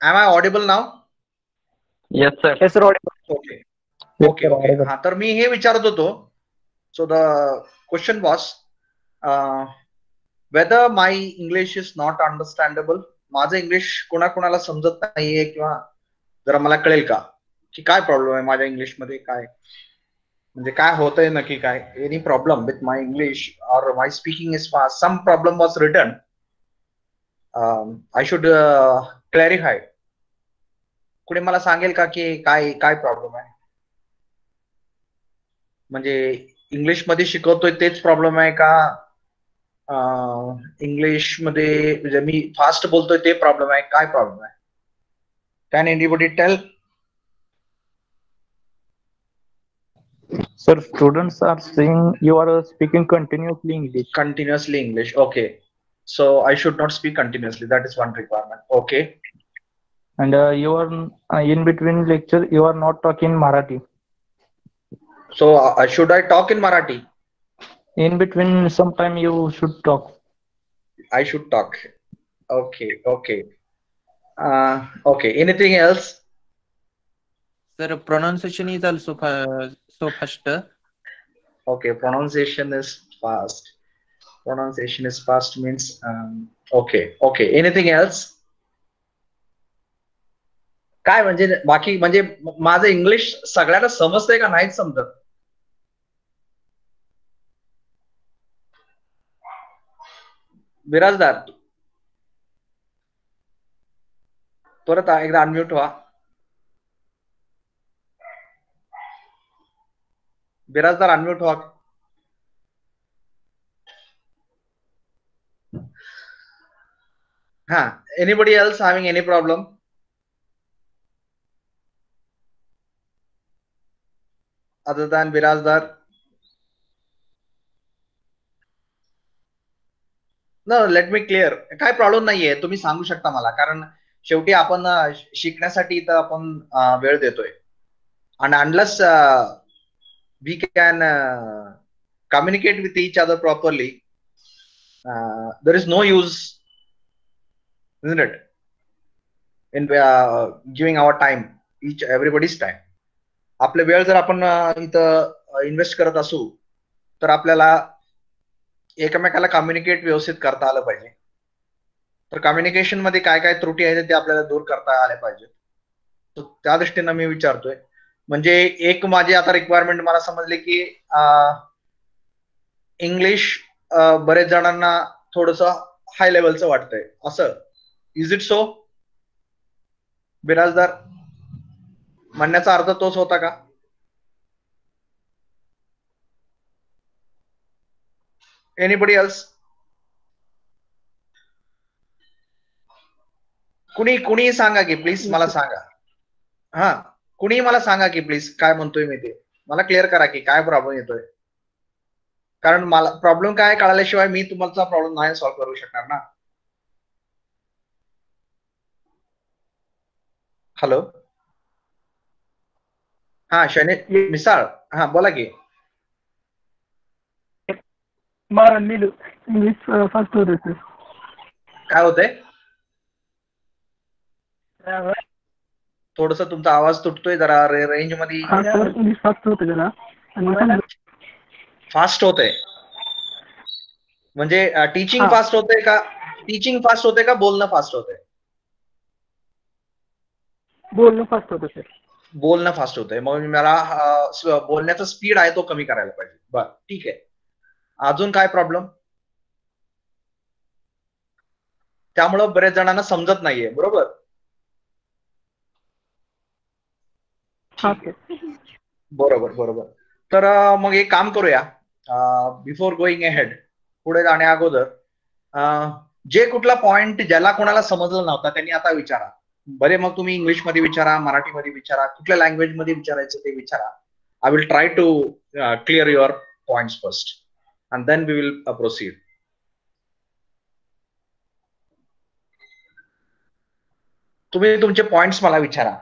Am I audible now? Yes, sir. Yes, sir. Okay. Okay. Okay. हा तर मी हे विचारत होतो. So the question was whether my English is not understandable. माझं English कोणाकोणाला समजत नाहीये किंवा जरा मला कळेल का की काय प्रॉब्लेम आहे माझ्या इंग्लिश मध्ये, काय म्हणजे काय होतंय नक्की, काय any problem with my English or my speaking is fast, some problem was written, I should clarify. कुणी मला सांगेल का की काय काय प्रॉब्लेम आहे? म्हणजे इंग्लिश मध्ये शिकवतोय तेच प्रॉब्लेम आहे का इंग्लिश मध्ये म्हणजे मी फास्ट बोलतोय ते प्रॉब्लेम आहे, काय प्रॉब्लेम आहे? Can anybody tell? Sir, students are saying you are speaking continuously English. Continuously English. Okay. So I should not speak continuously. That is one requirement. Okay. And you are in between lecture, you are not talking Marathi. So should I talk in Marathi? In between, sometime you should talk. I should talk. Okay. Okay. Okay. Anything else? Sir, pronunciation is also so fast. Okay. Pronunciation is fast. Pronunciation is fast means okay. Okay. Anything else? काय म्हणजे बाकी म्हणजे माझं English सगळ्यांना समजतंय का नाहीच समजत? बिराजदार परत एकदा अनम्यूट व्हा. बिराजदार अनम्यूट व्हा. हा, anybody else having any problem? Other than Birajdar? न लेट मी क्लिअर. काय प्रॉब्लेम नाहीये, तुम्ही सांगू शकता मला, कारण शेवटी आपण शिकण्यासाठी इथं आपण वेळ देतोय. and unless we can communicate with each other properly, there is no use, isn't it, in giving our time, everybody's time. आपले वेळ जर आपण इथं इन्व्हेस्ट करत असू तर आपल्याला एकमेकाला कम्युनिकेट व्यवस्थित करता आलं पाहिजे. तर कम्युनिकेशन मध्ये काय काय त्रुटी आहेत ते आपल्याला दूर करता आल्या पाहिजे. तर त्या दृष्टीनं मी विचारतोय. म्हणजे एक माझी आता रिक्वायरमेंट मला समजले की इंग्लिश बरेच जणांना थोडस हाय लेवलचं वाटतंय, असं इज इट सो? बिराजदार, म्हणण्याचा अर्थ तोच होता का? Anybody else? कुणी सांगा की प्लीज, मला सांगा. हा, कुणी मला सांगा की प्लीज काय म्हणतोय मी ते मला क्लिअर करा की काय प्रॉब्लेम येतोय. कारण मला प्रॉब्लेम काय कळाल्याशिवाय मी तुमचा प्रॉब्लेम नाही सॉल्व्ह करू शकणार ना. हॅलो, हा शनी मिसाळ, हा बोला की. इंग्लिश फास्ट होते सर. काय होतंय? थोडस तुमचा आवाज तुटतोय, जरा रेंज मध्ये. इंग्लिश फास्ट होते जरा. फास्ट होतंय म्हणजे टीचिंग फास्ट होतंय का? टीचिंग फास्ट होतंय का बोलणं फास्ट होतंय? बोलणं फास्ट होतं सर. बोलणं फास्ट होतंय. मग मला बोलण्याचा स्पीड आहे तो कमी करायला पाहिजे. बरं, ठीक आहे. अजून काय प्रॉब्लेम? त्यामुळं बरेच जणांना समजत नाहीये, बरोबर? बरोबर बरोबर. तर मग एक काम करूया, बिफोर गोईंग अहेड, पुढे जाण्या अगोदर जे कुठला पॉइंट ज्याला कोणाला समजलं नव्हता त्यांनी आता विचारा. बरे, मग तुम्ही इंग्लिश मध्ये विचारा, मराठीमध्ये विचारा, कुठल्या लँग्वेज मध्ये विचारायचं ते विचारा. I will try to clear your points first and then we will proceed. तुम्ही तुमचे पॉइंट्स मला विचारा.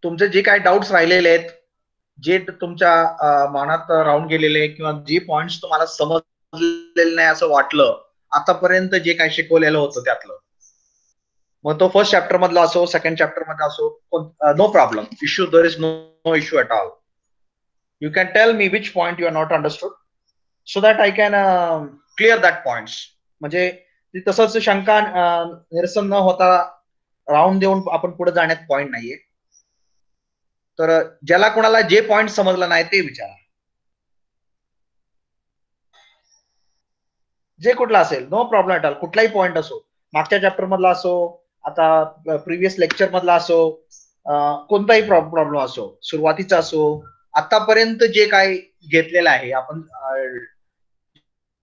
तुमचे जे काही डाऊट्स राहिलेले आहेत, जे तुमच्या मनात राहून गेलेले किंवा जे पॉइंट्स तुम्हाला समजलेले नाही असं वाटलं आतापर्यंत जे काही शिकवलेलं होतं त्यातलं, मग तो फर्स्ट चॅप्टर मधला असो, सेकंड चॅप्टर मधला असो, no problem, issue, there is no issue at all. You can tell me which point you are not understood so that I can clear that points. म्हणजे तसंच शंका निरसन न होता राऊंड देऊन आपण पुढे जाण्यात पॉइंट नाहीये. तर ज्याला कोणाला जे पॉइंट समजलं नाही ते विचारा, जे कुठला असेल, नो प्रॉब्लेम एट ऑल. कुठलाही पॉइंट असो, मागच्या चॅप्टर मधला असो, आता प्रिव्हियस लेक्चर मधला असो, कोणताही प्रॉब्लेम असो, सुरुवातीचा असो, आतापर्यंत जे काही घेतलेलं आहे आपण,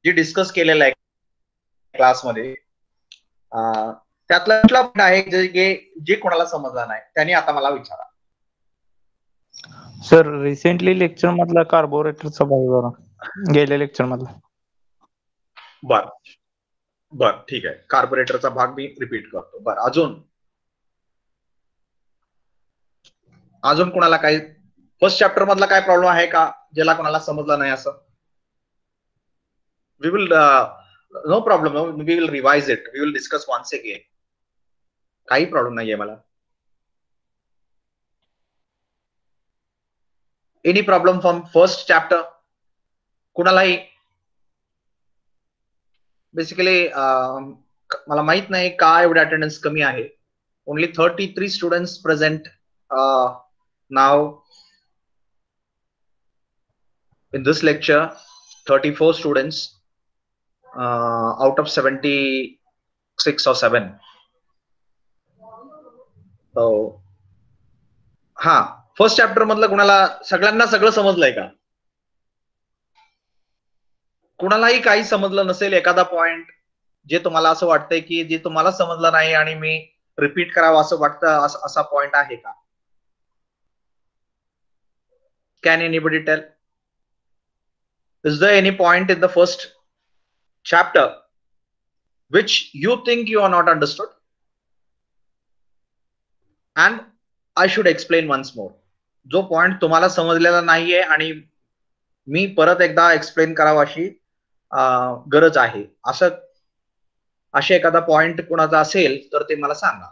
जे डिस्कस केलेलं आहे क्लासमध्ये, त्यातला कुठला पॉइंट आहे जे कोणाला समजला नाही त्यांनी आता मला विचारा. सर रिसेंटली लेक्चर मधला कार्बोरेटरचा भाग जरा गेल्या लेक्चर मधला. बर ठीक आहे, कार्बोरेटरचा भाग मी रिपीट करतो. बर, अजून कोणाला काही फर्स्ट चॅप्टर मधला काय प्रॉब्लेम आहे का ज्याला कोणाला समजला नाही असं? We will no problem, we will revise it, we will discuss once again. काही प्रॉब्लेम नाहीये मला. Any problem from first chapter? कुणालाही? बेसिकली मला माहित नाही का एवढे अटेंडन्स कमी आहे. Only 33 students present now in this lecture. 34 students out of 76 or 7. So हा, फर्स्ट चॅप्टर मधलं कुणाला, सगळ्यांना सगळं समजलंय का? कुणालाही काही समजलं नसेल, एखादा पॉइंट जे तुम्हाला असं वाटतंय की जे तुम्हाला समजलं नाही आणि मी रिपीट करावं असं वाटतं, असा पॉइंट आहे का? Can anybody tell? Is there any point in the first chapter which you think you are not understood? And I should explain once more. जो पॉइंट तुम्हाला समजलेला नाहीये आणि मी परत एकदा एक्सप्लेन करावं अशी गरज आहे, असे एखादा पॉइंट कोणाचा असेल तर ते मला सांगा.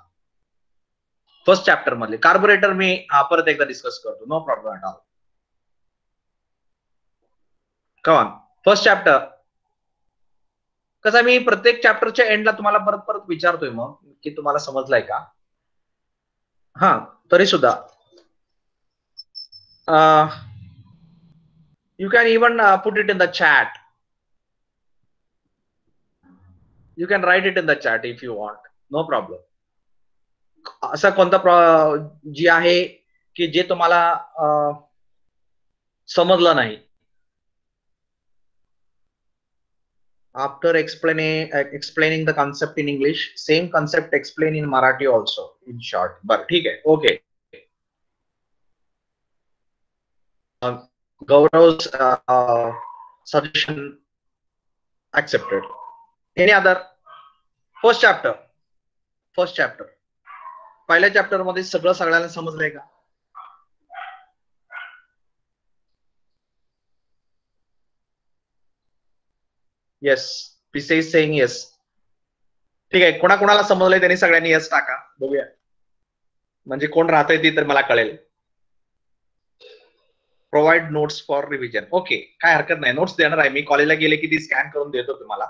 फर्स्ट चॅप्टर मधले कार्बोरेटर मी परत एकदा डिस्कस करतो, नो प्रॉब्लेम एट ऑल. कॉन फर्स्ट चॅप्टर कसं, मी प्रत्येक चॅप्टरच्या एंडला तुम्हाला परत परत विचारतोय मग की तुम्हाला समजलाय का? हा, तरी सुद्धा you can even put it in the chat, you can write it in the chat if you want, no problem. असा कोणता जी आहे की जे तुम्हाला समजलं नाही? After explaining the concept in English, same concept explain in Marathi also in short. But ठीक आहे, okay. Gaurav's suggestion accepted. Any other? First chapter. पहिल्या चॅप्टर मध्ये सगळ्यांना समजलंय का? Yes, PC is saying yes. ठीक आहे, कोणाला समजलंय त्यांनी सगळ्यांनी येस टाका, बघूया. म्हणजे कोण राहतंय ती तर मला कळेल. Provide notes for revision. Okay, काय हरकत नाही, नोट्स देणार आहे मी. कॉलेजला गेले की ती स्कॅन करून देतो तुम्हाला.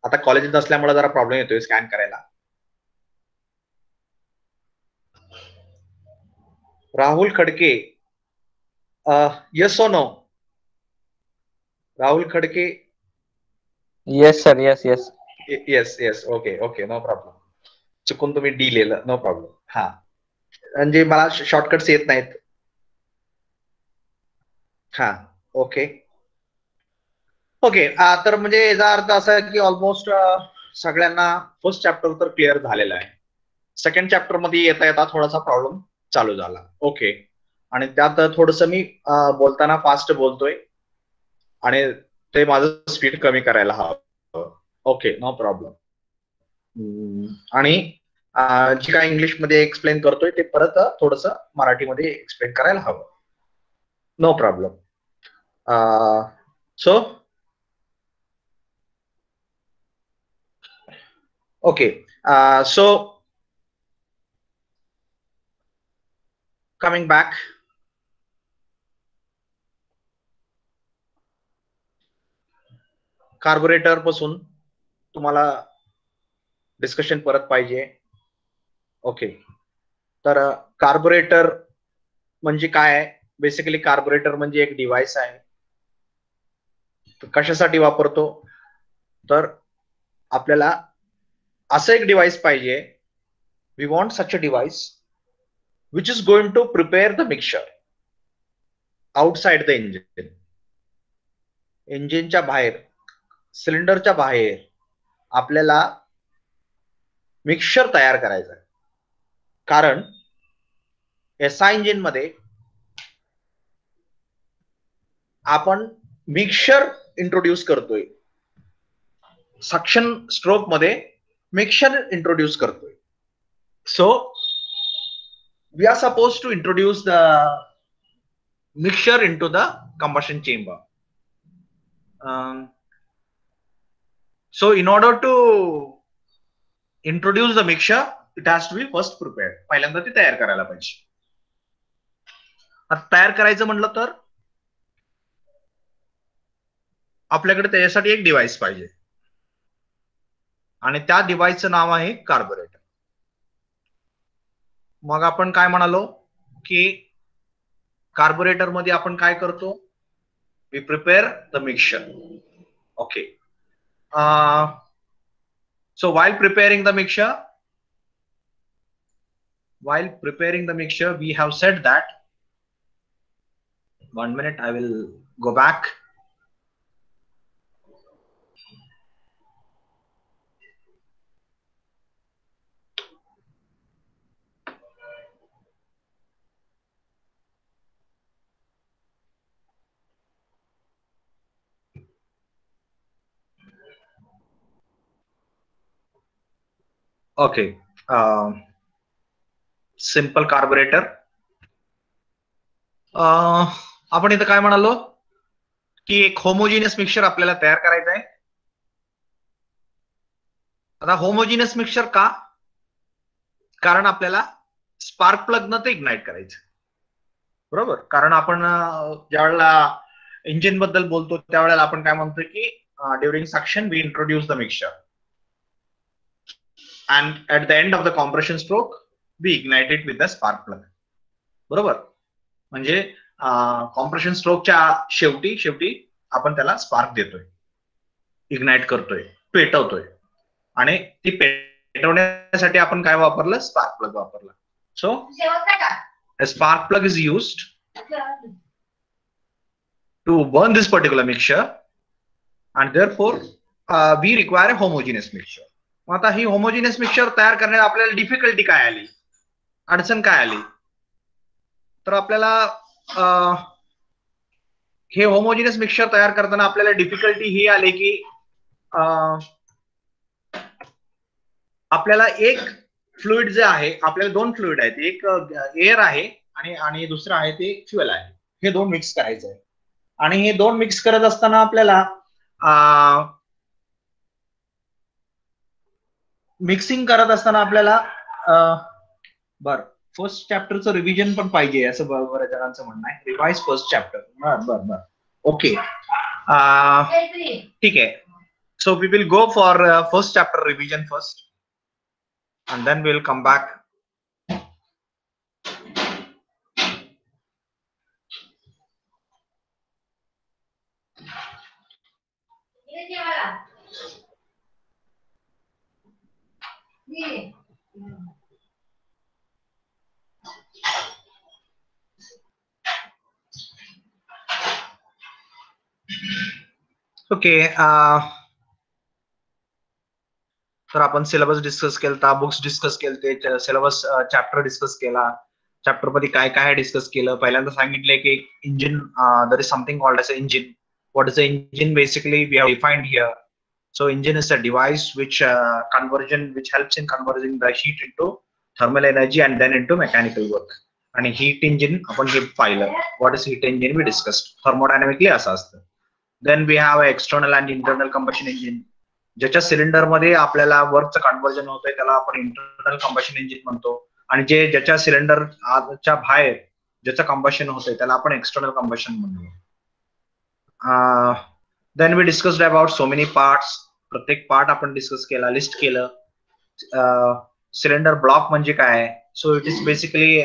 आता कॉलेज नसल्यामुळे जरा प्रॉब्लेम येतोय स्कॅन करायला. Rahul Khadke, yes or no? Rahul Khadke, yes sir, yes yes. Yes, okay, no problem. चुकून तुम्ही डी लिहिलं, नो प्रॉब्लेम. हा, म्हणजे मला शॉर्टकट्स येत नाहीत. हा, ओके. तर म्हणजे याचा अर्थ असा की ऑलमोस्ट सगळ्यांना फर्स्ट चॅप्टर तर क्लिअर झालेला आहे. सेकंड चॅप्टर मध्ये येता थोडासा प्रॉब्लेम चालू झाला. ओके, आणि त्यात थोडस मी बोलताना फास्ट बोलतोय आणि ते माझं स्पीड कमी करायला हवं. Okay, no problem. आणि जे काय इंग्लिश मध्ये एक्सप्लेन करतोय ते परत थोडस मराठीमध्ये एक्सप्लेन करायला हवं. No problem. So, okay. So coming back, carburettor पासून तुम्हाला डिस्कशन परत पाहिजे. ओके, तर कार्बोरेटर म्हणजे काय आहे? बेसिकली कार्बोरेटर म्हणजे एक डिव्हाइस आहे. कशासाठी वापरतो? तर आपल्याला असं एक डिव्हाइस पाहिजे. We want such a device which is going to prepare the mixture outside the engine. इंजिनच्या बाहेर, सिलेंडरच्या बाहेर आपल्याला मिक्सचर तयार करायचं आहे. कारण एसआय इंजिन मध्ये आपण मिक्सचर इंट्रोड्यूस करतोय. सक्शन स्ट्रोक मध्ये मिक्सचर इंट्रोड्यूस करतोय. So we are suppose to introduce the mixture into the combustion chamber. So in order to introduce the mixture, it has to be first prepared. पहिल्यांदा ते तयार करायला पाहिजे. आता तयार करायचं म्हटलं तर आपल्याकडे त्याच्यासाठी एक डिव्हाइस पाहिजे आणि त्या डिव्हाइसचं नाव आहे कार्बोरेटर. मग आपण काय म्हणालो की कार्बोरेटर मध्ये आपण काय करतो? We prepare the mixture. Okay, so while preparing the mixture, we have said that, 1 minute, I will go back. Okay, simple carburettor. आपण इथं काय म्हणालो की एक होमोजिनियस मिक्सचर आपल्याला तयार करायचं आहे. आता होमोजिनियस मिक्सचर का? कारण आपल्याला स्पार्क प्लग न ते इग्नाइट करायचं. बरोबर, कारण आपण ज्या वेळेला इंजिन बद्दल बोलतो त्यावेळेला आपण काय म्हणतो की during suction we introduce the mixture and at the end of the compression stroke we ignite it with the spark plug. बरोबर, म्हणजे कॉम्प्रेशन स्ट्रोकच्या शेवटी आपण त्याला स्पार्क देतोय, इग्नाइट करतोय, पेटवतोय आणि ती पेटवण्यासाठी आपण काय वापरलं? स्पार्क प्लग वापरला. So a spark plug is used to burn this particular mixture and therefore we require a homogeneous mixture. आता ही होमोजिनियस मिक्सचर तयार करण्यात आपल्याला डिफिकल्टी काय आली, अडचण काय आली? तर आपल्याला हे होमोजिनियस मिक्सचर तयार करताना आपल्याला डिफिकल्टी ही आली की आपल्याला एक फ्लुइड जे आहे, आपल्याला दोन फ्लुइड आहेत, एक एअर आहे आणि दुसरं आहे ते फ्युएल आहे. हे दोन मिक्स करायचं आहे आणि हे दोन मिक्स करत असताना आपल्याला मिक्सिंग करत असताना आपल्याला फर्स्ट चॅप्टरचं रिव्हिजन पण पाहिजे असं बऱ्याच जणांचं म्हणणं आहे. Revise first chapter. बर ओके, ठीक आहे. So we will go for first chapter revision first and then we'll come back. Okay, तर आपण सिलेबस डिस्कस केला, बुक्स डिस्कस केले, सिलेबस चॅप्टर डिस्कस केला. चॅप्टर मध्ये काय काय डिस्कस केलं? पहिल्यांदा सांगितले की engine, there is something called as an engine. What is the engine? Basically we have defined here. So engine is a device which helps in converting the heat into thermal energy and then into mechanical work. आणि heat engine आपण हे पाहिलं. What is heat engine we discussed. Thermodynamically असं असतं. Then we have external and internal combustion engine. ज्याच्या cylinder मध्ये आपल्याला वर्कचं conversion होतंय त्याला आपण इंटरनल कंबशन इंजिन म्हणतो. आणि ज्याच्या सिलेंडरच्या बाहेर ज्याचं कंबशन होतंय त्याला आपण एक्सटर्नल कंबशन म्हणतो. Then we discussed about so many parts. प्रत्येक पार्ट आपण डिस्कस केला, लिस्ट केलं. सिलेंडर ब्लॉक म्हणजे काय? So it is basically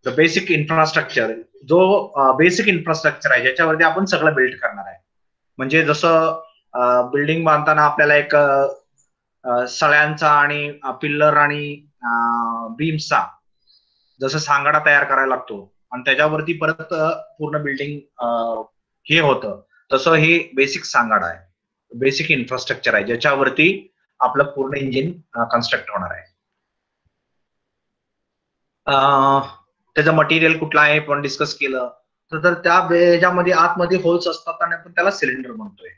the basic infrastructure. जो बेसिक इन्फ्रास्ट्रक्चर आहे ज्याच्यावरती आपण सगळं बिल्ड करणार आहे. म्हणजे जसं बिल्डिंग बांधताना आपल्याला एक सळ्यांचा आणि पिल्लर आणि बीम्सचा जसं सांगाडा तयार करायला लागतो आणि त्याच्यावरती परत पूर्ण बिल्डिंग हे होतं, तसं हे बेसिक सांगाडा आहे, बेसिक इन्फ्रास्ट्रक्चर आहे ज्याच्यावरती आपलं पूर्ण इंजिन कन्स्ट्रक्ट होणार आहे. त्याचं मटेरियल कुठलं आहे पण डिस्कस केलं. तर त्या ह्याच्यामध्ये आतमध्ये होल्स असतात आणि आपण त्याला सिलेंडर म्हणतोय.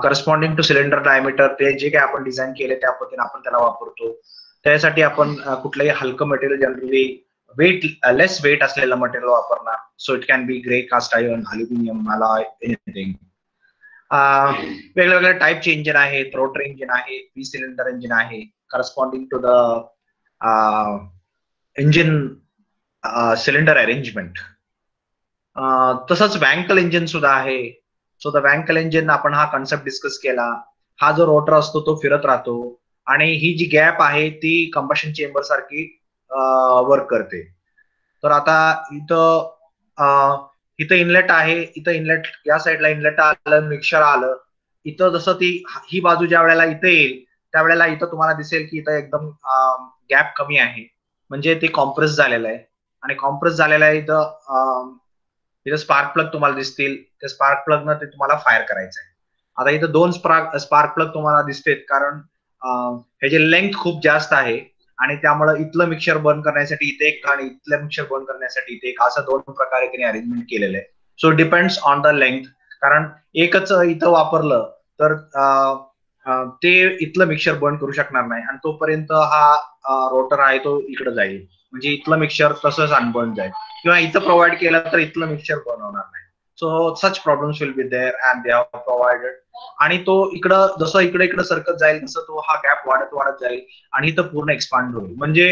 करस्पॉन्डिंग टू सिलेंडर डायमीटर ते जे काही आपण डिझाईन केले त्या पद्धतीने आपण त्याला वापरतो. त्यासाठी आपण कुठलंही हलकं मटेरियल जनरली लेस वेट असलेलं मटेरियल वापरणार. So it can be grey cast iron, aluminium, alloy, anything. वेगवेगळ्या टाईपचे इंजिन आहेत. रोटर इंजिन आहे, 3 सिलेंडर इंजिन आहे, corresponding to the engine cylinder arrangement. तसंच वँकल इंजिन सुद्धा आहे. सो द वँकल इंजिन आपण हा कन्सेप्ट डिस्कस केला. हा जो रोटर असतो तो फिरत राहतो आणि ही जी गॅप आहे ती कंबशन चेंबर सारखी वर्क करते. तर आता इथं इनलेट आहे, इथं इनलेट या साईडला इनलेट आलं, मिक्सर आलं. इथं जसं ही बाजू ज्या वेळेला इथं येईल त्यावेळेला इथं तुम्हाला दिसेल की इथं एकदम गॅप कमी आहे, म्हणजे ते कॉम्प्रेस झालेलं आहे. आणि कॉम्प्रेस झालेलं आहे इथं स्पार्क प्लग तुम्हाला दिसतील. त्या स्पार्क प्लग न ते तुम्हाला फायर करायचं आहे. आता इथं 2 स्पार्क प्लग तुम्हाला दिसतेत कारण ह्याची लेंथ खूप जास्त आहे आणि त्यामुळे इथलं मिक्सर बर्न करण्यासाठी इथे एक आणि इथलं मिक्सर बर्न करण्यासाठी इथे एक, असं 2 प्रकारे त्यांनी अरेंजमेंट केलेलं आहे. So depends on the length. कारण एकच इथं वापरलं तर ते इथलं मिक्सर बर्न करू शकणार नाही आणि तोपर्यंत हा रोटर आहे तो इकडे जाईल, म्हणजे इथलं मिक्सर तसंच अनबर्न जाईल. किंवा इथं प्रोव्हाइड केलं तर इथलं मिक्सर बर्न होणार नाही. So such problems will be there and they have provided. आणि तो इकडं जसं इकडे सरकत जाईल तसं तो हा गॅप वाढत जाईल आणि इथं पूर्ण एक्सपांड होईल. म्हणजे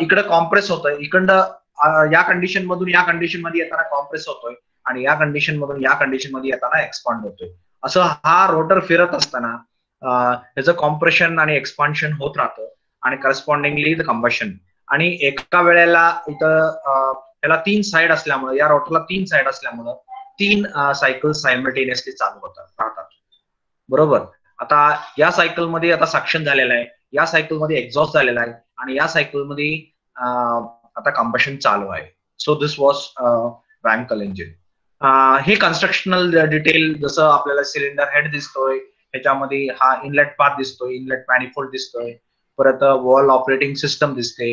इकडं कॉम्प्रेस होतोय, इकडं या कंडिशन मधून या कंडिशन मध्ये येताना कॉम्प्रेस होतोय आणि या कंडिशन मधून या कंडिशन मध्ये येताना एक्सपांड होतोय. असं हा रोटर फिरत असताना त्याचं कॉम्प्रेशन आणि एक्सपान्शन होत राहतं आणि करस्पॉन्डिंगली द कंबशन. आणि एका वेळेला इथं त्याला 3 साइड असल्यामुळे, या रोटरला 3 साइड असल्यामुळे 3 सायकल सायमल्टेनियसली चालू राहतात. बरोबर. आता या सायकल मध्ये आता सक्शन झालेलं आहे, या सायकल मध्ये एक्झॉस्ट झालेला आहे आणि या सायकल मध्ये आता कंबशन चालू आहे. So this was वँकल engine. हे कन्स्ट्रक्शनल डिटेल जसं आपल्याला सिलेंडर हेड दिसतोय, ह्याच्यामध्ये हा इनलेट पाथ दिसतोय, इनलेट मॅनिफोल्ड दिसतोय, परत वॉल ऑपरेटिंग सिस्टम दिसते.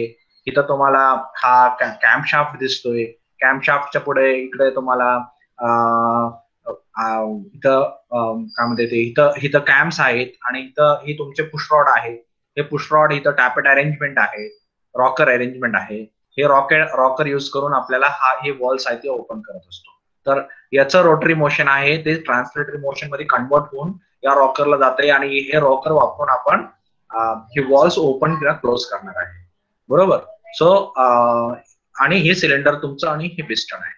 इथं तुम्हाला हा कॅम्पशाफ्ट दिसतोय. कॅम्पशाफ्टच्या पुढे इकडे तुम्हाला इथं काय म्हणते ते इथं कॅम्प्स आहेत आणि इथं हे तुमचे पुशरॉड आहे. हे पुशरॉड इथं टॅपेट अरेंजमेंट आहे, रॉकर अरेंजमेंट आहे. हे रॉकर युज करून आपल्याला हे वॉल्स आहे ते ओपन करत असतो. तर याचं रोटरी मोशन आहे ते ट्रान्सलेटरी मोशन मध्ये कन्वर्ट होऊन या रॉकरला जाते आणि हे रॉकर वापरून आपण हे वॉल्स ओपन किंवा क्लोज करणार आहे. बरोबर. सो आणि हे सिलेंडर तुमचं आणि हे पिस्टन आहे.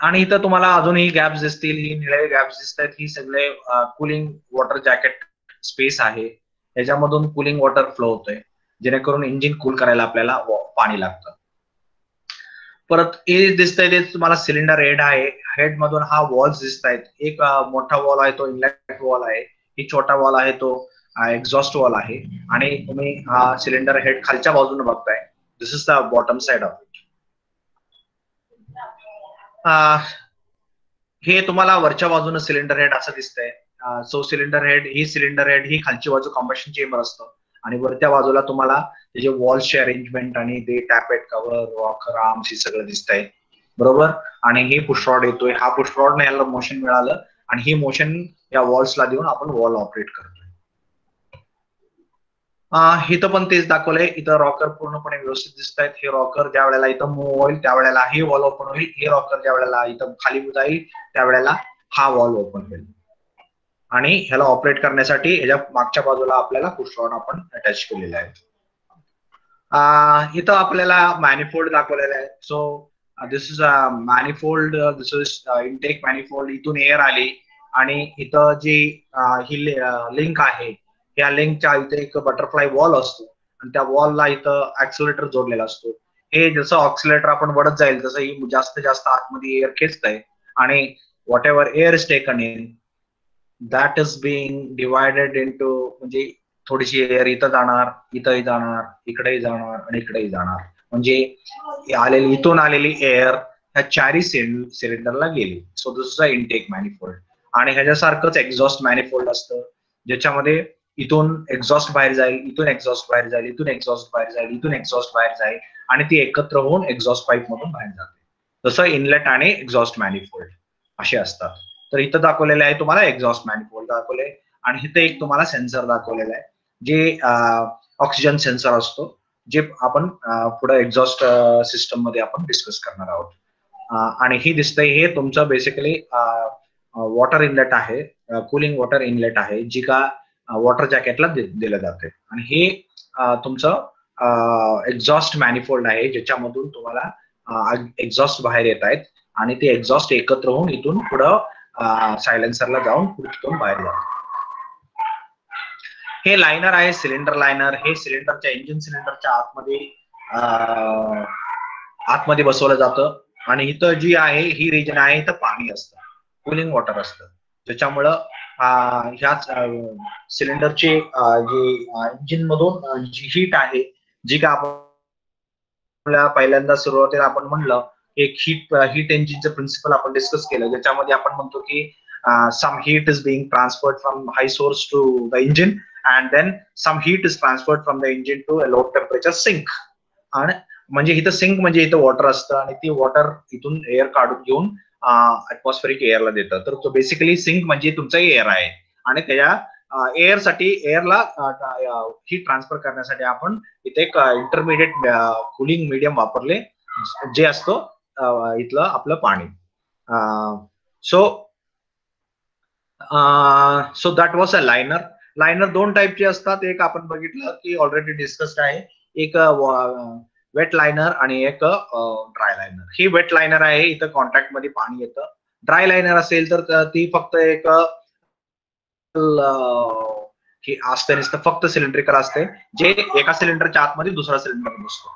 आणि इथं तुम्हाला अजूनही गॅप्स दिसतील, ही निळे गॅप्स दिसत आहेत, ही सगळे कुलिंग वॉटर जॅकेट स्पेस आहे. याच्यामधून कुलिंग वॉटर फ्लो होतोय जेणेकरून इंजिन कूल करायला आपल्याला पाणी लागतं. परत हे दिसतंय ते तुम्हाला सिलेंडर हेड आहे. हेड मधून हा वॉल्स दिसत आहेत. एक मोठा वॉल आहे तो इनलेट वॉल आहे, एक छोटा वॉल आहे तो एक्झॉस्ट वॉल आहे आणि तुम्ही हा सिलेंडर हेड खालच्या बाजूने बघताय. This is the bottom side of it. हे तुम्हाला वरच्या बाजूने सिलेंडर हेड असं दिसतंय. सो सिलेंडर हेड ही खालची बाजू कंबशन चेंबर असतं आणि वरच्या बाजूला तुम्हाला त्याचे वॉल्सचे अरेंजमेंट आणि ते टॅपेट कव्हर, रॉकर आर्म्स हे सगळं दिसतंय. बरोबर. आणि हे पुशरॉड येतोय, हा पुशरॉडने याला मोशन मिळालं आणि हे मोशन या वॉल्सला देऊन आपण वॉल ऑपरेट करतोय. इथं पण तेच दाखवलंय. इथं रॉकर पूर्णपणे व्यवस्थित दिसत आहेत. हे रॉकर ज्या वेळेला इथं मूव्ह होईल त्यावेळेला हे वॉल ओपन होईल. हे रॉकर ज्या वेळेला इथं खाली जाईल त्यावेळेला हा वॉल ओपन होईल. आणि ह्याला ऑपरेट करण्यासाठी ह्याच्या मागच्या बाजूला आपल्याला पुश रॉड आपण अटॅच केलेले आहेत. इथं आपल्याला मॅनिफोल्ड दाखवलेला आहे. So this is a manifold, this is intake manifold. इथून एअर आली आणि इथं जी ही लिंक आहे, या लिंकच्या इथे एक बटरफ्लाय वॉल असतो आणि त्या वॉलला इथं ऍक्सिलेटर जोडलेला असतो. हे जसं ऑक्सिलेटर आपण वडत जाईल तसं ही जास्त जास्त आतमध्ये एअर खेचतंय आणि what ever air is taken in that is being divided into, म्हणजे थोडीशी एअर इथं जाणार, इथंही जाणार, इकडेही जाणार आणि इकडेही जाणार. म्हणजे इथून आलेली एअर ह्या चारही सिलेंडरला गेली. So this is a intake manifold. आणि ह्याच्यासारखंच एक्झॉस्ट मॅनिफोल्ड असतं ज्याच्यामध्ये इथून एक्झॉस्ट बाहेर जाईल, इथून एक्झॉस्ट बाहेर जाईल, इथून एक्झॉस्ट बाहेर जाईल, इथून एक्झॉस्ट बाहेर जाईल आणि ती एकत्र होऊन एक्झॉस्ट पाईप मधून बाहेर जाते. तसं इनलेट आणि एक्झॉस्ट मॅनिफोल्ड असे असतात. तर इथं दाखवलेलं आहे तुम्हाला एक्झॉस्ट मॅनिफोल्ड दाखवले आणि इथं एक तुम्हाला सेन्सर दाखवलेला आहे जे ऑक्सिजन सेन्सर असतो, जे आपण पुढे एक्झॉस्ट सिस्टम मध्ये आपण डिस्कस करणार आहोत. आणि ही दिसतंय हे तुमचं बेसिकली वॉटर इनलेट आहे, कुलिंग वॉटर इनलेट आहे, जी का वॉटर जॅकेटला दिलं जाते. आणि हे तुमचं एक्झॉस्ट मॅनिफोल्ड आहे ज्याच्यामधून तुम्हाला एक्झॉस्ट बाहेर येत आहेत आणि ते एक्झॉस्ट एकत्र होऊन इथून पुढं सायलेन्सरला जाऊन तिथून बाहेर जातात. हे लायनर आहे, सिलेंडर लायनर. हे सिलेंडरच्या इंजिन सिलेंडरच्या आतमध्ये बसवलं जातं आणि इथं जी आहे ही रिजन आहे, इथं पाणी असतं, कुलिंग वॉटर असतं, ज्याच्यामुळं ह्याच सिलेंडरचे जी इंजिन मधून जी हीट आहे, जी का आपल्या पहिल्यांदा सुरुवातीला आपण म्हणलं एक हीट इंजिनचं प्रिन्सिपल आपण डिस्कस केलं, ज्याच्यामध्ये आपण म्हणतो की some heat is being transferred from high source to the engine and then some heat is transferred from the engine to a low temperature sink. आणि म्हणजे इथं सिंक म्हणजे इथं वॉटर असतं आणि ती वॉटर इथून एअर काढून घेऊन ऍटमॉस्फेरिक एअरला देतं. तर तो बेसिकली सिंक म्हणजे तुमचा एअर आहे आणि त्याच्या एअरसाठी एअरला हीट ट्रान्सफर करण्यासाठी आपण इथे एक इंटरमिडिएट कुलिंग मीडियम वापरले, जे असतो इथलं आपलं पाणी. So that was a liner. Liner दोन टाईपचे असतात. एक आपण बघितलं की ऑलरेडी डिस्कस्ड आहे, एक वेट लायनर आणि एक ड्राय लायनर. ही वेट लायनर आहे, इथं कॉन्टॅक्ट मध्ये पाणी येतं. ड्राय लायनर असेल तर ती फक्त एक असते नुसतं फक्त सिलेंड्रिकल असते, जे एका सिलेंडरच्या आतमध्ये दुसरा सिलेंडर बसतो,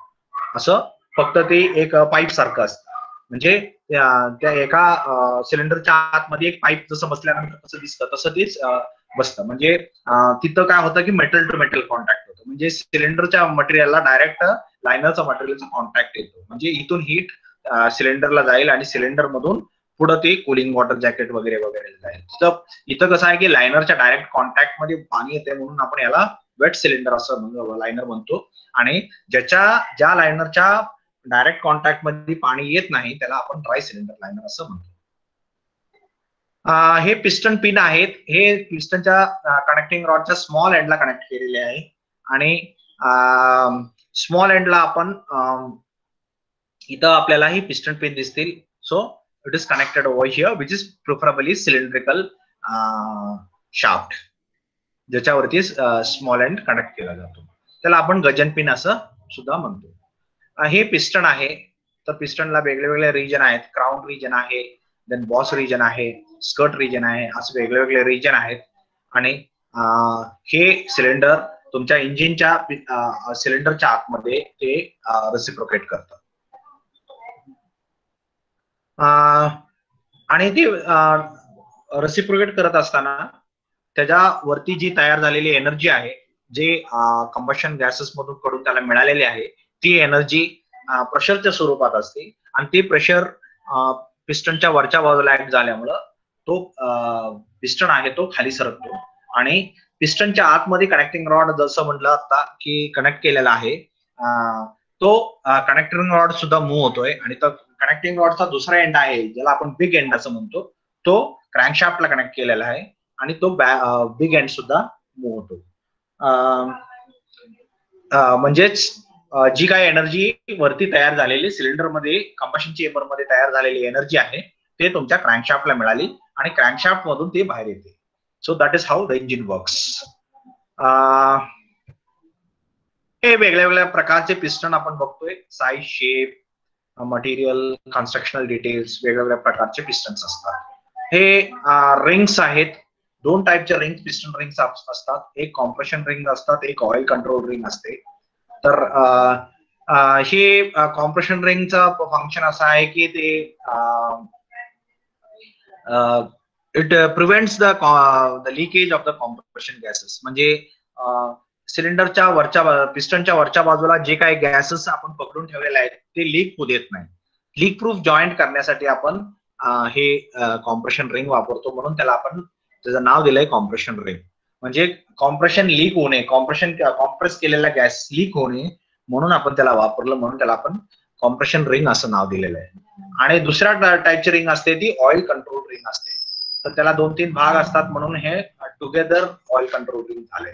असं फक्त ते एक पाईप सारखं असतं. म्हणजे त्या एका सिलेंडरच्या आतमध्ये एक पाईप जसं बसल्यानंतर कसं दिसतं तसं तेच बसतं. म्हणजे तिथं काय होतं की मेटल टू मेटल कॉन्टॅक्ट होतं, म्हणजे सिलेंडरच्या मटेरियलला डायरेक्ट लायनरचा मटेरियलचा कॉन्टॅक्ट येतो. म्हणजे इथून हीट सिलेंडरला जाईल आणि सिलेंडर मधून पुढे ते कुलिंग वॉटर जॅकेट वगैरे वगैरे जाईल. इथं कसं आहे की लायनरच्या डायरेक्ट कॉन्टॅक्ट मध्ये पाणी येते म्हणून आपण याला वेट सिलेंडर असं लायनर म्हणतो. आणि ज्या लायनरच्या डायरेक्ट कॉन्टॅक्ट मध्ये पाणी येत नाही त्याला आपण ड्राय सिलेंडर लायनर असं म्हणतो. हे पिस्टन पिन आहेत, हे पिस्टनच्या कनेक्टिंग रॉडच्या स्मॉल एंडला कनेक्ट केलेले आहे आणि स्मॉल एंडला आपण इथं आपल्याला ही पिस्टन पिन दिसतील. So it is connected over here which is preferably cylindrical shaft, ज्याच्यावरती स्मॉल एंड कनेक्ट केला जातो. त्याला आपण गजन पिन असं सुद्धा म्हणतो. हे पिस्टन आहे, तर पिस्टनला वेगळे वेगळे रिजन आहेत. क्राउन रिजन आहे, देन बॉस रिजन आहे, स्कर्ट रिजन आहे, असे वेगळे वेगळे रिजन आहेत. आणि हे सिलेंडर तुमच्या इंजिनच्या सिलेंडरच्या आतमध्ये ते रेसिप्रोकेट करतात. आणि ते रेसिप्रोकेट करत असताना त्याच्यावरती जी तयार झालेली एनर्जी आहे, जे कंबशन गॅसेस मधून कडून त्याला मिळालेली आहे, ती एनर्जी प्रेशरच्या स्वरूपात असते आणि ते प्रेशर पिस्टनच्या वरच्या बाजूला ऍक्ट झाल्यामुळं तो पिस्टन आहे तो खाली सरकतो आणि पिस्टनच्या आतमध्ये कनेक्टिंग रॉड जसं म्हटलं आता की कनेक्ट केलेला आहे, तो कनेक्टिंग रॉड सुद्धा मूव्ह होतोय आणि तो कनेक्टिंग रॉडचा दुसरा एंड आहे ज्याला आपण बिग एंड असं म्हणतो, तो क्रँकशाफ्टला कनेक्ट केलेला आहे आणि तो बिग एंड सुद्धा मूव्ह होतो. म्हणजेच जी काय एनर्जी वरती तयार झालेली सिलेंडर मध्ये कंबशन चेंबर मध्ये तयार झालेली एनर्जी आहे ते तुमच्या क्रँकशाफ्टला मिळाली आणि क्रँकशाफ्ट मधून ते बाहेर येते. So that is how the engine works. हे वेगळ्या वेगळ्या प्रकारचे पिस्टन आपण बघतोय. Size, shape, material, constructional details, वेगवेगळ्या प्रकारचे पिस्टन्स असतात. हे रिंग्स आहेत. 2 टाईपच्या रिंग पिस्टन रिंग्स असतात. एक कॉम्प्रेशन रिंग असतात, एक ऑइल कंट्रोल रिंग असते. तर हे कॉम्प्रेशन रिंगचं फंक्शन असं आहे की ते it prevents the leakage of the compression gases. म्हणजे सिलेंडरच्या वरच्या पिस्टनच्या वरच्या बाजूला जे काही गॅसेस आपण पकडून ठेवलेले आहेत ते लीक होऊ देत नाही. लीक प्रूफ जॉईंट करण्यासाठी आपण हे कॉम्प्रेशन रिंग वापरतो. म्हणून त्याला आपण त्याचं नाव दिलंय कॉम्प्रेशन रिंग. म्हणजे कॉम्प्रेशन लीक होणे, कॉम्प्रेस केलेला गॅस लीक होणे म्हणून आपण त्याला वापरलं, म्हणून त्याला आपण कॉम्प्रेशन रिंग असं नाव दिलेलं आहे. आणि दुसऱ्या टाईपची रिंग असते ती ऑइल कंट्रोल रिंग असते. तर त्याला 2-3 भाग असतात म्हणून हे टुगेदर ऑइल कंट्रोल रिंग झाले.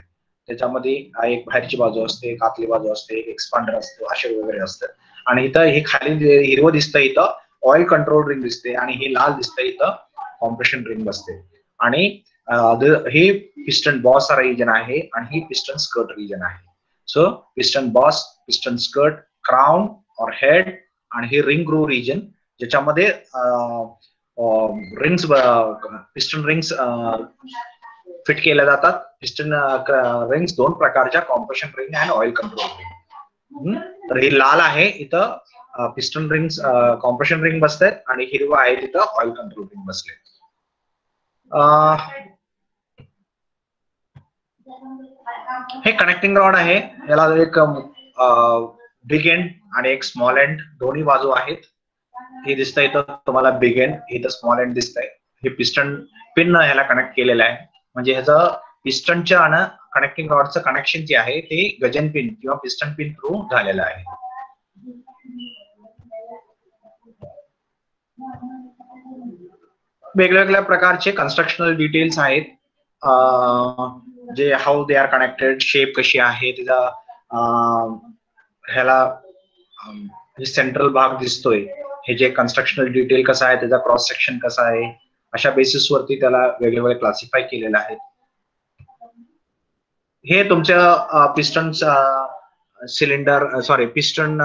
त्याच्यामध्ये एक बाहेरची बाजू असते, एक आतली बाजू असते, एक एक्सपांडर असतो, असे वगैरे असतं. आणि इथं हे खाली हिरवं दिसतं इथं ऑइल कंट्रोल रिंग दिसते आणि हे लाल दिसतं इथं कॉम्प्रेशन रिंग असते. आणि हे पिस्टन बॉस रिजन आहे आणि ही पिस्टन स्कर्ट रिजन आहे. So piston boss, piston skirt, crown और हेड आणि हे रिंग ग्रू रिजन ज्याच्यामध्ये रिंग्स पिस्टन रिंग्स फिट केल्या जातात. पिस्टन रिंग्स 2 प्रकारच्या कॉम्प्रेशन रिंग आणि ऑइल कंट्रोल रिंग. तर हे लाल आहे इथं पिस्टन रिंग्स कॉम्प्रेशन रिंग बसतात आणि हिरवा आहे तिथं ऑइल कंट्रोल रिंग बसले. हे कनेक्टिंग रॉड आहे. याला एक बिग एंड आणि एक स्मॉल एंड दोन्ही बाजू आहेत. हे दिसतंय इथं तुम्हाला बिग एंड, इथं स्मॉल एंड दिसतंय. हे पिस्टन पिन ह्याला कनेक्ट केलेलं आहे. म्हणजे ह्याचं पिस्टनच्या आणि कनेक्टिंग रॉडचं कनेक्शन जे आहे ते गजन पिन किंवा पिस्टन पिन थ्रू झालेलं आहे. वेगवेगळ्या प्रकारचे कन्स्ट्रक्शनल डिटेल्स आहेत. जे how they are connected, shape कशी आहे तिचा, ह्याला सेंट्रल भाग दिसतोय, हे जे कन्स्ट्रक्शनल डिटेल कसं आहे, त्याचा क्रॉस सेक्शन कसा आहे, अशा बेसिसवरती त्याला वेगवेगळे क्लासिफाय केलेलं आहे. हे तुमच्या पिस्टन पिस्टन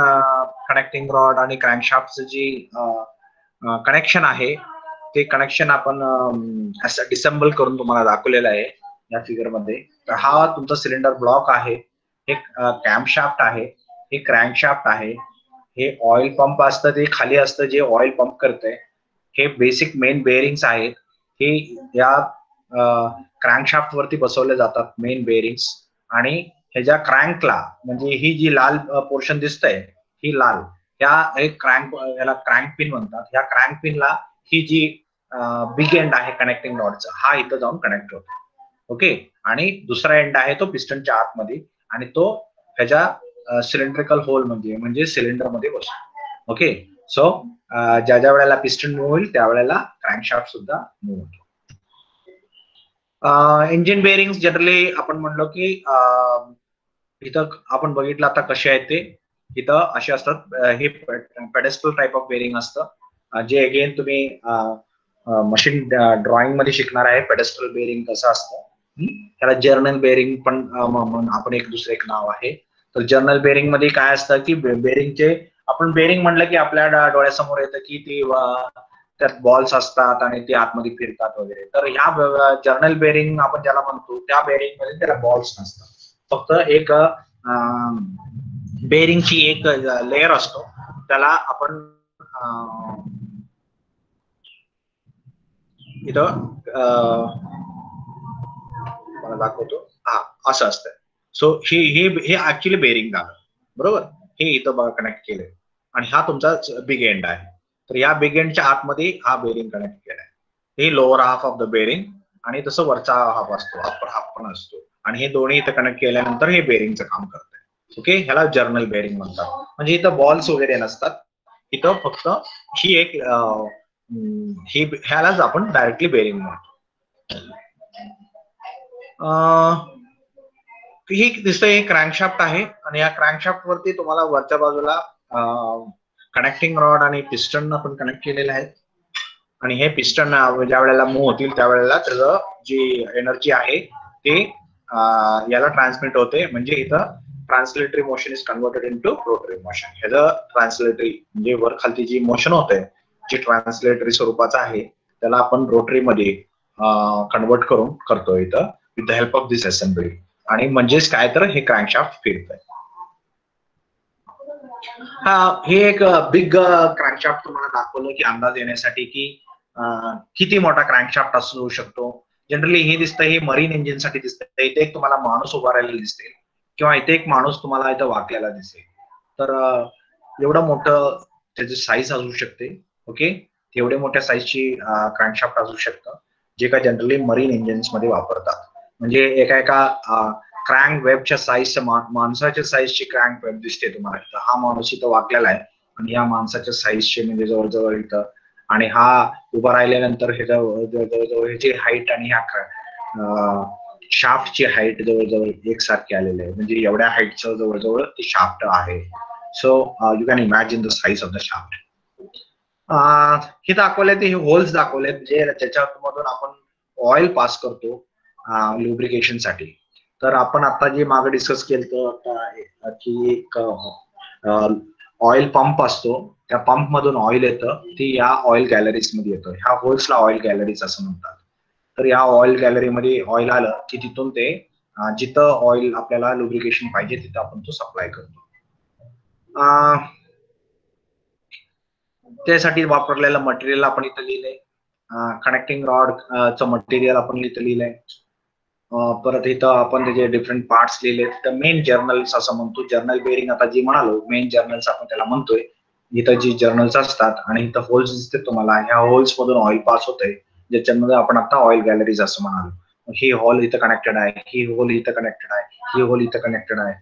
कनेक्टिंग रॉड आणि क्रँकशाफ्टचं जे कनेक्शन आहे ते कनेक्शन आपण असं डिसेंबल करून तुम्हाला दाखवलेलं आहे या फिगर मध्ये. तर हा तुमचा सिलेंडर ब्लॉक आहे, हे कॅम्पशाफ्ट आहे, हे क्रँकशाफ्ट आहे, हे ऑइल पंप असतं ते खाली असतं जे ऑइल पंप करतंय. हे बेसिक मेन बेअरिंग्स आहेत. हे या क्रँकशाफ्ट वरती बसवले जातात मेन बेअरिंग्स. आणि ह्याच्या क्रँकला म्हणजे ही जी लाल पोर्शन दिसतंय ही लाल, याला क्रँक पिन म्हणतात. ह्या क्रँक पिनला ही जी बिग एंड आहे कनेक्टिंग रॉडचा हा इथं जाऊन कनेक्ट होतो. ओके. आणि दुसरा एंड आहे तो पिस्टनच्या आतमध्ये आणि तो ह्याच्या सिलेंड्रिकल होल म्हणजे सिलेंडर मध्ये बसतो. ओके. सो ज्या वेळेला पिस्टन मूव्ह होईल त्यावेळेला क्रँकशाफ्ट सुद्धा मूव्ह होतो. इंजिन बेअरिंग्स जनरली आपण म्हणलो की इथं आपण बघितलं आता कसे आहेत ते. इथं असे असतात, हे पेडेस्टल टाइप ऑफ बेअरिंग असतं जे अगेन तुम्ही मशीन ड्रॉइंग मध्ये शिकणार आहे. पेडेस्टल बेअरिंग कसं असतं त्याला जर्नल बेअरिंग पण आपण एक नाव आहे. तर जर्नल बेअरिंग मध्ये काय असतं की बेअरिंगचे आपण बेअरिंग म्हणलं की आपल्या डोळ्यासमोर येतं की ते त्यात बॉल्स असतात आणि ते आतमध्ये फिरतात वगैरे. तर ह्या जर्नल बेअरिंग आपण ज्याला म्हणतो त्या बेअरिंग मध्ये त्याला बॉल्स नसतात. फक्त एक बेअरिंगची एक लेअर असतो त्याला आपण इथं मला दाखवतो. हा असं असतं. सो हे ऍक्च्युली बेअरिंग झालं बरोबर. हे इथं बघा कनेक्ट केलंय आणि हा तुमचा बिग एंड आहे. तर या बिग एंडच्या आतमध्ये हा बेअरिंग कनेक्ट केलाय. हे lower half of the bearing आणि तसं वरचा हाफ असतो, अप्पर हाफ पण असतो. आणि हे दोन्ही इथं कनेक्ट केल्यानंतर हे बेअरिंगचं काम करतंय. ओके. ह्याला जर्नल बेअरिंग म्हणतात. म्हणजे इथं बॉल्स वगैरे नसतात. इथं फक्त ही एक ह्यालाच आपण डायरेक्टली बेअरिंग म्हणतो. ही दिसतंय हे क्रँकशाफ्ट आहे आणि या क्रँकशाफ्ट वरती तुम्हाला वरच्या बाजूला कनेक्टिंग रॉड आणि पिस्टन आपण कनेक्ट केलेले आहेत आणि हे पिस्टन ज्या वेळेला मूव्ह होतील त्यावेळेला त्याचं जी एनर्जी आहे ते याला ट्रान्समिट होते. म्हणजे इथं translatory motion is converted into rotary motion. ह्याचं ट्रान्सलेटरी म्हणजे वर खालती जी मोशन होते जी ट्रान्सलेटरी स्वरूपाचं आहे त्याला आपण रोटरी मध्ये कन्वर्ट करून करतो इथं with the help of this assembly. आणि म्हणजेच काय तर हे क्रँकशाफ्ट फिरतंय. हे एक बिग क्रँकशाफ्ट तुम्हाला दाखवलं की अंदाज येण्यासाठी की किती मोठा क्रँकशाफ्ट असू शकतो. जनरली हे दिसतं हे मरीन इंजिन साठी दिसतं. इथे एक तुम्हाला माणूस उभा राहिलेला दिसते किंवा इथे एक माणूस तुम्हाला इथं वाकलेला दिसेल. तर एवढं मोठं त्याची साईज असू शकते. ओके, एवढे मोठ्या साईजची क्रँकशाफ्ट असू शकतं जे का जनरली मरीन इंजिन्स मध्ये वापरतात. म्हणजे एका क्रँक वेबच्या साईजच्या माणसाच्या साईजची क्रँक वेब दिसते तुम्हाला इथं. हा माणूस इथं वाकलेला आहे आणि या माणसाच्या साईजचे म्हणजे जवळजवळ इथं आणि हा उभा राहिल्यानंतर हे जवळजवळ ह्याची हाईट आणि ह्या शाफ्टची हाईट जवळजवळ एकसारखी आलेली आहे. म्हणजे एवढ्या हाईटचं जवळजवळ ते शाफ्ट आहे. So you can imagine the size of the shaft. हे दाखवलेत हे होल्स दाखवलेत जे ज्याच्यामधून आपण ऑइल पास करतो ल्युब्रिकेशन साठी. तर आपण आता जे मागे डिस्कस केलं की एक ऑइल पंप असतो त्या पंप मधून ऑइल येतं ती या ऑइल गॅलरीज मध्ये येतं. ह्या होल्सला ऑइल गॅलरीज असं म्हणतात. तर या ऑइल गॅलरीमध्ये ऑइल आलं की तिथून ते जिथं ऑइल आपल्याला लुब्रिकेशन पाहिजे तिथं आपण तो सप्लाय करतो. त्यासाठी वापरलेलं मटेरियल आपण इथं लिहिलंय. कनेक्टिंग रॉड चं मटेरियल आपण इथं लिहिलंय. परत इथं आपण त्याचे डिफरंट पार्ट्स लिहिले. तर मेन जर्नल्स असं म्हणतो. जर्नल बेरिंग आता जी म्हणालो मेन जर्नल्स आपण त्याला म्हणतोय. इथं जी जर्नल्स असतात आणि इथं होल्स दिसते तुम्हाला. ह्या होल्स मधून ऑइल पास होतंय ज्याच्यामध्ये आपण आता ऑइल गॅलरीज असं म्हणालो. ही होल इथं कनेक्टेड आहे, ही होल इथं कनेक्टेड आहे, ही होल इथं कनेक्टेड आहे.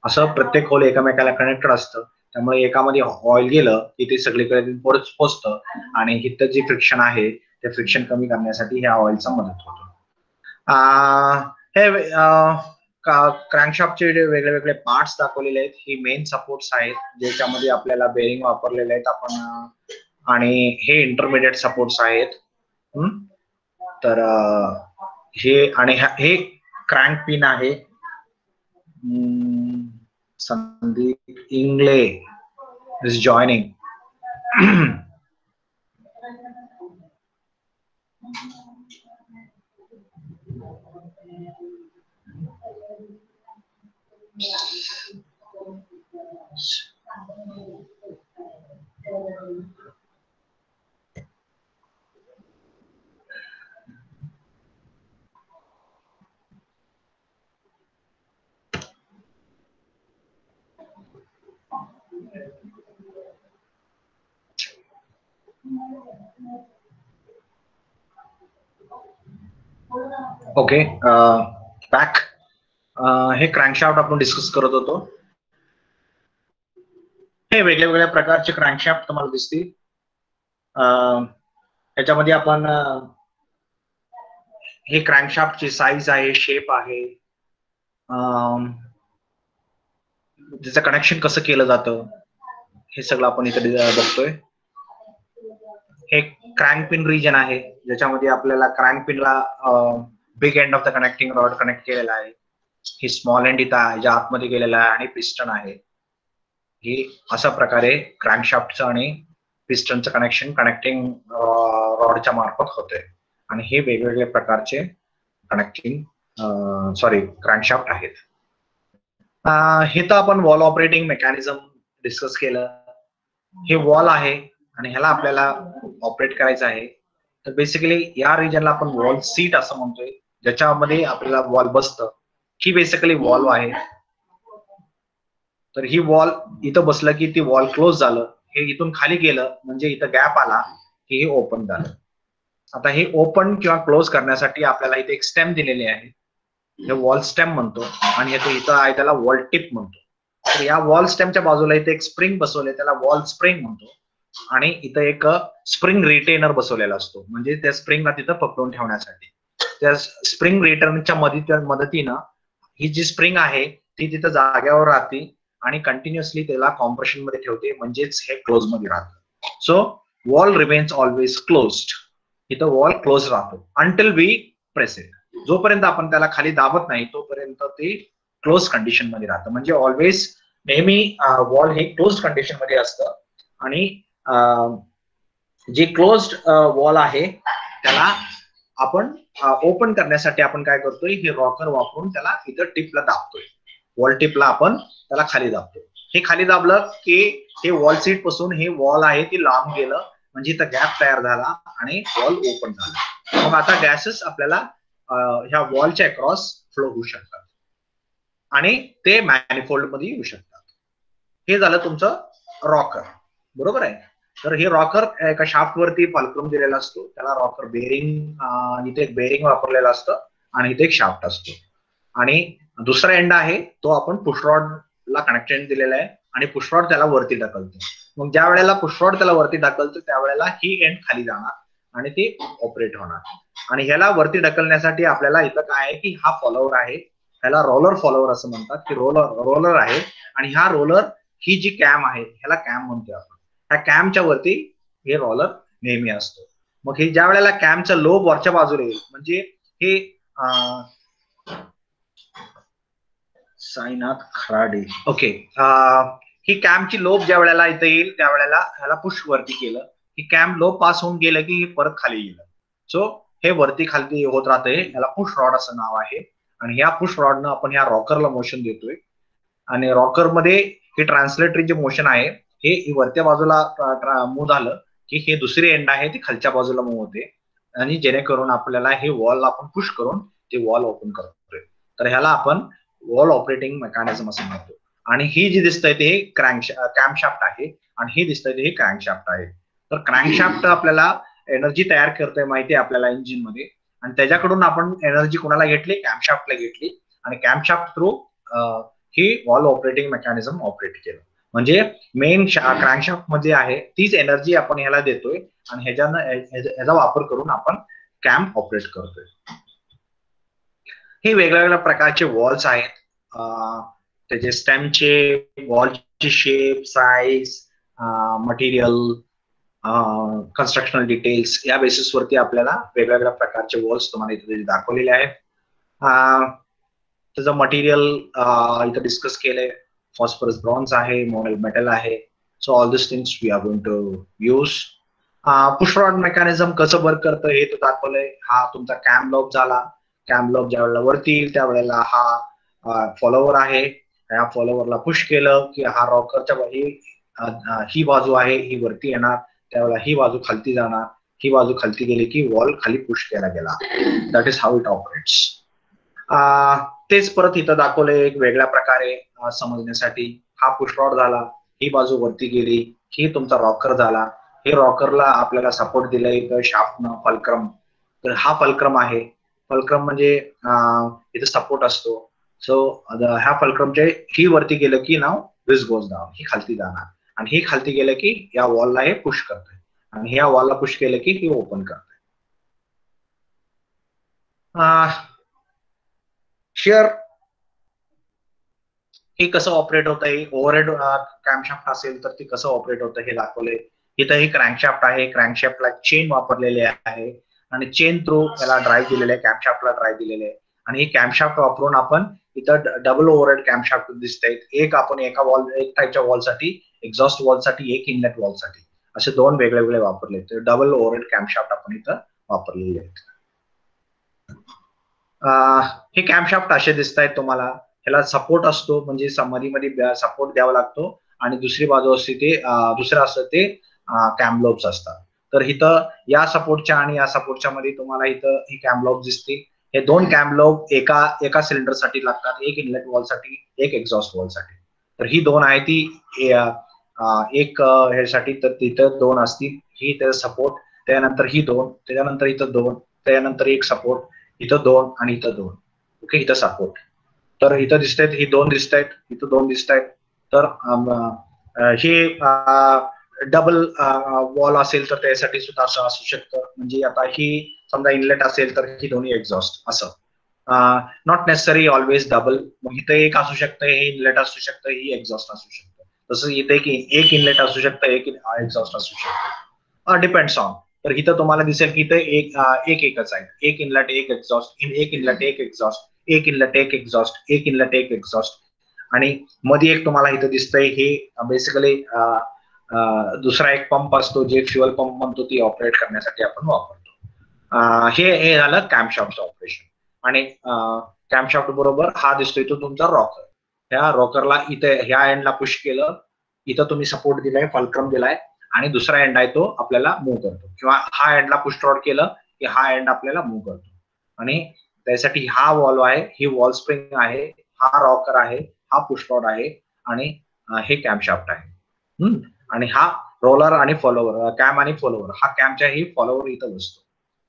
असं प्रत्येक होल एकामेकाला कनेक्टेड असतं. त्यामुळे एकामध्ये ऑइल गेलं की ते सगळीकडे पोहोचतं आणि इथं जे फ्रिक्शन आहे ते फ्रिक्शन कमी करण्यासाठी ह्या ऑइलचा मदत होतो. हे क्रँकशाफ्टचे वेगळे वेगळे पार्ट्स दाखवलेले आहेत. ही मेन सपोर्ट्स आहेत ज्याच्यामध्ये आपल्याला बेरिंग वापरलेले आहेत आपण आणि हे इंटरमिडिएट सपोर्ट्स आहेत. तर हे आणि हे क्रँक पिन आहे. Sandeep Ingale is joining. Okay, back. हे क्रँकशाफ्ट आपण डिस्कस करत होतो. हे वेगळ्या वेगळ्या प्रकारचे क्रँकशाफ्ट तुम्हाला दिसतील. त्याच्यामध्ये आपण हे क्रँकशाफ्टची साईज आहे, शेप आहे, त्याचं कनेक्शन कसं केलं जातं हे सगळं आपण इथे बघतोय. हे क्रँक पिन रिजन आहे ज्याच्यामध्ये आपल्याला क्रँक पिनला big end of the connecting rod connect केलेला आहे. ही स्मॉल एंड इथं आहे ज्या आतमध्ये गेलेला आहे आणि पिस्टन आहे. ही अशा प्रकारे क्रँकशाफ्टचं आणि पिस्टनचं कनेक्शन कनेक्टिंग रॉडच्या मार्फत होते आणि हे वेगवेगळ्या प्रकारचे कनेक्टिंग क्रँकशाफ्ट आहेत. हे तर आपण वॉल ऑपरेटिंग मेकॅनिझम डिस्कस केलं. हे वॉल आहे आणि ह्याला आपल्याला ऑपरेट करायचं आहे. तर बेसिकली या रिजनला आपण वॉल सीट असं म्हणतोय ज्याच्यामध्ये आपल्याला वॉल बसतं. ही बेसिकली वॉल आहे. तर ही वॉल इथं बसलं की ती वॉल क्लोज झालं. हे इथून खाली गेलं म्हणजे इथं गॅप आला की हे ओपन झालं. आता हे ओपन किंवा क्लोज करण्यासाठी आपल्याला इथे एक स्टेम दिलेली आहे. हे वॉल स्टेम म्हणतो आणि इथं आहे त्याला वॉल टिप म्हणतो. तर या वॉल स्टेमच्या बाजूला इथे एक स्प्रिंग बसवले त्याला वॉल स्प्रिंग म्हणतो आणि इथं एक स्प्रिंग रिटेनर बसवलेला असतो म्हणजे त्या स्प्रिंगला तिथं पकडून ठेवण्यासाठी. त्या स्प्रिंग रिटेनरच्या मदतीनं ही जी स्प्रिंग आहे ती तिथं जाग्यावर राहते आणि कंटिन्युअसली त्याला कॉम्प्रेशन मध्ये ठेवते, म्हणजेच हे क्लोज मध्ये राहतं. So wall remains always closed. इथं वॉल क्लोज राहतो अंटिल वी प्रेस इट. जोपर्यंत आपण त्याला खाली दाबत नाही तोपर्यंत ते क्लोज कंडिशन मध्ये राहतं. म्हणजे ऑलवेज नेहमी वॉल हे क्लोज कंडिशन मध्ये असतं. आणि जे क्लोज्ड वॉल आहे त्याला आपण ओपन करण्यासाठी आपण काय करतोय, हे रॉकर वापरून त्याला इथं टिपला दाबतोय. वॉल टिपला आपण त्याला खाली दाबतोय. हे खाली दाबलं की हे वॉल सीट पासून हे वॉल आहे ती लांब गेलं, म्हणजे इथं गॅप तयार झाला आणि वॉल ओपन झाला. मग आता गॅसेस आपल्याला ह्या वॉलच्या अक्रॉस फ्लो होऊ शकतात आणि ते मॅनिफोल्ड मध्ये येऊ शकतात. हे झालं तुमचं रॉकर, बरोबर आहे. तर हे रॉकर एका शाफ्ट वरती फल्क्रम दिलेला असतो, त्याला रॉकर बेरिंग, इथे एक बेरिंग वापरलेलं असतं आणि इथे एक शाफ्ट असतो. आणि दुसरा एंड आहे तो आपण पुशरॉड ला कनेक्शन दिलेला आहे आणि पुशरॉड त्याला वरती ढकलतो. मग ज्या वेळेला पुशरॉड त्याला वरती ढकलतो त्यावेळेला ही एंड खाली जाणार आणि ती ऑपरेट होणार. आणि ह्याला वरती ढकलण्यासाठी आपल्याला इथं काय आहे की हा फॉलोवर आहे, ह्याला रोलर फॉलोवर असं म्हणतात, की रोलर आहे. आणि हा रोलर ही जी कॅम आहे ह्याला कॅम म्हणतो आपण. ह्या कॅमच्या वरती हे रोलर नेहमी असतो. मग हे ज्या वेळेला कॅमचं लोब वरच्या बाजूला येईल, म्हणजे हे साईनाथ खराडे, ओके, ही कॅमची लोब ज्या वेळेला इथं येईल त्यावेळेला ह्याला पुश वरती केलं की कॅम लोब पास होऊन गेलं की हे परत खाली येईल. सो हे वरती खाली होत राहते, याला पुश रॉड असं नाव आहे. आणि ह्या पुश रॉडनं आपण ह्या रॉकरला मोशन देतोय. आणि रॉकर मध्ये हे ट्रान्सलेटरी जे मोशन आहे हे वरच्या बाजूला मूव्ह झालं की हे दुसरी एंड आहे ती खालच्या बाजूला मूव्ह होते, आणि जेणेकरून आपल्याला हे वॉल आपण पुश करून ते वॉल ओपन करतोय. तर ह्याला आपण वॉल ऑपरेटिंग मेकॅनिझम असं म्हणतो. आणि ही जी दिसतंय ते कॅमशाफ्ट आहे आणि हे दिसतंय ते हे क्रँकशाफ्ट आहे. तर क्रँकशाफ्ट आपल्याला एनर्जी तयार करतोय माहिती आहे आपल्याला इंजिन मध्ये, आणि त्याच्याकडून आपण एनर्जी कोणाला घेतली, कॅमशाफ्टला घेतली. आणि कॅमशाफ्ट थ्रू ही वॉल ऑपरेटिंग मेकॅनिझम ऑपरेट केलं. म्हणजे मेन क्रँकशाफ्ट मध्ये आहे तीच एनर्जी आपण ह्याला देतोय आणि ह्याचा वापर करून आपण कॅम ऑपरेट करतोय. हे वेगवेगळ्या प्रकारचे वॉल्स आहेत, त्याचे स्टेमचे, वॉलचे shape, size, material, constructional details या बेसिसवरती आपल्याला वेगवेगळ्या प्रकारचे वॉल्स तुम्हाला इथे दाखवलेले आहेत. त्याचं मटेरियल इथं डिस्कस केलंय, फॉस्फरस ब्रॉन्झ आहे, मोनल मेटल आहे. So all this things we are going to use. Pushrod mechanism कसं वर्क करतं हे तो दाखवलंय. हा तुमचा कॅम लॉब झाला. कॅम लॉब ज्या वेळेला वरती येईल त्यावेळेला हा फॉलोवर आहे, ह्या फॉलोवरला पुश केलं की हा रॉकरच्या ही बाजू आहे ही वरती येणार, त्यावेळेला ही बाजू खालती जाणार, ही बाजू खालती गेली की वॉल खाली पुश केला गेला. That is how it operates. तेच परत इथं दाखवलंय एक वेगळ्या प्रकारे समजण्यासाठी. हा पुशरॉड झाला, ही बाजू वरती गेली, ही तुमचा रॉकर झाला. हे रॉकरला आपल्याला सपोर्ट दिलाय इथं शाफ्टनं, फल्क्रम. तर हा फल्क्रम आहे. फल्क्रम म्हणजे इथं सपोर्ट असतो. सो ह्या फल्क्रमचे ही वरती गेलं की नाव दिस गोज डाऊन, ही खालती जाणार. आणि ही खालती गेलं की या वॉलला हे पुश करतंय, आणि ह्या वॉलला पुश केलं की ही ओपन करतंय. शिअर हे कसं ऑपरेट होतं, हे ओव्हरहेड क्रँकशाफ्ट असेल तर ते कसं ऑपरेट होतं हे दाखवलंय. इथं हे क्रँकशाफ्ट आहे, क्रँकशाफ्टला चेन वापरलेले आहे आणि चेन थ्रू याला ड्राईव्ह दिलेले आहे, कॅमशाफ्टला ड्राईव्ह दिलेले आहे. आणि हे कॅमशाफ्ट वापरून आपण इथं डबल ओव्हरहेड कॅमशाफ्ट दिसतायत. एक आपण एक टाईपच्या वॉलसाठी, एक्झॉस्ट वॉलसाठी, एक इनलेट वॉलसाठी, असे दोन वेगळे वेगळे वापरले. तर डबल ओव्हरहेड कॅमशाफ्ट आपण इथं वापरलेले आहेत. हे कॅमशाफ्ट असे दिसत आहेत तुम्हाला. ह्याला सपोर्ट असतो, म्हणजे मध्ये सपोर्ट द्यावा लागतो, आणि दुसरी बाजू असते ते दुसरं असतं ते कॅमलोब्स असतात. तर इथं या सपोर्टच्या आणि या सपोर्टच्या मध्ये तुम्हाला इथं ही कॅमलोब दिसते. हे दोन कॅमलोब एका सिलेंडरसाठी लागतात, एक इनलेट वॉलसाठी, एक एक्झॉस्ट वॉलसाठी. तर ही दोन आहे ती एक ह्यासाठी, तर तिथं दोन असतील. ही त्याचा सपोर्ट, त्यानंतर ही दोन, त्याच्यानंतर इथं दोन, त्यानंतर एक सपोर्ट, इथं दोन आणि इथं दोन. ओके, इथं सपोर्ट. तर इथं दिसत आहेत, ही दोन दिसत आहेत, इथं दोन दिसत आहेत. तर हे डबल वॉल असेल तर त्यासाठी सुद्धा असं असू शकतं. म्हणजे आता ही समजा इनलेट असेल तर ही दोन्ही एक्झॉस्ट असं. Not necessary always double. मग इथे एक असू शकतं, हे इनलेट असू शकतं, ही एक्झॉस्ट असू शकतं. तसं इथे एक इनलेट असू शकतं, एक एक्झॉस्ट असू शकतं. Depends on. तर इथं तुम्हाला दिसेल की इथे एकच आहे. एक इनलेट एक एक्झॉस्ट, एक इनलेट एक एक्झॉस्ट, एक इनलेट एक एक्झॉस्ट, एक इनलेट एक एक्झॉस्ट. आणि मध्ये एक तुम्हाला इथं दिसतंय, हे बेसिकली दुसरा एक पंप असतो जे फ्युअल पंप म्हणतो, ती ऑपरेट करण्यासाठी आपण वापरतो. हे झालं कॅम्पशाफ्टचं ऑपरेशन. आणि कॅम्पशाफ्ट बरोबर हा दिसतोय तो तुमचा रॉकर. ह्या रॉकरला इथे ह्या एंडला पुश केलं, इथं तुम्ही सपोर्ट दिलाय, फल्क्रम दिलाय, आणि दुसरा एंड आहे तो आपल्याला मूव्ह करतो. किंवा हा एंडला पुश रॉड केलं की हा एंड आपल्याला मूव्ह करतो. आणि त्यासाठी हा वॉल्व आहे, ही वॉल स्प्रिंग आहे, हा रॉकर आहे, हा पुश रॉड आहे, आणि हे कॅम्पशाफ्ट आहे. आणि हा रोलर आणि फॉलोवर, कॅम आणि फॉलोवर. हा कॅमच्या ही फॉलोवर इथं बसतो,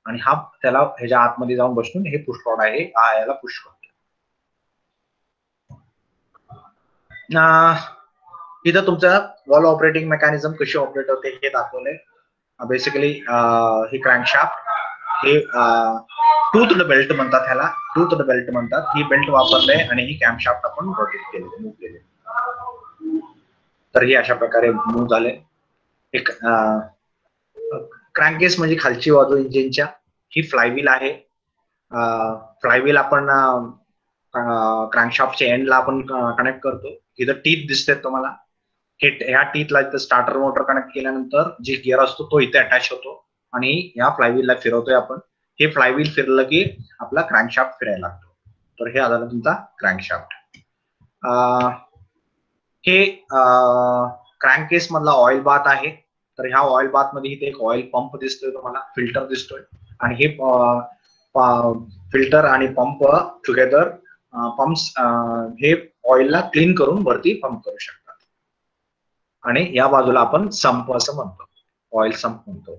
आणि हा त्याला ह्याच्या आतमध्ये जाऊन बसून हे पुश रॉड आहे, हा याला पुश करतो. इथं तुमचं वॉल ऑपरेटिंग मेकॅनिझम कशी ऑपरेट होते हे दाखवलंय. बेसिकली ही क्रँकशाफ्ट, हे टूथड बेल्ट म्हणतात, ह्याला टूथड बेल्ट म्हणतात. ही बेल्ट वापरले आणि ही कॅम्पशाफ्ट आपण रोटेट केले, मूव्ह केले. तर ही अशा प्रकारे मूव्ह झाले. एक क्रँकेस म्हणजे खालची बाजू इंजिनच्या. ही फ्लायव्हील आहे. फ्लायव्हील आपण क्रँकशाफ्टच्या एंडला आपण कनेक्ट करतो. इथं टीथ दिसतात तुम्हाला. ह्या टीथला इथं स्टार्टर मोटर कनेक्ट केल्यानंतर जे गिअर असतो तो इथे अटॅच होतो, आणि ह्या फ्लायव्हीलला फिरवतोय आपण. हे फ्लायव्हील फिरलं की आपला क्रँकशाफ्ट फिरायला लागतो. तर हे झालं तुमचा क्रँकशाफ्ट. हे क्रँकेस मधला ऑइल बाथ आहे. तर ह्या ऑइल बाथ मध्ये इथे एक ऑइल पंप दिसतोय तुम्हाला, फिल्टर दिसतोय, आणि हे फिल्टर आणि पंप टुगेदर पंप्स हे ऑइलला क्लीन करून वरती पंप करू शकतात. आणि या बाजूला आपण संप असं म्हणतो, ऑइल संप म्हणतो.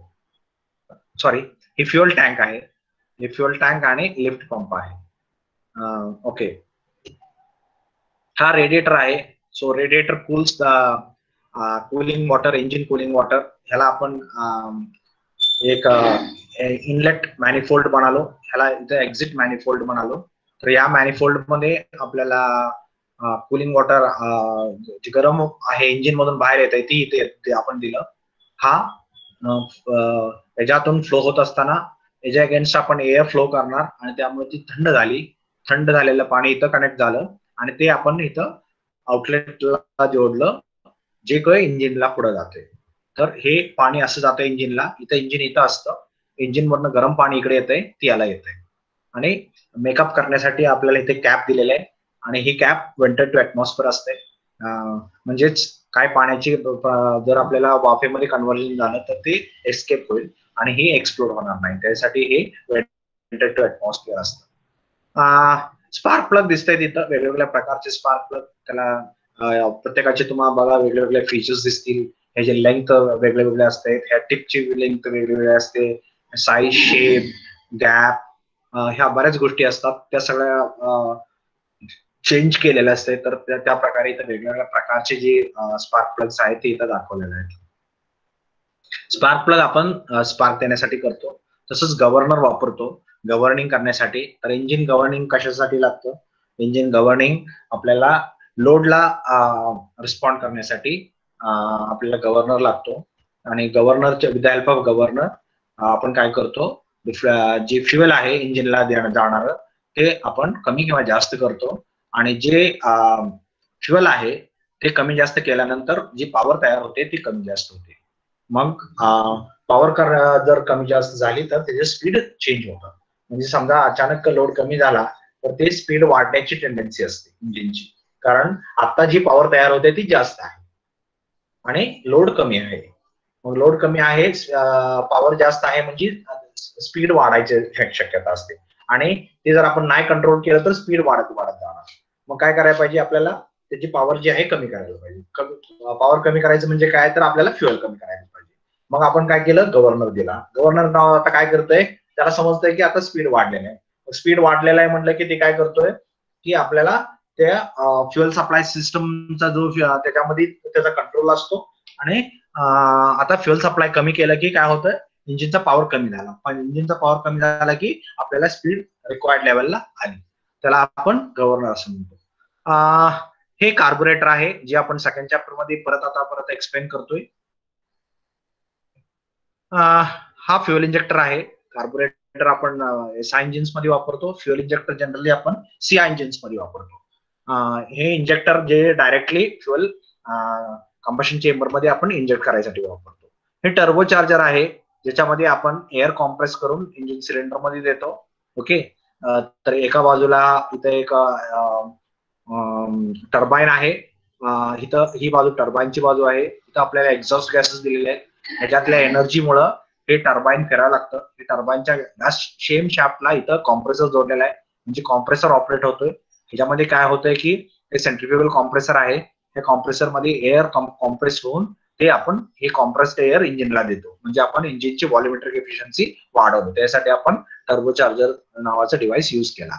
सॉरी, हे फ्युअल टँक आहे. हे फ्युअल टँक आणि लिफ्ट पंप आहे. ओके, हा रेडिएटर आहे. So radiator cools cooling water, engine cooling water. ह्याला आपण एक इनलेट मॅनिफोल्ड बनालो, ह्याला इथे एक्झिट मॅनिफोल्ड बनालो. तर या मॅनिफोल्ड मध्ये आपल्याला कूलिंग वॉटर जे गरम आहे इंजिन मधून बाहेर येत आहे ती इथे आपण दिलं. हा याच्यातून फ्लो होत असताना याच्या अगेन्स्ट आपण एअर फ्लो करणार, आणि त्यामुळे ती थंड झाली. थंड झालेलं पाणी इथं कनेक्ट झालं, आणि ते आपण इथं आउटलेटला जोडलं, जे काही इंजिनला पुढे जाते. तर हे पाणी असं जातं इंजिनला. इथं इंजिन इथं असतं, इंजिन मधनं गरम पाणी इकडे येतंय, ती याला येतंय. आणि मेकअप करण्यासाठी आपल्याला इथे कॅप दिलेले आहे, आणि ही कॅप वेंटेड टू ऍटमॉस्फिअर असते. म्हणजेच काय पाण्याची जर आपल्याला वाफेमध्ये कन्व्हर्जन झालं तर ते एस्केप होईल, आणि हे एक्सप्लोड होणार नाही. त्यासाठी हे वेंटेड टू ऍटमॉस्फिअर असतं. स्पार्क प्लग दिसतंय तिथं, वेगवेगळ्या प्रकारचे स्पार्क प्लग. त्याला प्रत्येकाचे तुम्हाला बघा वेगवेगळे फीचर्स दिसतील. ह्याचे लेंथ वेगळे वेगळे असते, ह्या टिपची लेंथ वेगवेगळी असते, साईज, शेप, गॅप, ह्या बऱ्याच गोष्टी असतात. त्या सगळ्या चेंज केलेल्या असते. तर त्या प्रकारे इथं वेगवेगळ्या प्रकारचे जे स्पार्क प्लग्स आहेत ते इथं दाखवलेले आहेत. स्पार्क प्लग आपण स्पार्क देण्यासाठी करतो. तसंच गव्हर्नर वापरतो गव्हर्निंग करण्यासाठी. तर इंजिन गव्हर्निंग कशासाठी लागतं? इंजिन गव्हर्निंग आपल्याला लोडला रिस्पॉन्ड करण्यासाठी आपल्याला गव्हर्नर लागतो. आणि गव्हर्नरच्या with the help of governor आपण काय करतो, जे फ्युएल आहे इंजिनला जाणार ते आपण कमी किंवा जास्त करतो. आणि जे फ्युएल आहे ते कमी जास्त केल्यानंतर जी पॉवर तयार होते ती कमी जास्त होते. मग पॉवर जर कमी जास्त झाली तर त्याची स्पीड चेंज होतं. म्हणजे समजा अचानक लोड कमी झाला तर ते स्पीड वाढण्याची टेंडन्सी असते इंजिनची, कारण आता जी पॉवर तयार होते ती जास्त आहे आणि लोड कमी आहे. मग लोड कमी आहे, पॉवर जास्त आहे, म्हणजे स्पीड वाढायची शक्यता असते. आणि ते जर आपण नाही कंट्रोल केलं तर स्पीड वाढत जाणार. मग काय करायला पाहिजे, आपल्याला त्याची पॉवर जी आहे कमी करायला पाहिजे. पॉवर कमी करायचं म्हणजे काय, तर आपल्याला फ्युएल कमी करायला पाहिजे. मग आपण काय केलं, गव्हर्नर दिला. गव्हर्नर आता काय करतोय, त्याला समजतंय की आता स्पीड वाढलेलं आहे. स्पीड वाढलेला आहे म्हटलं की ते काय करतोय की आपल्याला त्या फ्युएल सप्लाय सिस्टमचा जो त्याच्यामध्ये त्याचा कंट्रोल असतो. आणि आता फ्युएल सप्लाय कमी केलं की काय होतं, इंजिनचा पॉवर कमी झाला. पण इंजिनचा पॉवर कमी झाला की आपल्याला स्पीड रिक्वायर्ड लेवलला आली. त्याला आपण गव्हर्नर असं म्हणतो. हे कार्बोरेटर आहे जे आपण सेकंड चॅप्टर मध्ये परत एक्सप्लेन करतोय. हा फ्युएल इंजेक्टर आहे. कार्बोरेटर आपण एसआय इंजिन्स मध्ये वापरतो. फ्युएल इंजेक्टर जनरली आपण सीआय इंजिन्स मध्ये वापरतो. हे इंजेक्टर जे डायरेक्टली फ्युएल कंबशन चेंबर मध्ये आपण इंजेक्ट करायसाठी वापरतो. हे टर्बो चार्जर आहे ज्याच्यामध्ये आपण एअर कॉम्प्रेस करून इंजिन सिलेंडर मध्ये देतो. ओके, तर एका बाजूला इथं एक टर्बाईन आहे. इथं ही बाजू टर्बाईनची बाजू आहे. इथं आपल्याला एक्झॉस्ट गॅसेस दिलेले आहेत. ह्याच्यातल्या एनर्जीमुळं हे टर्बाईन फिरायला लागतं. हे टर्बाईनच्या सेम शाफ्टला इथं कॉम्प्रेसर जोडलेला आहे, म्हणजे कॉम्प्रेसर ऑपरेट होतोय. ह्याच्यामध्ये काय होतंय की हे सेंट्रिफ्युगल कॉम्प्रेसर आहे. या कॉम्प्रेसर मध्ये एअर कॉम्प्रेस होऊन ते आपण हे कॉम्प्रेस्ड एअर इंजिनला देतो, म्हणजे आपण इंजिनची व्हॉल्युमेट्रिक एफिशियन्सी वाढवतो. त्यासाठी आपण टर्बो चार्जर नावाचा डिव्हाइस युज केला.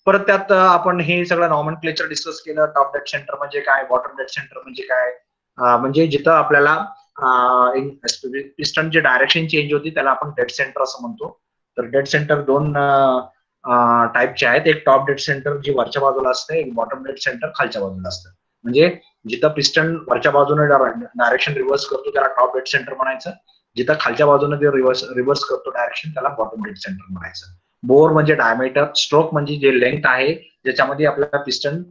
परत त्यात आपण हे सगळं नॉमनक्लेचर डिस्कस केलं. टॉप डेड सेंटर म्हणजे काय, बॉटम डेड सेंटर म्हणजे काय, म्हणजे जिथं आपल्याला पिस्टनची डायरेक्शन चेंज होती त्याला आपण डेड सेंटर असं म्हणतो. तर डेड सेंटर दोन टाईपचे आहेत. एक टॉप डेड सेंटर जी वरच्या बाजूला असते, एक बॉटम डेड सेंटर खालच्या बाजूला असतं. म्हणजे जिथं पिस्टन वरच्या बाजूने डायरेक्शन रिव्हर्स करतो त्याला टॉप डेड सेंटर म्हणायचं. जिथं खालच्या बाजूने ते रिव्हर्स करतो डायरेक्शन त्याला बॉटम डेड सेंटर म्हणायचं. बोर म्हणजे डायमीटर, स्ट्रोक म्हणजे जे लेंथ आहे ज्याच्यामध्ये आपल्याला पिस्टन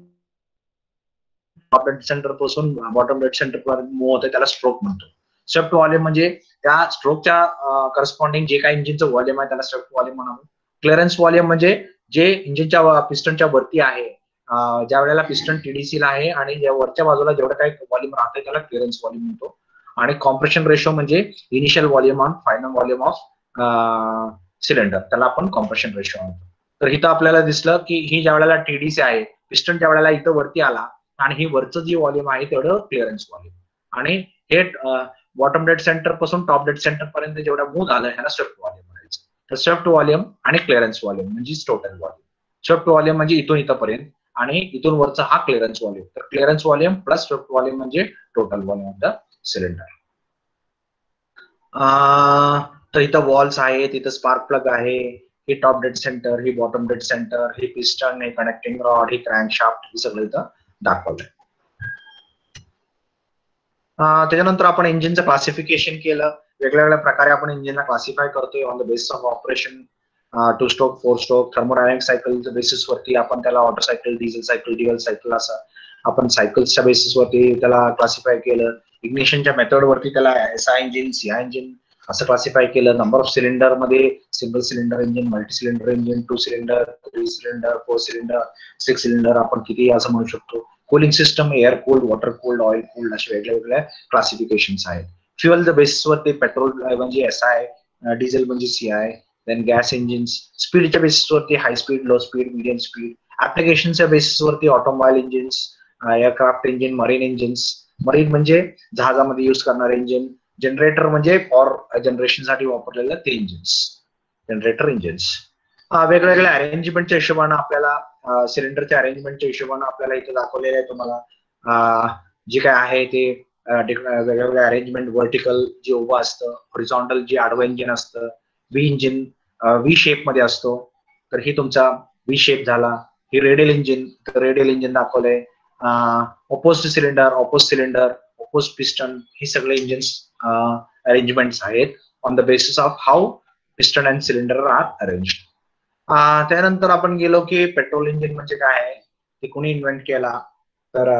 टॉप डेड सेंटर पासून बॉटम डेड सेंटर पर्यंत मूव्ह होतं त्याला स्ट्रोक म्हणतो. स्वेप्ट व्हॉल्यूम म्हणजे त्या स्ट्रोकच्या करस्पॉन्डिंग जे काही इंजिनचं व्हॉल्यूम आहे त्याला स्वेप्ट व्हॉल्यूम म्हणावं. क्लिअरन्स व्हॉल्यूम म्हणजे जे इंजिनच्या पिस्टनच्या वरती आहे, ज्या वेळेला पिस्टन टीडीसी ला आहे आणि वरच्या बाजूला जेवढं काही व्हॉल्यूम राहते त्याला क्लिअरन्स व्हॉल्यूम म्हणतो. आणि कॉम्प्रेशन रेशो म्हणजे initial volume on final volume of cylinder, त्याला आपण कॉम्प्रेशन रेशो म्हणतो. तर इथं आपल्याला दिसलं की ही ज्या वेळेला टीडीसी आहे, पिस्टन ज्या वेळेला इथं वरती आला आणि ही वरचं जी व्हॉल्यूम आहे तेवढं क्लिअरन्स व्हॉल्यूम, आणि हे बॉटम डेड सेंटर पासून टॉप डेड सेंटर पर्यंत जेवढं मूव्ह झालं ह्याला स्वेप्ट व्हॉल्यूम म्हणायचं. तर स्वेप्ट व्हॉल्यूम आणि क्लिअरन्स व्हॉल्यूम म्हणजे टोटल व्हॉल्यूम. स्वेप्ट व्हॉल्यूम म्हणजे इथून इथपर्यंत आणि इथून वरचा हा क्लिअरन्स व्हॉल्यूम. तर clearance volume plus swept volume म्हणजे total volume of the cylinder. तर इथं वॉल्स आहेत, इथं स्पार्क प्लग आहे, ही टॉप डेड सेंटर, ही बॉटम डेड सेंटर, ही पिस्टन, ही कनेक्टिंग रॉड, ही क्रँकशाफ्ट, हे सगळं इथं दाखवलंय. त्याच्यानंतर आपण इंजिनचं क्लासिफिकेशन केलं. वेगवेगळ्या प्रकारे आपण इंजिनला क्लासिफाय करतोय on the basis of operation. 2 stroke, 4 stroke, thermodynamic सायकलच्या बेसिसवरती आपण त्याला auto cycle, diesel cycle, dual cycle असं आपण सायकल्सच्या बेसिसवरती त्याला क्लासिफाय केलं. इग्निशनच्या मेथड वरती त्याला एसआय इंजिन, सीआय इंजिन असं क्लासिफाय केलं. नंबर ऑफ सिलेंडर मध्ये single cylinder engine, multi cylinder engine, 2 cylinder, 3 cylinder, 4 cylinder, 6 cylinder आपण किती असं म्हणू शकतो. Cooling system, air cooled, water cooled, oil cooled अशा वेगवेगळ्या क्लासिफिकेशन्स आहेत. फ्युएलच्या बेसिसवरती पेट्रोल म्हणजे एसआय, डिझेल म्हणजे सीआय, देन गॅस इंजिन्स. स्पीडच्या बेसिसवरती high speed, low speed, medium speed. ऍप्लिकेशनच्या बेसिसवरती automobile engines, aircraft engine, marine engines. Marine म्हणजे जहाजामध्ये युज करणारे इंजिन. जनरेटर म्हणजे पॉवर जनरेशन साठी वापरलेलं ते इंजिन्स, जनरेटर इंजिन्स. वेगवेगळ्या अरेंजमेंटच्या हिशोबाने आपल्याला सिलेंडरच्या अरेंजमेंटच्या हिशोबाने आपल्याला इथे दाखवलेलं आहे तुम्हाला. जे काय आहे ते वेगवेगळ्या अरेंजमेंट. व्हर्टिकल जे उभं असतं, हॉरिझॉन्टल जे आडवं इंजिन असतं, व्ही इंजिन व्ही शेप मध्ये असतो, तर ही तुमचा व्ही शेप झाला. ही रेडियल इंजिन, तर रेडियल इंजिन दाखवलंय. ऑपोज्ड सिलेंडर, ऑपोज्ड पिस्टन, ही सगळे इंजिन्स अरेंजमेंट्स आहेत on the basis of how piston and cylinder are arrange. त्यानंतर आपण गेलो की पेट्रोल इंजिन म्हणजे काय आहे, ते कोणी इन्व्हेंट केला, तर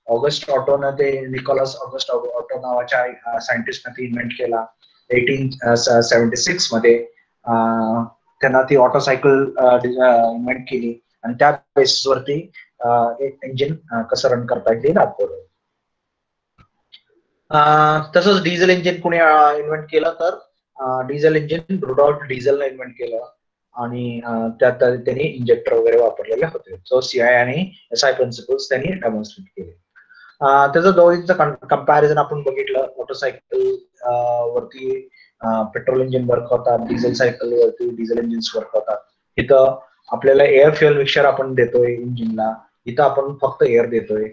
ऑगस्ट ऑटोनं, ते निकोलस ऑगस्ट ऑटो नावाच्या सायंटिस्टनं ते इन्व्हेंट केला 1876 मध्ये. त्यांना ती ऑटो सायकल इन्व्हेंट केली आणि त्या बेसिसवरती एक इंजिन कसं रन करता येईल ते दाखवलं. तसंच डिझेल इंजिन कोणी इन्व्हेंट केलं, तर डिझेल इंजिन रुडॉल्फ डिझेलनं इन्व्हेंट केलं आणि त्यात त्यांनी इंजेक्टर वगैरे वापरलेले होते. सो सीआय आणि एसआय प्रिन्सिपल्स त्यांनी डेमॉन्स्ट्रेट केले. त्याचं दोन्हीचं कंपॅरिझन आपण बघितलं. मोटरसायकल वरती पेट्रोल इंजिन वर्क होतात, डिझेल सायकल वरती डिझेल इंजिन्स वर्क होतात. इथं आपल्याला एअर फ्युएल मिक्सचर आपण देतोय इंजिनला, इथं आपण फक्त एअर देतोय.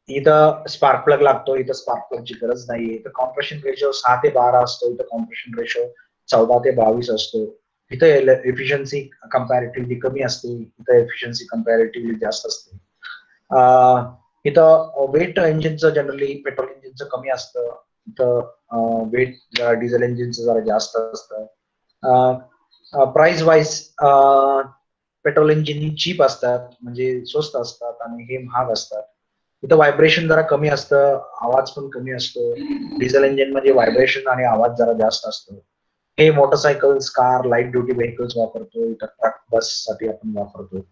इथं स्पार्क प्लग लागतो, इथं स्पार्क प्लगची गरज नाहीये. इथं कॉम्प्रेशन रेशो 6 ते 12 असतो, इथं कॉम्प्रेशन रेशो 14 ते 22 असतो. इथं एफिशियन्सी कम्पॅरेटिव्हली कमी असते, इथं एफिशियन्सी कम्पॅरेटिव्हली जास्त असते. इथं वेट इंजिनचं जनरली पेट्रोल इंजिनचं कमी असतं, इथं वेट डिझेल इंजिनचं जरा जास्त असतं. प्राइस वाईज पेट्रोल इंजिन ही चीप असतात, म्हणजे स्वस्त असतात, आणि हे महाग असतात. इथं व्हायब्रेशन जरा कमी असतं, आवाज पण कमी असतो. डिझेल इंजिन मध्ये व्हायब्रेशन आणि आवाज जरा जास्त असतो. हे motorcycles, car, light duty vehicles वापरतो, इथं ट्रक, बस साठी आपण वापरतो.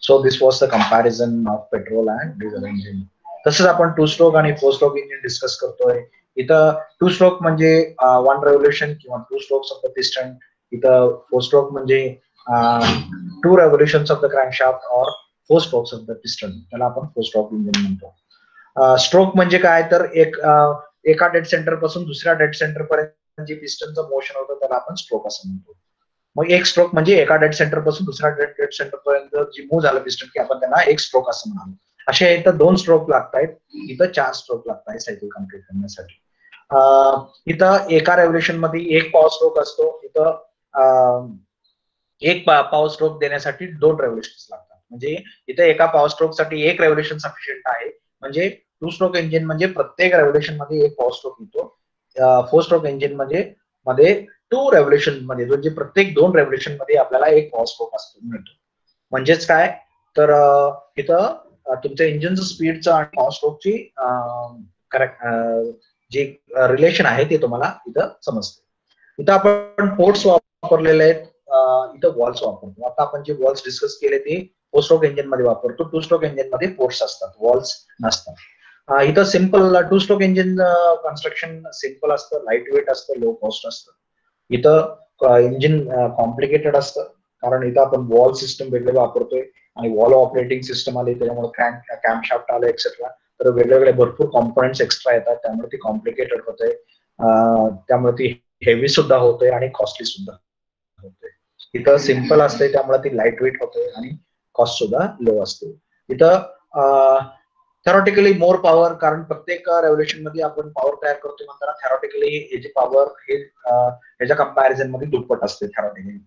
So this was the comparison of petrol and diesel engine. तसंच आपण 2 स्ट्रोक आणि 4 स्ट्रोक इंजिन डिस्कस करतोय. इथं 2 स्ट्रोक म्हणजे 1 रेव्होल्युशन किंवा 2 स्ट्रोक्स ऑफ द पिस्टन. इथं 4 स्ट्रोक म्हणजे 2 रेव्होल्युशन्स ऑफ द क्रँकशाफ्ट और 4 स्ट्रोक्स ऑफ द पिस्टन. त्याला आपण 4 स्ट्रोक इंजिन म्हणतो. स्ट्रोक म्हणजे काय तर एका डेड सेंटर पासून दुसऱ्या डेड सेंटर पर्यंत जे पिस्टनचं मोशन होतं त्याला आपण स्ट्रोक असं म्हणतो. मग एक स्ट्रोक म्हणजे एका डेड सेंटर पासून दुसऱ्या डेड सेंटर पर्यंत जी मूव्ह झालं पिस्टन की आपण त्यांना एक स्ट्रोक असं म्हणालो. अशा इथं 2 स्ट्रोक लागतायत, इथं 4 स्ट्रोक लागतायत सायकल कम्प्लीट करण्यासाठी. इथं एका रेव्होल्युशन मध्ये एक पॉवर स्ट्रोक असतो, इथं एक पॉवर स्ट्रोक देण्यासाठी 2 रेव्होल्युशन लागतात. म्हणजे इथं एका पॉवर स्ट्रोक साठी एक रेव्होल्युशन सफिशियंट आहे. म्हणजे 2 स्ट्रोक इंजिन म्हणजे प्रत्येक रेव्होल्युशन मध्ये एक पॉवर स्ट्रोक येतो. 4 स्ट्रोक इंजिन मध्ये 2 रेव्होल्युशन मध्ये म्हणजे प्रत्येक 2 रेव्होल्युशन मध्ये आपल्याला एक पॉवर स्ट्रोक मिळतो. म्हणजेच काय तर इथं तुमच्या इंजिनचं स्पीडचं आणि पॉवर स्ट्रोकची करेक्ट जे रिलेशन आहे ते तुम्हाला इथं समजते. इथं आपण पोर्ट्स वापरलेले आहेत, इथं वॉल्स वापरतो. आता आपण जे वॉल्स डिस्कस केले ते 4 स्ट्रोक इंजिन मध्ये वापरतो. 2 स्ट्रोक इंजिन मध्ये पोर्ट्स असतात, वॉल्स नसतात. इथं simple 2 stroke engine construction simple असतं, लाईट वेट असतं, लो कॉस्ट असतं. इथं इंजिन कॉम्प्लिकेटेड असतं कारण इथं आपण वॉल सिस्टम वेगळे वापरतोय आणि वॉल ऑपरेटिंग सिस्टम आले, त्याच्यामुळे कॅम्पशाफ्ट आलं एक्सेट्रा, तर वेगवेगळे भरपूर कॉम्पोनंट्स एक्स्ट्रा येतात, त्यामुळे ती कॉम्प्लिकेटेड होते. त्यामुळे ती हेवी सुद्धा होते आणि कॉस्टली सुद्धा होते. इथं सिम्पल असते त्यामुळे ती लाईट वेट होते आणि कॉस्ट सुद्धा लो असते. इथं थेरॉटिकली मोर पॉवर, कारण प्रत्येक रेव्होल्युशन मध्ये आपण पॉवर तयार करतो म्हणताना थेरॉटिकली याची पॉवर हे ह्याच्या कंपॅरिझन मध्ये दुप्पट असते थेरॉटिकली,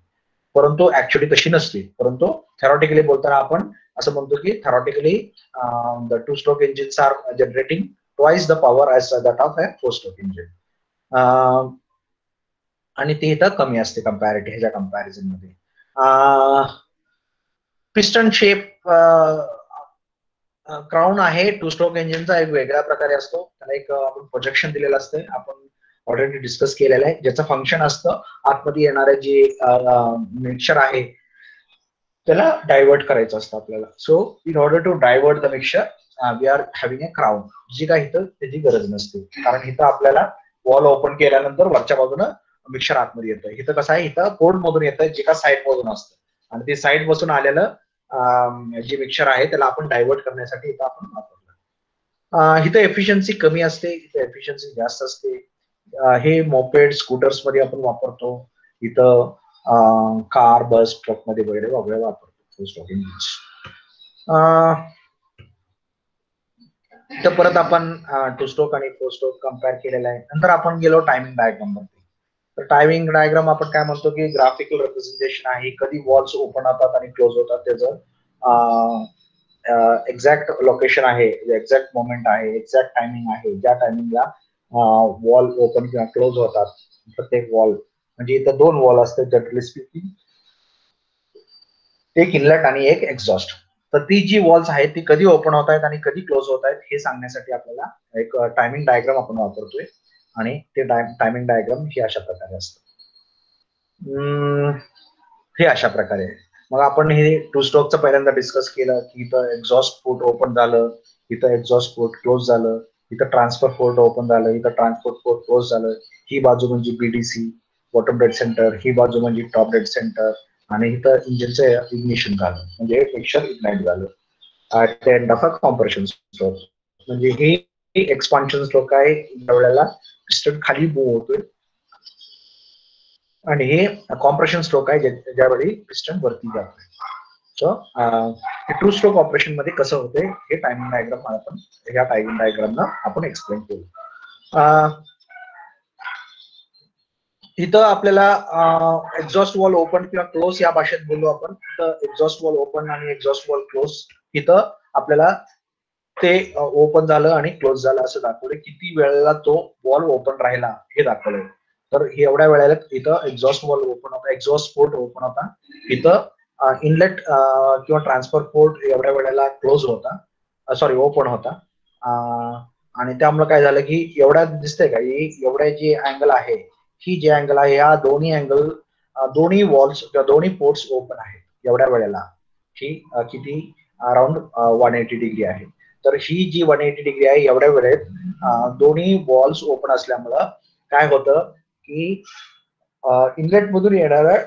परंतु ऍक्च्युअली तशी नसते. परंतु थेरॉटिकली बोलताना आपण असं म्हणतो की theoretically the 2 stroke engines are generating twice the power as that of a 4 stroke engine. आणि ते इथं कमी असते कंपॅरिटिव्ह ह्याच्या कंपॅरिझन मध्ये. पिस्टन शेप क्राऊन आहे 2 स्ट्रोक इंजिनचा एक वेगळ्या प्रकारे असतो. त्याला एक आपण प्रोजेक्शन दिलेलं असते, आपण ऑलरेडी डिस्कस केलेलं आहे. ज्याचं फंक्शन असतं आतमध्ये येणारे जे मिक्सचर आहे त्याला डायव्हर्ट करायचं असतं आपल्याला. So in order to divert the mixture we are having a crown, जी काय इथं त्याची गरज नसते, कारण इथं आपल्याला वॉल ओपन केल्यानंतर वरच्या बाजूनं मिक्सचर आतमध्ये येतं. इथं कसं आहे, इथं पोर्ट मधून येतं जे का साईड मधून असतं, आणि ते साईड बसून आलेलं जे मिक्सचर आहे त्याला आपण डायव्हर्ट करण्यासाठी इथं आपण वापरलं. इथं एफिशियन्सी कमी असते, इथं एफिशियन्सी जास्त असते. हे मोपेड स्कूटर्स मध्ये आपण वापरतो, इथं कार, बस, ट्रक मध्ये वगैरे वापरतो 4 स्ट्रोक इंजिन्स. इथं परत आपण 2 स्ट्रोक आणि 4 स्ट्रोक कम्पेअर केलेला आहे. नंतर आपण गेलो टायमिंग डायग्राम वरती. तर टायमिंग डायग्राम आपण काय म्हणतो की ग्राफिकल रिप्रेझेंटेशन आहे, कधी वॉल्स ओपन होतात आणि क्लोज होतात त्याचं एक्झॅक्ट लोकेशन आहे, एक्झॅक्ट मोमेंट आहे, एक्झॅक्ट टायमिंग आहे, ज्या टायमिंगला वॉल ओपन किंवा क्लोज होतात. प्रत्येक वॉल म्हणजे इथं 2 वॉल असतात जनरली स्पीकिंग, एक इनलेट आणि एक एक्झॉस्ट. तर ती जी वॉल्स आहेत ती कधी ओपन होत आहेत आणि कधी क्लोज होत आहेत हे सांगण्यासाठी आपल्याला एक टायमिंग डायग्राम आपण वापरतोय, आणि ते टायमिंग डायग्राम हे अशा प्रकारे असतं. हे अशा प्रकारे. मग आपण हे 2 स्ट्रोकचं पहिल्यांदा डिस्कस केलं की इथं एक्झॉस्ट पोर्ट ओपन झालं, इथं एक्झॉस्ट पोर्ट क्लोज झालं, इथं ट्रान्सफर पोर्ट ओपन झालं, इथं ट्रान्सफर पोर्ट क्लोज झालं. ही बाजू म्हणजे बीडीसी बॉटम डेड सेंटर, ही बाजू म्हणजे टॉप डेड सेंटर, आणि इथं इंजिनचं इग्निशन झालं म्हणजे मिक्सचर इग्नाइट झालं. At the end of a compression stroke, म्हणजे हे एक्सपान्शन स्ट्रोक आहे, ज्यावेळेला पिस्टन खाली मूव्ह होतोय, आणि हे कॉम्प्रेशन स्ट्रोक आहे ज्यावेळी पिस्टन वरती जातोय. सो 2 स्ट्रोक ऑपरेशन मध्ये कसं होतंय हे टायमिंग डायग्राम आपण ह्या टायमिंग डायग्रामनं आपण एक्सप्लेन केलं. इथं आपल्याला एक्झॉस्ट वॉल ओपन किंवा क्लोज या भाषेत बोलू आपण. इथं एक्झॉस्ट वॉल ओपन आणि एक्झॉस्ट वॉल क्लोज, इथं आपल्याला ते ओपन झालं आणि क्लोज झालं असं दाखवलं. किती वेळेला तो वॉल ओपन राहिला हे दाखवलंय. तर एवढ्या वेळेला इथं एक्झॉस्ट वॉल ओपन होता, एक्झॉस्ट पोर्ट ओपन होता. इथं इनलेट किंवा ट्रान्सफर पोर्ट एवढ्या वेळेला क्लोज होता, सॉरी ओपन होता. आणि त्यामुळे काय झालं की एवढ्या दिसतंय का, एवढ्या जी अँगल आहे, ही जी अँगल आहे, या दोन्ही अँगल, दोन्ही वॉल्स किंवा दोन्ही पोर्ट्स ओपन आहेत एवढ्या वेळेला. ही किती अराउंड 180 डिग्री आहे. तर ही जी 180 डिग्री आहे एवढ्या वेळेत दोन्ही वॉल्स ओपन असल्यामुळं काय होतं की इनलेट मधून येणारं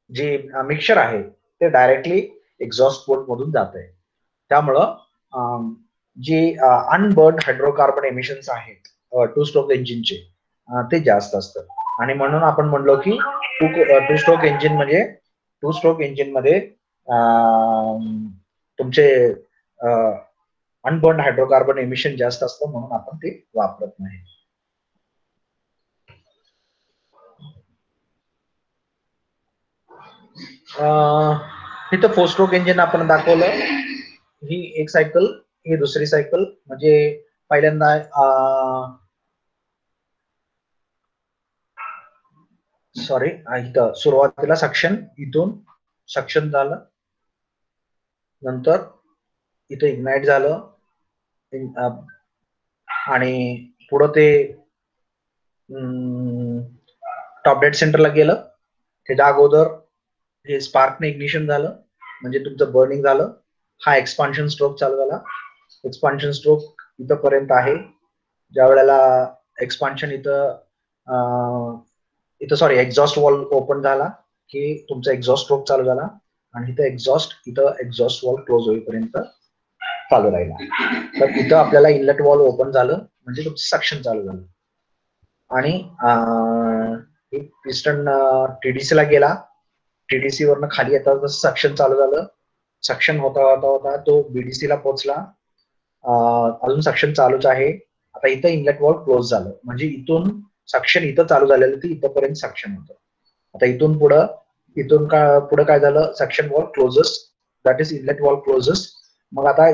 जे मिक्सचर आहे ते डायरेक्टली एक्झॉस्ट पोर्ट मधून जात आहे. त्यामुळं जे अनबर्न हायड्रोकार्बन एमिशन्स आहेत टू स्ट्रोक इंजिनचे ते जास्त असतात. आणि म्हणून आपण म्हणलो की टू स्ट्रोक इंजिन म्हणजे टू स्ट्रोक इंजिन मध्ये तुमचे अनबर्न हायड्रोकार्बन एमिशन जास्त असतं, म्हणून आपण ते वापरत नाही. इथं फोर स्ट्रोक इंजिन आपण दाखवलं. ही एक सायकल, ही दुसरी सायकल. म्हणजे पहिल्यांदा सॉरी, इथं सुरुवातीला सक्शन, इथून सक्शन झालं, नंतर इथं इग्नाइट झालं आणि पुढं ते टॉप डेड सेंटरला गेलं. त्याच्या अगोदर हे स्पार्कने इग्निशन झालं, म्हणजे तुमचं बर्निंग झालं. हा एक्सपान्शन स्ट्रोक चालू झाला. एक्सपान्शन स्ट्रोक इथंपर्यंत आहे. ज्या वेळेला एक्सपान्शन इथं सॉरी एक्झॉस्ट वॉल ओपन झाला की तुमचा एक्झॉस्ट स्ट्रोक चालू झाला, आणि इथं एक्झॉस्ट वॉल क्लोज होईपर्यंत चालू राहिला. तर इथं आपल्याला इनलेट वॉल ओपन झालं म्हणजे तुमचं सक्शन चालू झालं. आणि पिस्टन टीडीसी ला गेला, टीडीसी वरनं खाली येतात सक्शन चालू झालं. सक्शन होता होता होता तो बीडीसी ला पोहोचला. अजून सक्शन चालूच आहे. आता इथं इनलेट वॉल क्लोज झालं, म्हणजे इथून सक्शन इथं चालू झालेलं ते इथंपर्यंत सक्शन होतं. आता इथून पुढं काय झालं, suction valve closes, that is inlet valve closes. मग आता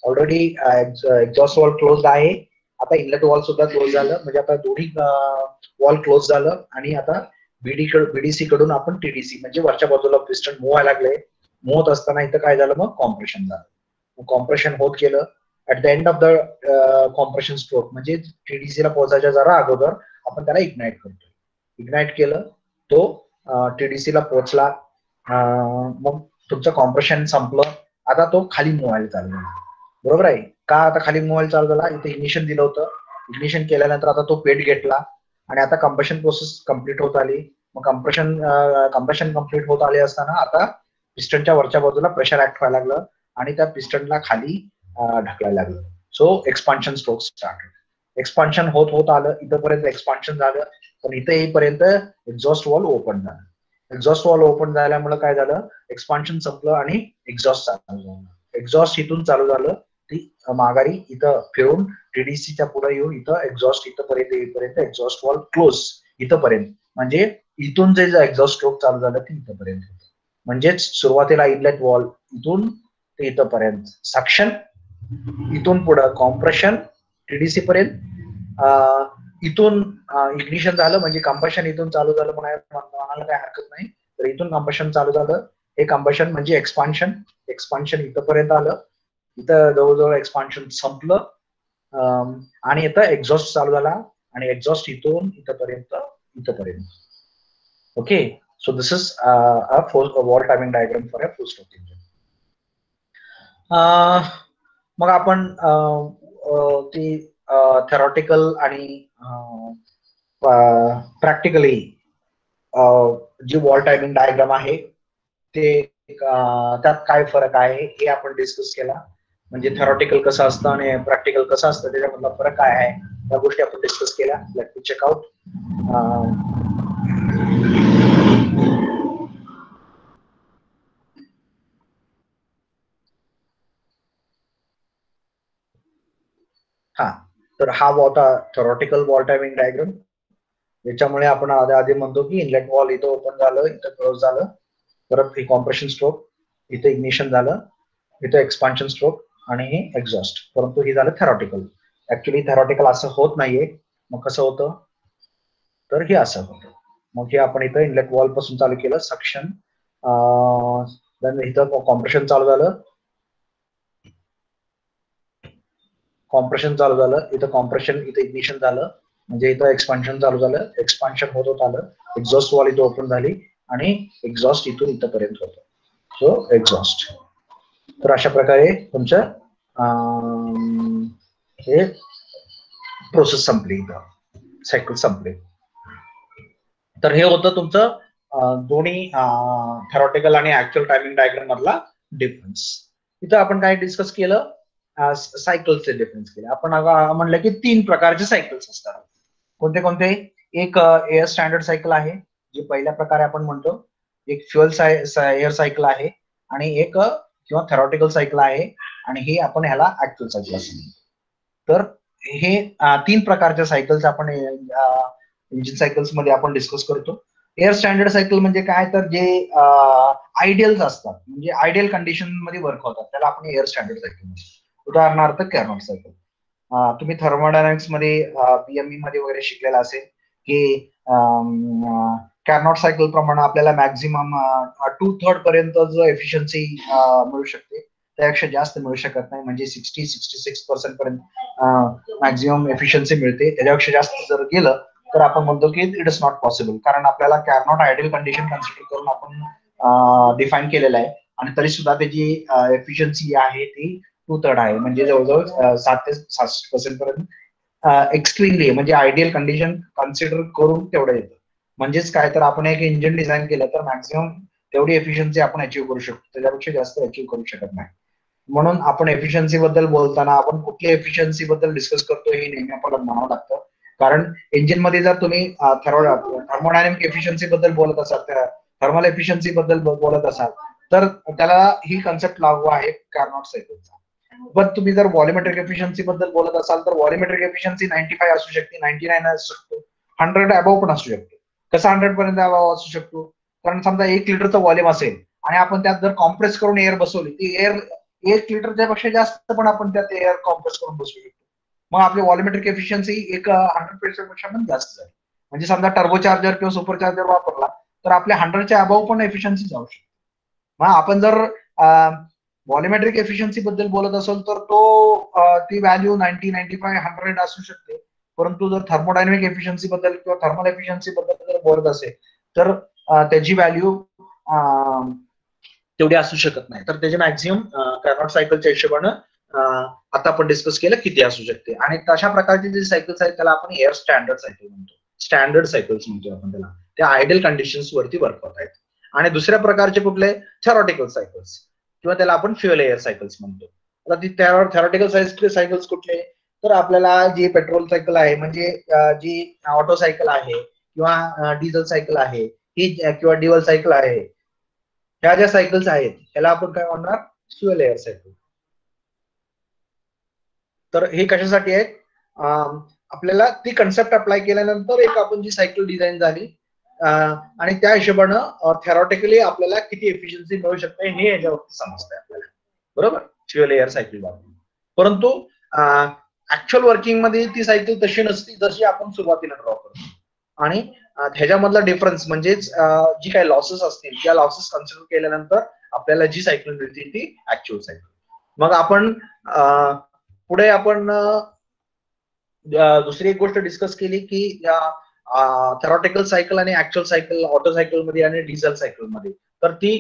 ऑलरेडी एक्झॉस्ट वॉल क्लोज आहे, आता इनलेट वॉल सुद्धा क्लोज झालं, म्हणजे आता दोन्ही वॉल क्लोज झालं. आणि आता बीडीसी कडून आपण टीडीसी म्हणजे वरच्या बाजूला पिस्टन मूव्ह व्हायला लागले. मूव्ह होत असताना इथं काय झालं, मग कॉम्प्रेशन झालं. कॉम्प्रेशन होत गेलं. At the end of the compression stroke म्हणजे टीडीसी ला पोहोचायच्या जरा अगोदर आपण त्याला इग्नाइट करतो. इग्नाइट केलं, तो टीडीसी ला पोहोचला. मग तुमचं कॉम्प्रेशन संपलं. आता तो खाली मूव्ह व्हायला चालू झाला. बरोबर आहे का? आता खाली मूव्ह व्हायला चालू झाला. इथे इग्निशन दिलं होतं. इग्निशन केल्यानंतर आता तो पेट घेतला आणि आता कंप्रेशन प्रोसेस कम्प्लीट होत आली. मग कंप्रेशन कम्प्लीट होत आले असताना आता पिस्टनच्या वरच्या बाजूला प्रेशर ऍक्ट व्हायला लागलं आणि त्या पिस्टनला खाली ढकलायला लागलं. So expansion stroke start. Expansion होत होत आलं, इथंपर्यंत एक्सपान्शन झालं, पण इथं येईपर्यंत एक्झॉस्ट वॉल ओपन झालं. एक्झॉस्ट वॉल ओपन झाल्यामुळे काय झालं, एक्सपान्शन संपलं आणि एक्झॉस्ट चालू झालं. एक्झॉस्ट इथून चालू झालं, ती माघारी इथं फिरून टीडीसीच्या पुढे येऊन इथं एक्झॉस्ट इथंपर्यंत येईपर्यंत एक्झॉस्ट वॉल क्लोज इथंपर्यंत, म्हणजे इथून जे एक्झॉस्ट स्ट्रोक चालू झालं ते इथंपर्यंत होतं. म्हणजेच सुरुवातीला इनलेट वॉल इथून ते इथंपर्यंत सक्शन, इथून पुढं कॉम्प्रेशन टीडीसी पर्यंत, इथून इग्निशन झालं म्हणजे कंबशन इथून चालू झालं म्हणायला काही हरकत नाही. तर इथून कंबशन चालू झालं. हे कंबशन म्हणजे एक्सपान्शन इथंपर्यंत आलं. इथं जवळजवळ एक्सपान्शन संपलं आणि इथं एक्झॉस्ट चालू झाला आणि एक्झॉस्ट इथून इथंपर्यंत. Okay, so this is a wall timing diagram for a full stroke engine. मग आपण ती थेरॉटिकल आणि प्रॅक्टिकली जी वॉल टायमिंग डायग्राम आहे ते त्यात काय फरक आहे हे आपण डिस्कस केला. म्हणजे थेरॉटिकल कसं असतं आणि प्रॅक्टिकल कसं असतं त्याच्यामधला फरक काय आहे, त्या गोष्टी आपण डिस्कस केल्या. Let me check out. हा, तर हा होता थेरॉटिकल वॉल टायमिंग डायग्राम. याच्यामुळे आपण आधी म्हणतो की इनलेट वॉल इथं ओपन झालं, इथं क्लोज झालं, परत कॉम्प्रेशन स्ट्रोक, इथं इग्निशन झालं, इथं एक्सपान्शन स्ट्रोक आणि हे एक्झॉस्ट. परंतु हे झालं थेरॉटिकल. ऍक्च्युली थेरॉटिकल असं होत नाहीये. मग कसं होतं, तर हे असं होतं. मग हे आपण इथं इनलेट वॉल पासून चालू केलं, सक्शन, इथं कॉम्प्रेशन चालू झालं, इथं कॉम्प्रेशन, इथं इग्निशन झालं, म्हणजे इथं एक्सपान्शन चालू झालं, एक्सपान्शन होत आलं, एक्झॉस्ट वॉल इथं ओपन झाली आणि एक्झॉस्ट इथून इथंपर्यंत होतं. So exhaust. तर अशा प्रकारे तुमचं हे प्रोसेस संपली, इथं सायकल संपली. तर हे होतं तुमचं दोन्ही थेरॉटिकल आणि ऍक्च्युअल टायमिंग डायग्राम मधला डिफरन्स. इथं आपण काय डिस्कस केलं, सायकलचे डिफरन्स केले. आपण म्हणलं की 3 प्रकारचे सायकल्स असतात. कोणते कोणते? एक एअर स्टँडर्ड सायकल आहे, जी पहिल्या प्रकारे आपण म्हणतो. एक फ्युअल एअर सायकल आहे आणि एक किंवा थेरॉटिकल सायकल आहे, आणि हे आपण ह्याला ऍक्च्युअल सायकल असं म्हणतो. तर हे 3 प्रकारच्या सायकल्स आपण इंजिन सायकल्स मध्ये आपण डिस्कस करतो. एअर स्टँडर्ड सायकल म्हणजे काय, तर जे आयडियल्स असतात, म्हणजे आयडियल कंडिशन मध्ये वर्क होतात, त्याला आपण एअर स्टँडर्ड सायकल म्हणतो. उदाहरणार्थ कॅर्नोट सायकल. तुम्ही थर्मोडायनामिक्स मध्ये पीएमई मध्ये वगैरे शिकलेला असेल की कॅर्नोट सायकल प्रमाणे आपल्याला मॅक्झिमम 2/3 पर्यंत जो एफिशियन्सी मिळू शकते, त्यापेक्षा जास्त मिळू शकत नाही. म्हणजे 60-66% पर्यंत मॅक्झिमम एफिशियन्सी मिळते. त्याच्यापेक्षा जास्त जर गेलं तर आपण म्हणतो की इट इज नॉट पॉसिबल, कारण आपल्याला कॅर्नोट आयडियल कंडिशन कन्सिडर करून आपण डिफाईन केलेलं आहे, आणि तरी सुद्धा त्याची एफिशियन्सी आहे ती 2/3 आहे. म्हणजे जवळजवळ 7 ते 66% पर्यंत एक्स्ट्रीमली, म्हणजे आयडियल कंडिशन कन्सिडर करून तेवढं येतं. म्हणजेच काय, तर आपण एक इंजिन डिझाईन केलं तर मॅक्झिमम तेवढी एफिशियन्सी आपण अचीव्ह करू शकतो, त्याच्यापेक्षा जास्त अचीव्ह करू शकत नाही. म्हणून आपण एफिशियन्सी बद्दल बोलताना आपण कुठल्या एफिशियन्सी बद्दल डिस्कस करतो हे नेहमी आपल्याला म्हणावं लागतं. कारण इंजिन मध्ये जर तुम्ही थर्मोडायनामिक एफिशियन्सी बद्दल बोलत असाल, थर्मल एफिशियन्सी बद्दल बोलत असाल, तर त्याला ही कन्सेप्ट लागू आहे कार्नोट सायकलचा. पण तुम्ही जर व्हॉल्युमेट्रिक एफिशियन्सी बद्दल बोलत असाल तर व्हॉल्युमेट्रिक एफिशियन्सी 95 असू शकते, 99 असू शकतो, 100 अबव पण असू शकतो. कसा 100 पर्यंत अबव असू शकतो, कारण समजा 1 लिटरचं व्हॉल्यूम असेल आणि आपण त्यात जर कॉम्प्रेस करून एअर बसवली, ती एअर 1 लिटरच्या पेक्षा जास्त पण आपण त्यात एअर कॉम्प्रेस करून बसवू शकतो. मग आपली व्हॉल्युमेट्रिक एफिशियन्सी 100 पेक्षा पण जास्त झाली. म्हणजे समजा टर्बोचार्जर किंवा सुपरचार्जर वापरला तर आपल्या 100च्या अबव पण एफिशियन्सी जाऊ शकते. मग आपण जर व्हॉल्युमेट्रिक एफिशियन्सी बद्दल बोलत असेल तर ती व्हॅल्यू 90, 95, 100 असू शकते. परंतु जर थर्मोडायनामिक एफिशियन्सी बद्दल किंवा थर्मल एफिशियन्सी बद्दल जर बोलत असेल तर त्याची व्हॅल्यू तेवढी असू शकत नाही. तर त्याचे मॅक्झिमम कार्नोट सायकलच्या हिशोबानं आता आपण डिस्कस केलं किती असू शकते. आणि तशा प्रकारचे जे सायकल्स आहेत त्याला आपण एअर स्टँडर्ड सायकल म्हणतो, स्टँडर्ड सायकल्स म्हणतो आपण त्याला. त्या आयडियल कंडिशन्स वरती वर्क होत आहेत. आणि दुसऱ्या प्रकारचे कुठले, थेरॉटिकल सायकल्स, किंवा त्याला आपण फ्युअल एअर सायकल्स म्हणतो. आता ती थेरॉटिकल सायकल्स कुठले, तर आपल्याला जी पेट्रोल सायकल आहे, म्हणजे जी ऑटो सायकल आहे किंवा डिझेल सायकल आहे ही, किंवा ड्युअल सायकल आहे, ह्या ज्या सायकल्स आहेत त्याला आपण काय म्हणणार, फ्युअल एअर सायकल. तर हे कशासाठी आहे, आपल्याला ती कन्सेप्ट अप्लाय केल्यानंतर एक आपण जी सायकल डिझाईन झाली आणि त्या हिशोबानं थेरॉटिकली आपल्याला किती एफिशियन्सी मिळू शकते हे याच्यावरती समजतंय आपल्याला, बरोबर, फ्युअल एअर सायकल बाबतीत. परंतु ऍक्च्युअल वर्किंग मध्ये ती सायकल तशी नसती जशी आपण सुरुवातीला ड्रॉ करतो. आणि ह्याच्यामधला डिफरन्स म्हणजेच जी काही लॉसेस असतील त्या लॉसेस कन्सिडर केल्यानंतर आपल्याला जी सायकल मिळते ती ऍक्च्युअल सायकल. मग आपण पुढे आपण दुसरी एक गोष्ट डिस्कस केली की थेरॉटिकल सायकल आणि ऍक्च्युअल सायकल ऑटो सायकल मध्ये आणि डिझेल सायकल मध्ये, तर ती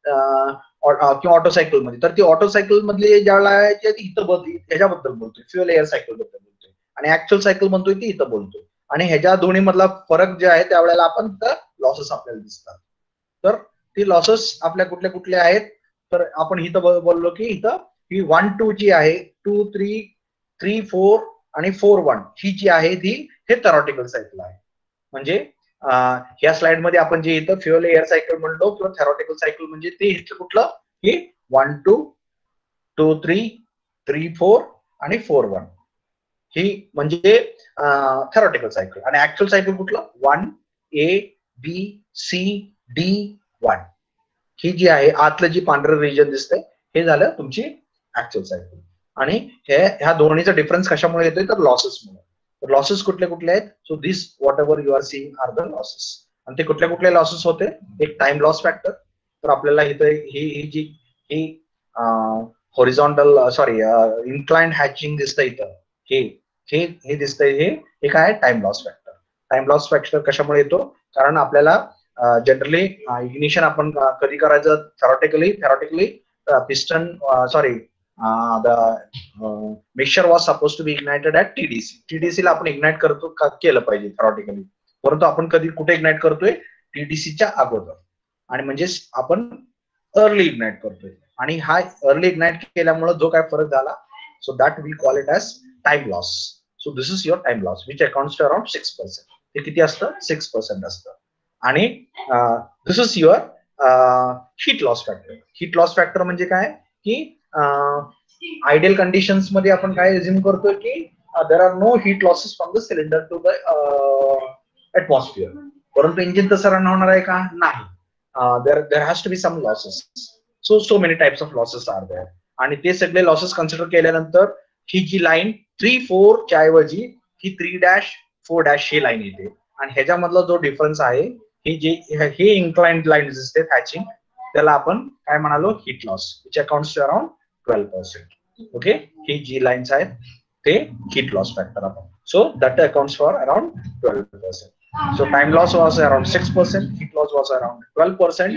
किंवा ऑटो सायकल मध्ये, तर ती ऑटो सायकल मधली ज्यावेळेला ह्याच्याबद्दल बोलतोय, फ्युअल एअर सायकल बद्दल बोलतोय, आणि ऍक्च्युअल सायकल म्हणतोय ती इथं बोलतोय. आणि ह्याच्या दोन्ही मधला फरक जे आहे त्यावेळेला आपण लॉसेस आपल्याला दिसतात. तर ती लॉसेस आपल्या कुठल्या कुठल्या आहेत, तर आपण इथं बोललो की इथं ही 1, 2 जी आहे, 2, 3, 4 आणि 4, 1 ही जी आहे ती हे थेरॉटिकल सायकल आहे. म्हणजे ह्या स्लाइड मध्ये आपण जे इथं फ्युअल एअर सायकल म्हणलो किंवा थेरॉटिकल सायकल म्हणजे ते इथं कुठलं, की 1, 2, 2, 3, 3, 4 आणि 4, 1. ही म्हणजे थेरॉटिकल सायकल. आणि ऍक्च्युअल सायकल कुठलं 1 A B C D 1 ही जी आहे आतलं जी पांढरं रिजन दिसतंय हे झालं तुमची ऍक्च्युअल सायकल. आणि ह्या दोन्हीचा डिफरन्स कशामुळे येतोय तर लॉसेसमुळे. तर लॉसेस कुठले कुठले आहेत? So this whatever you are seeing are the losses. आणि ते कुठले कुठले लॉसेस होते? एक टाइम लॉस फॅक्टर. तर आपल्याला इथं ही हॉरिझॉन्टल इन्क्लाइंड हॅचिंग दिसतं इथं. हे दिसतंय हे काय time loss factor. Time loss factor कशामुळे येतो? कारण आपल्याला जनरली इग्निशन आपण कधी करायचं theoretically piston the mixture was supposed to be ignited at TDC ला आपण इग्नाइट केलं पाहिजे थेरॉटिकली. परंतु आपण कधी कुठे इग्नाइट करतोय? TDCच्या अगोदर. आणि म्हणजेच आपण अर्ली इग्नाइट करतोय. आणि हा अर्ली इग्नाइट केल्यामुळे जो काय फरक झाला so that we call it as time loss. So this is your time loss which accounts to around 6%. ते किती असतं? 6% असतं. आणि this is your heat loss factor. Heat loss factor म्हणजे काय की आयडियल कंडिशन्स मध्ये आपण काय अज्युम करतोय की there are no heat losses from the cylinder to the atmosphere. परंतु इंजिन तसं रन होणार आहे का? नाही. There has to be some losses. So many types of losses are there. आणि ते सगळे लॉसेस कन्सिडर केल्यानंतर ही जी लाईन 3-4 च्या ऐवजी ही 3-4 ही लाईन येते. आणि ह्याच्यामधला जो डिफरन्स आहे हे इन्क्लाइंड लाईन दिसते हॅचिंग त्याला आपण काय म्हणालो? Heat loss which accounts to around 12%. Okay. ही जी लाईन्स आहेत ते हीट लॉस फॅक्टर आपण. So that accounts for around 12%. So time loss was around 6%, heat loss was around 12%.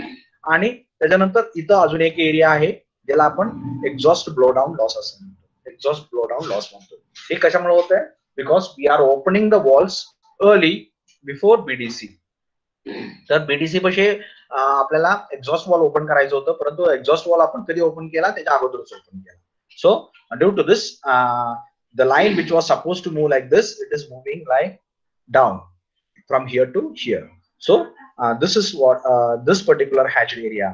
आणि त्याच्यानंतर इथं अजून एक एरिया आहे ज्याला आपण एक्झॉस्ट ब्लोडाऊन लॉस असं म्हणतो. एक्झॉस्ट ब्लोडाऊन लॉस म्हणतो. हे कशामुळे होत आहे? Because we are opening the valves early before BDC. तर बीडीसी पाशी आपल्याला एक्झॉस्ट वॉल ओपन करायचं होतं, परंतु एक्झॉस्ट वॉल आपण कधी ओपन केला? त्याच्या अगोदरच ओपन केला. So due to this the line which was supposed to move like this, it is moving like down from here to here. So this is what this particular hatched area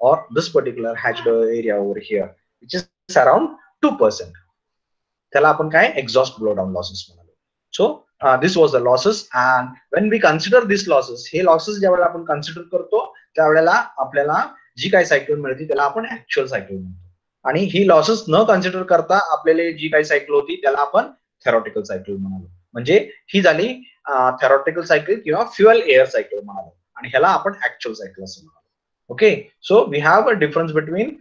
or this particular hatched area over here, which is around 2%. त्याला आपण काय exhaust blowdown losses म्हणालो. So this was the losses, and when we consider these losses, हे losses ज्यावेळेला आपण consider करतो त्यावेळेला आपल्याला जी काही सायकल मिळते त्याला आपण ऍक्च्युअल सायकल म्हणतो. आणि ही लॉसेस न कन्सिडर करता आपल्याला जी काही सायकल होती त्याला आपण थेरॉटिकल सायकल म्हणालो. म्हणजे ही झाली थेरॉटिकल सायकल किंवा फ्युएल एअर सायकल म्हणालो. आणि ह्याला आपण ऍक्च्युअल सायकल असं म्हणालो. Okay. So we have a difference between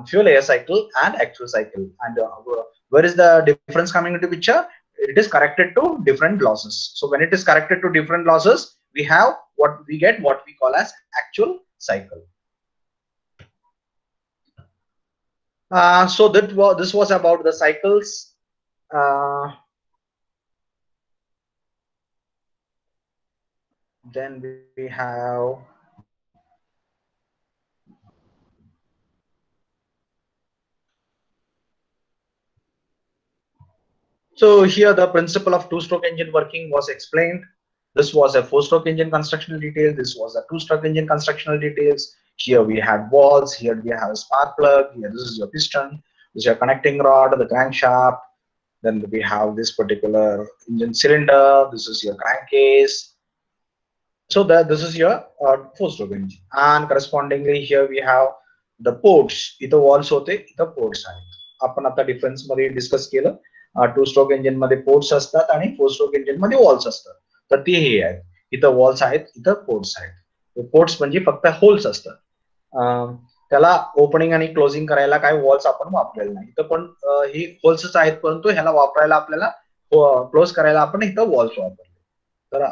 fuel air cycle and actual cycle. And where is the difference coming into picture? It is corrected to different losses. So when it is corrected to different losses, we have what we call as actual cycle. So this was about the cycles. Then we have so here the principle of two-stroke engine working was explained. This was a four-stroke engine constructional detail. This was a two-stroke engine constructional details. Here we had walls. Here we have a spark plug. Here this is your piston. This is your connecting rod, the crankshaft. Then we have this particular engine cylinder. This is your crankcase. So this is your four-stroke engine. And correspondingly here we have the ports. इथं walls होते, इथं ports आहेत. आपण आता difference मध्ये discuss केलं. To stroke engine मध्ये ports असतात आणि फोर स्ट्रोक इंजिन मध्ये वॉल्स असतात. तर ते हे आहेत. इथं वॉल्स आहेत, इथं पोर्ट्स आहेत. पोर्ट्स म्हणजे फक्त होल्स असतात. त्याला ओपनिंग आणि क्लोजिंग करायला काय वॉल्स आपण वापरलेला नाही. इथं पण ही होल्सच आहेत, परंतु ह्याला वापरायला आपल्याला क्लोज करायला आपण इथं वॉल्स वापरले. तर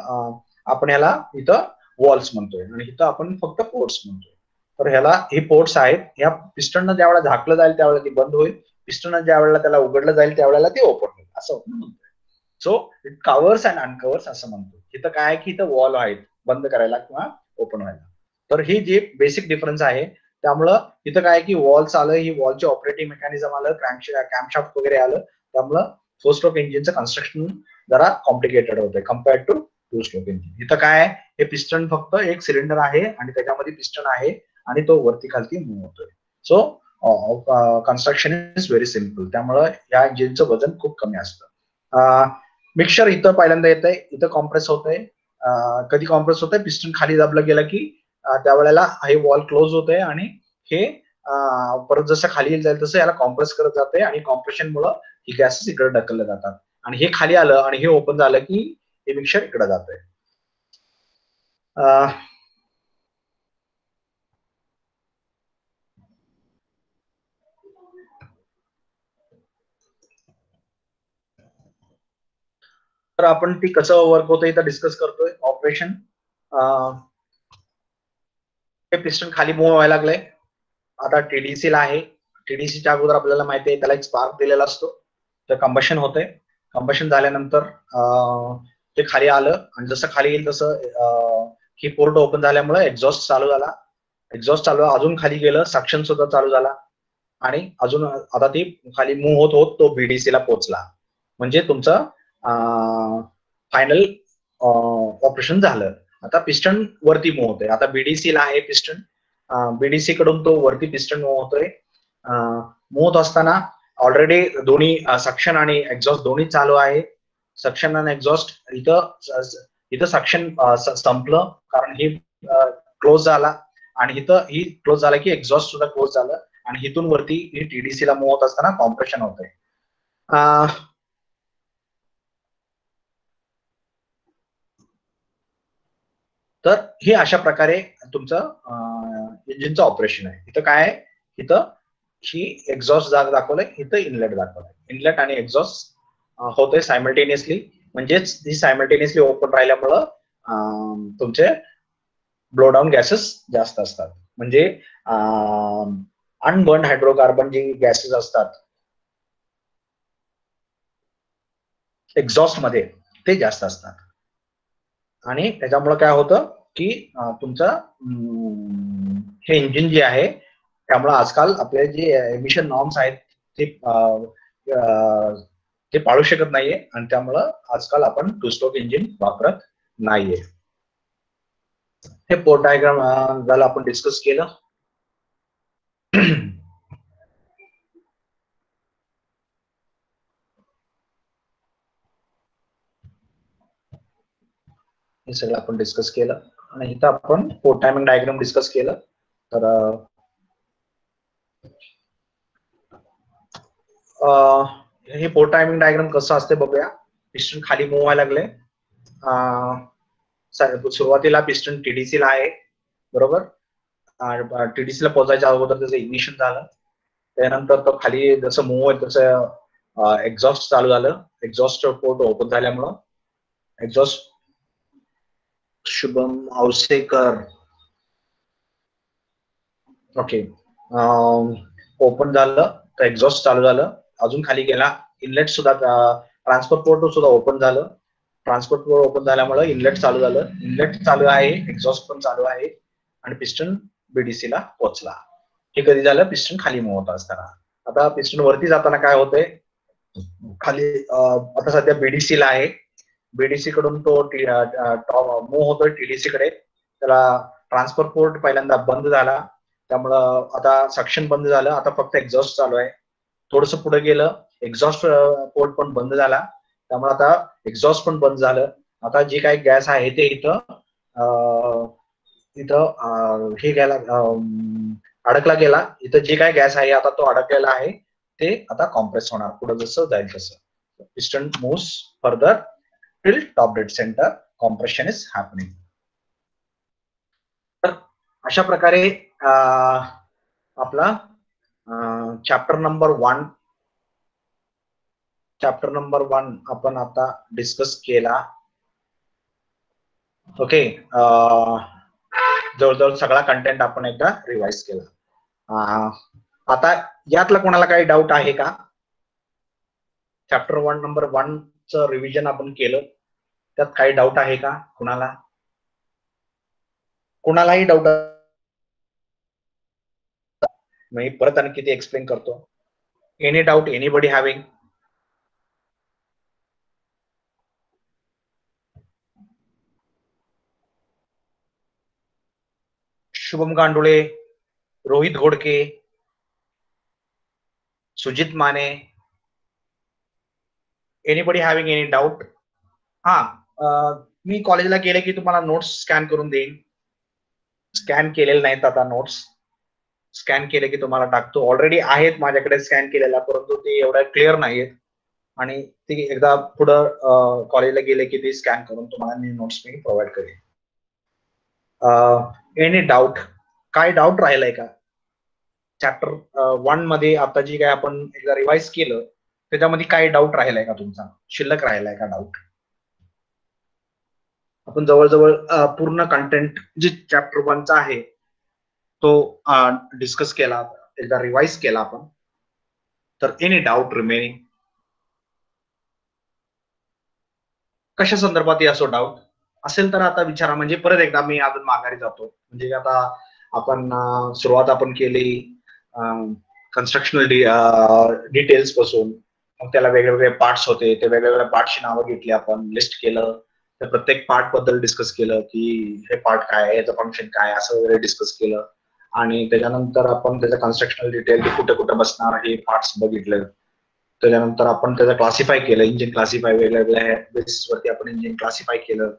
आपण ह्याला इथं वॉल्स म्हणतोय आणि इथं आपण फक्त पोर्ट्स म्हणतोय. तर ह्याला हे पोर्ट्स आहेत. ह्या पिस्टननं ज्या वेळेला झाकलं जाईल त्यावेळेला ती बंद होईल. पिस्टन ज्या वेळेला त्याला उघडलं जाईल त्यावेळेला ते ओपन होईल असं म्हणतोय. सो इट कव्हर्स अँड अनकव्हर्स असं म्हणतो. इथं काय की इथं वॉल आहेत बंद करायला किंवा ओपन व्हायला. तर ही जी बेसिक डिफरन्स आहे त्यामुळं इथं काय की वॉल्स आलं, ही वॉलचे ऑपरेटिंग मेकॅनिझम आलं, कॅम्पशाफ्ट वगैरे आलं. त्यामुळं फोर स्ट्रोक इंजिनचं कन्स्ट्रक्शन जरा कॉम्प्लिकेटेड होतंय compared to two stroke engine. इथं काय हे पिस्टन फक्त एक सिलेंडर आहे आणि त्याच्यामध्ये पिस्टन आहे आणि तो वरती खालती मूव्ह होतोय. So construction is very simple. त्यामुळं या इंजिनचं वजन खूप कमी असतं. मिक्सचर इथं पहिल्यांदा येत आहे, इथं कॉम्प्रेस होत आहे. कधी कॉम्प्रेस होत आहे, पिस्टन खाली दाबलं गेलं की त्यावेळेला हे वॉल क्लोज होत आहे आणि हे परत जसं खाली जाईल तसं याला कॉम्प्रेस करत जाते आणि कॉम्प्रेशनमुळे ही गॅसेस इकडे ढकलले जातात आणि हे खाली आलं आणि हे ओपन झालं की हे मिक्सचर इकडे जातंय. तर आपण ती कसं वर्क होतं इथं डिस्कस करतोय. ऑपरेशन हे पिस्टन खाली मूव्ह व्हायला लागलंय. आता टीडीसी ला आहे. टीडीसीच्या अगोदर आपल्याला माहिती आहे त्याला एक स्पार्क दिलेला असतो, तर कंबशन होतंय. कंबशन झाल्यानंतर ते खाली आलं आणि जसं खाली येईल तसं ही पोर्ट ओपन झाल्यामुळे एक्झॉस्ट चालू झाला. एक्झॉस्ट चालू अजून खाली गेलं, सक्शन सुद्धा चालू झाला आणि अजून आता ती खाली मूव्ह होत होत तो बीडीसी ला पोहोचला. म्हणजे तुमचं फायनल ऑपरेशन झालं. आता पिस्टन वरती मूव्ह होतोय. आता बीडीसी ला आहे पिस्टन, बीडीसी कडून तो वरती पिस्टन मूव्ह होतोय. मूव्ह होत असताना ऑलरेडी दोन्ही सक्शन आणि एक्झॉस्ट दोन्ही चालू आहे. सक्शन आणि एक्झॉस्ट इथं सक्शन संपलं कारण ही क्लोज झाला आणि इथं ही क्लोज झाला की एक्झॉस्ट सुद्धा क्लोज झालं आणि इथून वरती ही टीडीसी ला मूव्ह होत असताना कॉम्प्रेशन होतंय. तर हे अशा प्रकारे तुमचं इंजिनचं ऑपरेशन आहे. इथं काय आहे, इथं ही एक्झॉस्ट जागा दाखवलंय, इथं इनलेट दाखवलंय. इनलेट आणि एक्झॉस्ट होतंय सायमल्टेनियसली, म्हणजेच ही सायमल्टेनियसली ओपन राहिल्यामुळं तुमचे ब्लो डाऊन गॅसेस जास्त असतात. म्हणजे अनबर्न हायड्रोकार्बन जे गॅसेस असतात एक्झॉस्ट मध्ये ते जास्त असतात आणि त्याच्यामुळे काय होतं की तुमचं हे इंजिन जे आहे त्यामुळे आजकाल आपले जे एमिशन नॉर्म्स आहेत ते पाळू शकत नाहीये आणि त्यामुळं आजकाल आपण टू स्ट्रोक इंजिन वापरत नाहीये. हे पोर्ट डायग्राम झालं आपण डिस्कस केलं. हे सगळं आपण डिस्कस केलं आणि इथं आपण पोर्ट टायमिंग डायग्राम डिस्कस केलं. तर हे पोर्ट टायमिंग डायग्राम कसं असते बघूया. पिस्टन खाली मूव्ह व्हायला लागले. सुरुवातीला पिस्टन टीडीसी ला आहे बरोबर. टीडीसी ला पोहोचायच्या अगोदर त्याचं इग्निशन झालं. त्यानंतर तो खाली जसं मूव्ह होईल तसं एक्झॉस्ट चालू झालं. एक्झॉस्ट पोर्ट ओपन झाल्यामुळं exhaust Shubham Ausekar okay open झालं तर एक्झॉस्ट चालू झालं. अजून खाली गेला. इनलेट सुद्धा ट्रान्सपोर्ट पोर्ट सुद्धा ओपन झालं. ट्रान्सपोर्ट पोर्ट ओपन झाल्यामुळे इनलेट चालू झालं. इनलेट चालू आहे, एक्झॉस्ट पण चालू आहे आणि पिस्टन बीडीसी ला पोहोचला. हे कधी झालं, पिस्टन खाली मूव्ह होत असताना. आता पिस्टन वरती जाताना काय होतंय, खाली आता सध्या बीडीसी ला आहे. बीडीसी कडून तो मूव्ह होतोय टीडीसी कडे. त्याला ट्रान्सफर पोर्ट पहिल्यांदा बंद झाला, त्यामुळं आता सक्शन बंद झालं. आता फक्त एक्झॉस्ट चालू आहे. थोडस पुढे गेलं, एक्झॉस्ट पोर्ट पण बंद झाला, त्यामुळे आता एक्झॉस्ट पण बंद झालं. आता जे काही गॅस आहे ते इथं हे गेला, अडकला गेला. इथं जे काही गॅस आहे आता तो अडकलेला आहे, ते आता कॉम्प्रेस होणार पुढे जसं जाईल तसं. Piston moves further till top dead centre, compression is happening. तर अशा प्रकारे आपला चॅप्टर नंबर 1 आपण आता डिस्कस केला. ओके, जवळजवळ सगळा कंटेंट आपण एकदा रिवाइज केला. आता यातला कोणाला काही डाऊट आहे का? चॅप्टर 1 नंबर 1 च रिव्हिजन आपण केलं, त्यात काही डाऊट आहे का कुणाला? कुणालाही डाऊट? मी परत आणि किती एक्सप्लेन करतो. Any doubt, anybody having? Shubham Gandule, Rohit Ghodke, Sujit Mane, anybody having any doubt? मी कॉलेजला गेले की तुम्हाला नोट्स स्कॅन करून देईन. स्कॅन केलेले नाहीत आता नोट्स. स्कॅन केले की तुम्हाला टाकतो. ऑलरेडी आहेत माझ्याकडे स्कॅन केलेला, परंतु ते एवढ्या क्लिअर नाहीयेत आणि ते एकदा पुढं कॉलेजला गेले की ते स्कॅन करून तुम्हाला नोट्स मी प्रोव्हाइड करेन. Any doubt? काय डाऊट राहिलाय का चॅप्टर 1 मध्ये? आता जी काय आपण एकदा रिवाइज केलं त्याच्यामध्ये काय डाऊट राहिलाय का तुमचा? शिल्लक राहिलाय का डाऊट? आपण जवळजवळ पूर्ण कंटेंट जे चॅप्टर 1 चा आहे तो डिस्कस केला, एकदा रिवाइज केला आपण. तर एनी डाऊट रिमेनिंग? कशा संदर्भात असो डाऊट असेल तर आता विचारा. म्हणजे परत एकदा मी अजून माघारी जातो. म्हणजे आता आपण सुरुवात आपण केली कन्स्ट्रक्शनल डिटेल्स पासून, मग त्याला वेगवेगळे पार्ट्स होते, ते वेगवेगळ्या पार्टची नावं घेतली, आपण लिस्ट केलं, त्या प्रत्येक पार्ट बद्दल डिस्कस केलं की हे पार्ट काय आहे, याचं फंक्शन काय, असं वगैरे डिस्कस केलं. आणि त्याच्यानंतर आपण त्याचं कन्स्ट्रक्शनल डिटेल कुठे कुठे बसणार हे पार्ट्स बघितलं. त्याच्यानंतर आपण त्याचं क्लासिफाय केलं, इंजिन क्लासिफाय, वेगवेगळ्या बेसिसवरती आपण इंजिन क्लासिफाय केलं.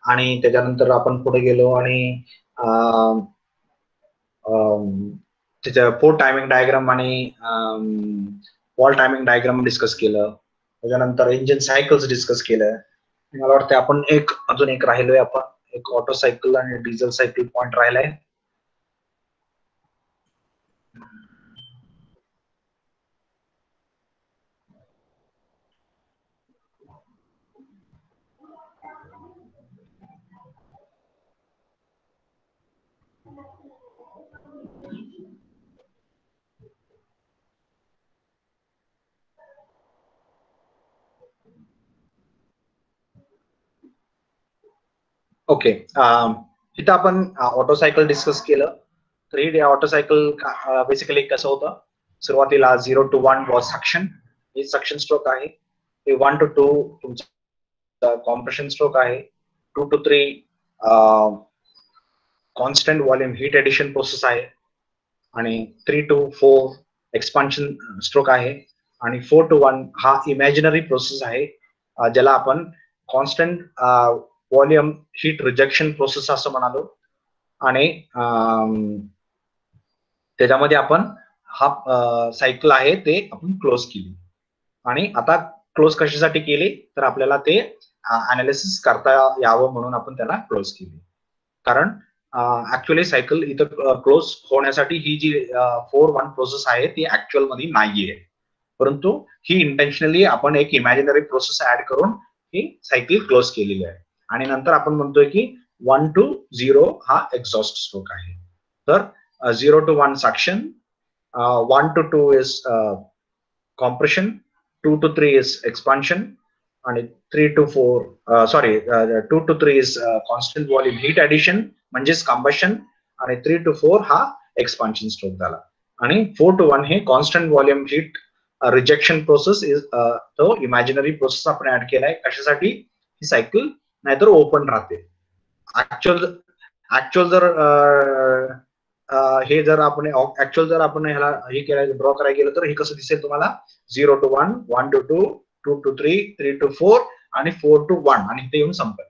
आणि त्याच्यानंतर आपण पुढे गेलो आणि त्याच्या पोर्ट टायमिंग डायग्राम आणि वॉल टायमिंग डायग्राम डिस्कस केलं. त्याच्यानंतर इंजिन सायकल्स डिस्कस केलं. मला वाटतं आपण अजून एक राहिलोय, आपण एक ऑटो सायकल आणि डिझेल सायकल पॉइंट राहिलाय. ओके, इथं आपण ऑटो सायकल डिस्कस केलं. तर ही ऑटो सायकल बेसिकली कसं होतं, सुरुवातीला 0 to 1 वॉज सक्शन, हे सक्शन स्ट्रोक आहे. 1 to 2 तुमचा कॉम्प्रेशन स्ट्रोक आहे. 2 to 3 constant volume heat addition process आहे. आणि 3 to 4 एक्सपान्शन स्ट्रोक आहे. आणि 4 to 1 हा इमॅजिनरी प्रोसेस आहे, ज्याला आपण constant volume heat rejection process असं म्हणालो. आणि त्याच्यामध्ये आपण हा सायकल आहे ते आपण क्लोज केली. आणि आता क्लोज कशासाठी केली तर आपल्याला ते अनालिसिस करता यावं म्हणून आपण त्याला क्लोज केली. कारण ऍक्च्युअली सायकल इथं क्लोज होण्यासाठी ही जी 4-1 प्रोसेस आहे ती ऍक्च्युअल मध्ये नाहीये, परंतु ही इंटेन्शनली आपण एक इमॅजिनरी प्रोसेस ऍड करून ही सायकल क्लोज केलेली आहे. आणि नंतर आपण म्हणतोय की 1 to 0 हा एक्झॉस्ट स्ट्रोक आहे. तर 0 to 1 suction, 1 to 2 is compression, 2 to 3 is expansion, आणि 3 to 4 2 to 3 is constant volume heat addition म्हणजेच कंबशन, आणि 3 to 4 हा एक्सपान्शन स्ट्रोक झाला. आणि 4 to 1 हे constant volume heat rejection process is तो इमॅजिनरी प्रोसेस आपण ऍड केलाय. कशासाठी? ही सायकल नाहीतर ओपन राहते. ऍक्च्युअल जर हे जर आपण ह्याला हे केलं, ड्रॉ करायला गेलं तर हे कसं दिसेल तुम्हाला? 0 to 1, 1 to 2, 2 to 3, 3 to 4 आणि 4 to 1 आणि ते येऊन संपेल,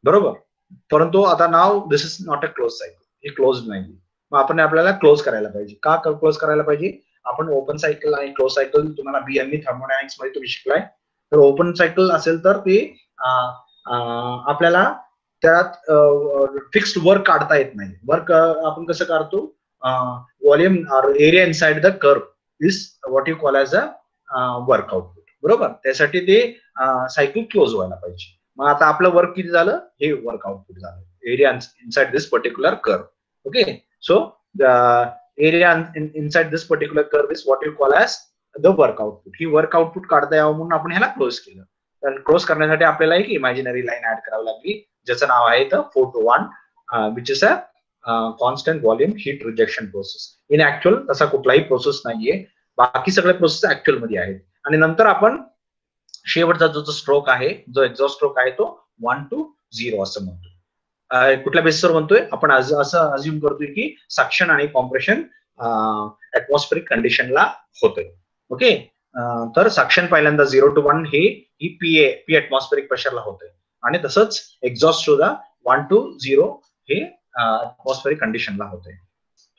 बरोबर. परंतु आता now this is not a close cycle, ही क्लोज नाही. मग आपण आपल्याला क्लोज करायला पाहिजे. का क्लोज करायला पाहिजे? आपण ओपन सायकल आणि क्लोज सायकल तुम्हाला बीएमई थर्मोडायनामिक्स मध्ये तुम्ही शिकलाय. तर ओपन सायकल असेल तर ते आपल्याला त्यात फिक्स्ड वर्क काढता येत नाही. वर्क आपण कसं काढतो? Volume area inside the curve is what you call as a work output, बरोबर. त्यासाठी ते सायकल क्लोज व्हायला पाहिजे. मग आता आपलं वर्क किती झालं? हे वर्क आउटपुट झालं, area inside this particular curve. Okay, so area inside this particular curve is what you call as the work output. He work output काढता यावं म्हणून आपण ह्याला क्लोज केलं. तर क्लोज करण्यासाठी आपल्याला एक इमॅजिनरी लाईन ऍड करावी लागली, ज्याचं नाव आहे तर 4 to 1 which is a constant volume heat rejection process. In actual तसा कुठलाही प्रोसेस नाहीये, बाकी सगळे प्रोसेस ऍक्च्युअल मध्ये आहेत. आणि नंतर आपण शेवटचा जो स्ट्रोक आहे, जो एक्झॉस्ट स्ट्रोक आहे, तो 1 to 0 असं म्हणतो. कुठल्या बेसिसवर म्हणतोय आपण? असं अज्युम करतोय की सक्शन आणि कॉम्प्रेशन ऍटमॉस्फेरिक कंडिशनला होतंय. ओके, तर सक्शन पहिल्यांदा 0 to 1 हे पी ऍटमॉस्फेरिक प्रेशरला होते आणि तसंच एक्झॉस्ट सुद्धा 1 to 0 हे ऍटमॉस्फेरिक कंडिशनला होते.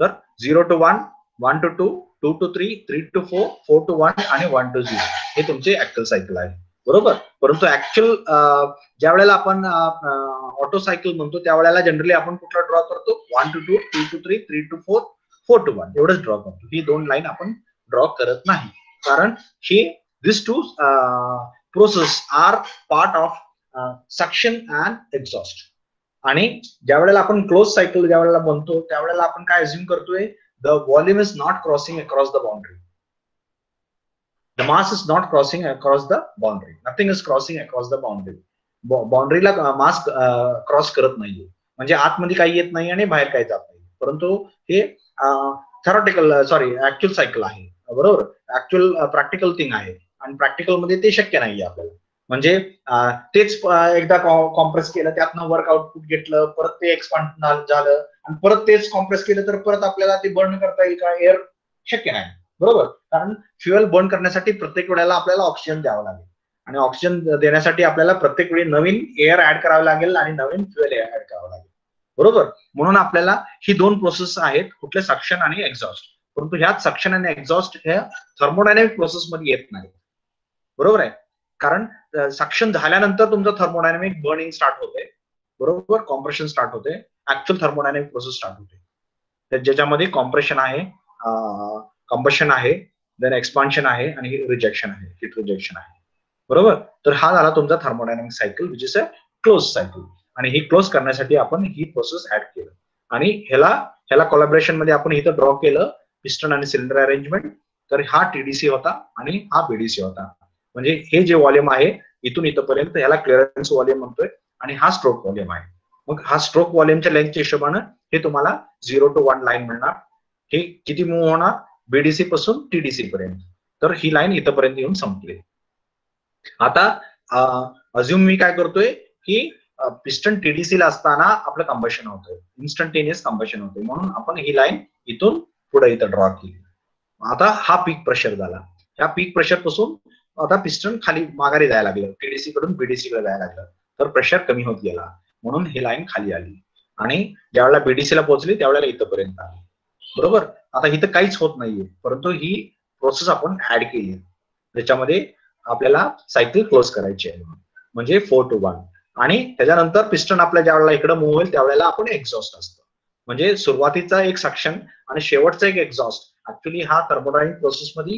तर 0 to 1, 1 to 2, 2 to 3, 3 to 4, 4 to 1 आणि 1 to 0 हे तुमचे ऍक्च्युअल सायकल आहे. बरोबर. परंतु ऍक्च्युअल ज्या वेळेला आपण ऑटो सायकल म्हणतो त्यावेळेला जनरली आपण कुठला ड्रॉ करतो 1 to 2, 2 to 3, 3 to 4, 4 to 1 एवढंच ड्रॉ करतो. ही दोन लाईन आपण ड्रॉ करत नाही कारण हे this two process are part of suction and exhaust. आणि ज्या वेळेला आपण क्लोज सायकल ज्या वेळेला बनतो त्यावेळेला आपण काय अज्युम करतोय the volume is not crossing across the boundary. The mass is not crossing across the boundary. Nothing is crossing across the boundary. बाउंड्रीला मास क्रॉस करत नाहीये म्हणजे आतमध्ये काही येत नाही आणि बाहेर काही जात नाही. परंतु हे ऍक्च्युअल सायकल आहे. बरोबर. ऍक्च्युअल प्रॅक्टिकल थिंग आहे आणि प्रॅक्टिकल मध्ये ते शक्य नाहीये आपल्याला. म्हणजे तेच एकदा कॉम्प्रेस केलं त्यातनं वर्क आउटपुट घेतलं परत ते एक्सपांड झालं आणि परत तेच कॉम्प्रेस केलं तर परत आपल्याला ते बर्न करता येईल का? एअर शक्य नाही. बरोबर. कारण फ्युएल बर्न करण्यासाठी प्रत्येक वेळेला आपल्याला ऑक्सिजन द्यावं लागेल आणि ऑक्सिजन देण्यासाठी आपल्याला प्रत्येक वेळी नवीन एअर ऍड करावं लागेल आणि नवीन फ्युएल ऍड करावं लागेल. बरोबर. म्हणून आपल्याला ही दोन प्रोसेस आहेत कुठले सक्शन आणि एक्झॉस्ट. परंतु ह्यात सक्शन आणि एक्झॉस्ट हे थर्मोडायनॅमिक प्रोसेस मध्ये येत नाही. बरोबर आहे. कारण सक्शन झाल्यानंतर तुमचं थर्मोडायनॅमिक बर्निंग स्टार्ट होते. बरोबर. कॉम्प्रेशन स्टार्ट होते. ऍक्च्युअल थर्मोडायनॅमिक प्रोसेस स्टार्ट होते ज्याच्यामध्ये कॉम्प्रेशन आहे, कंबशन आहे, देन एक्सपान्शन आहे आणि रिजेक्शन आहे, हिट रिजेक्शन आहे. बरोबर. तर हा झाला तुमचा thermodynamic cycle which is a close cycle. आणि ही क्लोज करण्यासाठी आपण ही प्रोसेस ऍड केलं आणि ह्याला कोलॅबोरेशन मध्ये आपण इथं ड्रॉ केलं पिस्टन आणि सिलेंडर अरेंजमेंट. तर हा टीडीसी होता आणि हा बीडीसी होता. म्हणजे हे जे व्हॉल्यूम आहे इथून इथपर्यंत ह्याला क्लिअरन्स व्हॉल्यूम म्हणतोय आणि हा स्ट्रोक व्हॉल्यूम आहे. मग हा स्ट्रोक व्हॉल्यूमच्या लेंथच्या हिशोबानं हे तुम्हाला 0 to 1 लाईन मिळणार. हे किती मूव्ह होणार बीडीसी पासून टीडीसी पर्यंत. तर ही लाईन इथपर्यंत येऊन संपली. आता अज्युम मी काय करतोय की पिस्टन टीडीसी ला असताना आपलं कंबशन होतंय, इन्स्टंटेनियस कंबशन होतंय म्हणून आपण ही लाईन इथून पुढे इथं ड्रॉ केली. आता हा पीक प्रेशर झाला. ह्या पीक प्रेशर पासून आता पिस्टन खाली माघारी जायला लागलं, टीडीसी कडून बीडीसी कडे जायला लागलं. तर प्रेशर कमी होत गेला म्हणून ही लाईन खाली आली आणि ज्यावेळेला बीडीसी ला पोहोचली त्यावेळेला इथपर्यंत आली. बरोबर. आता इथं काहीच होत नाहीये परंतु ही प्रोसेस आपण ऍड केली ज्याच्यामध्ये आपल्याला सायकल क्लोज करायची आहे म्हणजे 4 to 1. आणि त्याच्यानंतर पिस्टन आपल्या ज्या वेळेला इकडे मूव्ह होईल त्यावेळेला आपण एक्झॉस्ट असतं. म्हणजे सुरुवातीचा एक सक्शन आणि शेवटचा एक एक्झॉस्ट. ऍक्च्युली हा थर्मोडायनॅमिक प्रोसेस मध्ये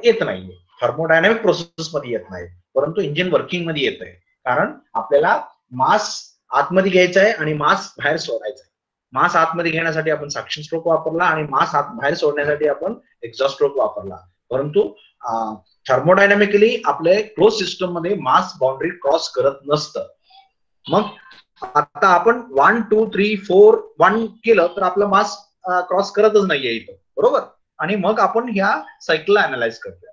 येत नाहीये, थर्मोडायनॅमिक प्रोसेस मध्ये येत नाही परंतु इंजिन वर्किंग मध्ये येत आहे. कारण आपल्याला मास आतमध्ये घ्यायचा आहे आणि मास बाहेर सोडायचा आहे. मास आतमध्ये घेण्यासाठी आपण सक्शन स्ट्रोक वापरला आणि मास बाहेर सोडण्यासाठी आपण एक्झॉस्ट स्ट्रोक वापरला. परंतु थर्मोडायनॅमिकली आपल्या क्लोज सिस्टम मध्ये मास बाउंड्री क्रॉस करत नसतं. मग आता आपण 1 2 3 4 1 केलं तर आपलं मास क्रॉस करतच नाहीये इथं. बरोबर. आणि मग आपण ह्या सायकलला अनालाइज करतोय.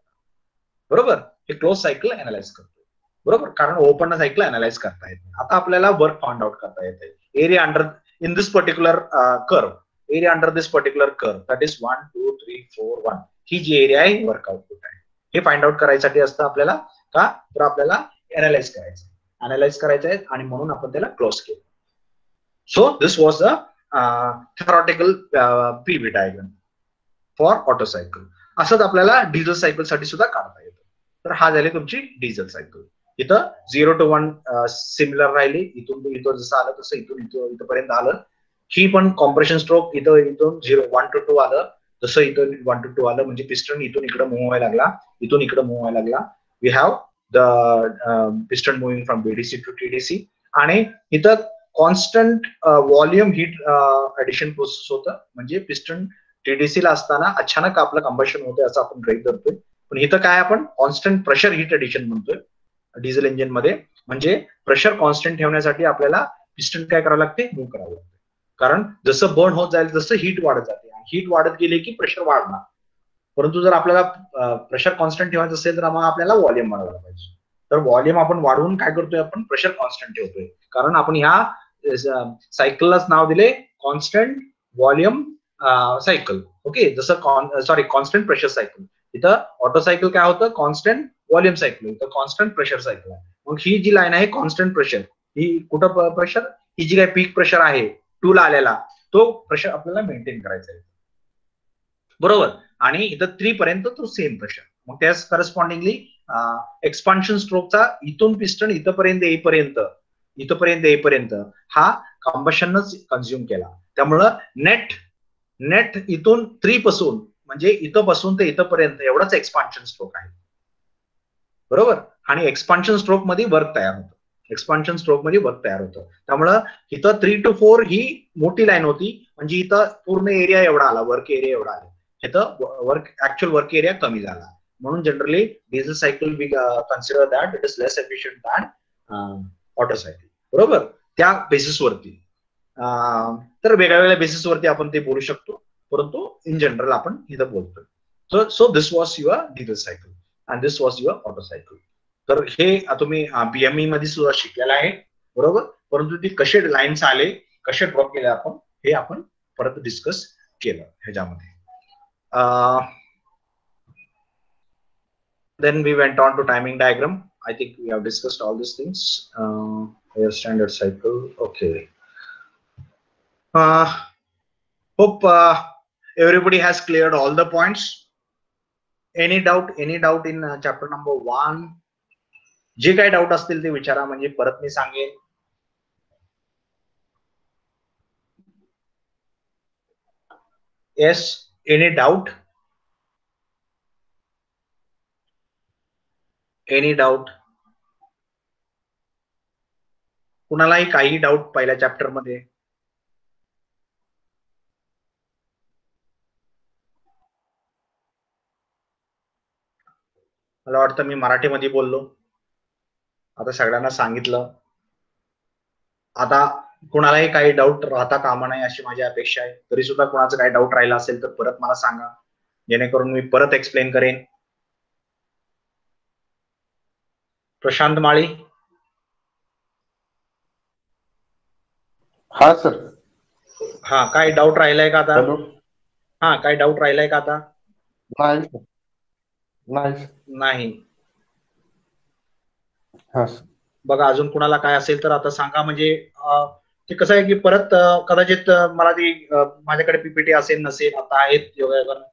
बरोबर. हे क्लोज सायकल अनालाइज करतोय. बरोबर. कारण ओपन सायकल अनालाइज करता येते. आता आपल्याला वर्क फाइंड आउट करता येते. Area under in this particular curve, area under this particular curve, that is 1 2 3 4 1 he G area आहे वर्क आउटपुट आहे. हे फाइंड आउट करायसाठी असतं आपल्याला का तर आपल्याला अनालाइज करायचं आहे आणि म्हणून आपण त्याला क्लोज केलं. So this was the theoretical PV diagram for auto cycle. असंच आपल्याला डिझेल सायकल साठी सुद्धा काढता येतं. तर हा झाली तुमची डिझेल सायकल. इथं 0 to 1 सिमिलर राहिली. इथून जसं आलं तसं इथपर्यंत आलं. ही पण कॉम्प्रेशन स्ट्रोक इथून 1 to 2 आलं. जसं इथून 1 to 2 आलं म्हणजे पिस्टन इथून इकडे मूव्ह व्हायला लागला, इथून इकडे मूव्ह व्हायला लागला. We have the piston moving from BDC to TDC. आणि इथं constant volume heat addition process होतं. म्हणजे पिस्टन टीडीसी ला असताना अचानक आपलं कंबशन होतं असं आपण गृहीत धरतोय. पण इथं काय आपण कॉन्स्टंट प्रेशर हीट ऍडिशन म्हणतोय डिझेल इंजिन मध्ये. म्हणजे प्रेशर कॉन्स्टंट ठेवण्यासाठी आपल्याला पिस्टन काय करावं लागते मूव्ह करावं लागते. कारण जसं बर्न होत जाईल तसं हीट वाढत जाते. हीट वाढत गेले की प्रेशर वाढणार. परंतु जर आपल्याला प्रेशर कॉन्स्टंट ठेवायचं असेल तर मग आपल्याला व्हॉल्यूम वाढवायला पाहिजे. तर व्हॉल्यूम आपण वाढवून काय करतोय आपण प्रेशर कॉन्स्टंट ठेवतोय. कारण आपण ह्या सायकललाच नाव दिले कॉन्स्टंट व्हॉल्यूम सायकल. ओके. जसं कॉन्स्टंट प्रेशर सायकल. इथं ऑटो सायकल काय होतं, कॉन्स्टंट व्हॉल्यूम सायकल, इथं कॉन्स्टंट प्रेशर सायकल आहे. मग ही जी लाईन आहे कॉन्स्टंट प्रेशर, ही कुठं प्रेशर, ही जी काही पीक प्रेशर आहे 2 ला आलेला, तो प्रेशर आपल्याला मेंटेन करायचा आहे, बरोबर. आणि इथं 3 पर्यंत तो सेम प्रेशर. मग त्याच करस्पॉन्डिंगली एक्सपान्शन स्ट्रोकचा इथून पिस्टन इथपर्यंत येईपर्यंत हा कंबशनच कन्झ्युम केला. त्यामुळं नेट इथून 3 पासून म्हणजे इथं पासून ते इथपर्यंत एवढाच एक्सपान्शन स्ट्रोक आहे, बरोबर. आणि एक्सपान्शन स्ट्रोक मध्ये वर्क तयार होतं. त्यामुळं इथं 3 to 4 ही मोठी लाईन होती, म्हणजे इथं पूर्ण एरिया एवढा आला, वर्क एरिया एवढा आला. इथं ऍक्च्युअल वर्क एरिया कमी झाला. म्हणून generally diesel cycle we consider that it is less efficient than Otto cycle, बरोबर. त्या बेसिसवरती तर वेगळ्या बेसिसवरती आपण ते बोलू शकतो, परंतु इन जनरल आपण इथं बोलतोय. So this was your diesel cycle and this was your auto cycle. तर हे तुम्ही बीएमई मध्ये सुद्धा शिकलेला आहे, बरोबर. परंतु ते कसे लाईन्स आले, कसे ड्रॉ केले आपण, हे आपण परत डिस्कस केलं ह्याच्यामध्ये. Then we went on to timing diagram. I think we have discussed all these things. Your standard cycle. Okay. Hope everybody has cleared all the points. Any doubt in chapter number 1? जे काही doubt असतील ते विचारा, म्हणजे परत मी सांगेन. Yes, any doubt? Any doubt? कुणालाही काही डाऊट पहिल्या चॅप्टर मध्ये? मला वाटतं मी मराठीमध्ये बोललो, आता सगळ्यांना सांगितलं. आता कुणालाही काही डाऊट राहता कामा नये अशी माझी अपेक्षा आहे. तरी सुद्धा कुणाचं काही डाऊट राहिला असेल तर परत मला सांगा, जेणेकरून मी परत एक्सप्लेन करेन. प्रशांत माळी. हा सर. हा, काय डाऊट राहिलाय का आता? हा, काय डाऊट राहिलाय का आता? नाही. बघा, अजून कुणाला काय असेल तर आता सांगा. म्हणजे ते कसं आहे की परत कदाचित मला ती माझ्याकडे पीपीटी असेल नसेल, आता आहेत योगायोगानं.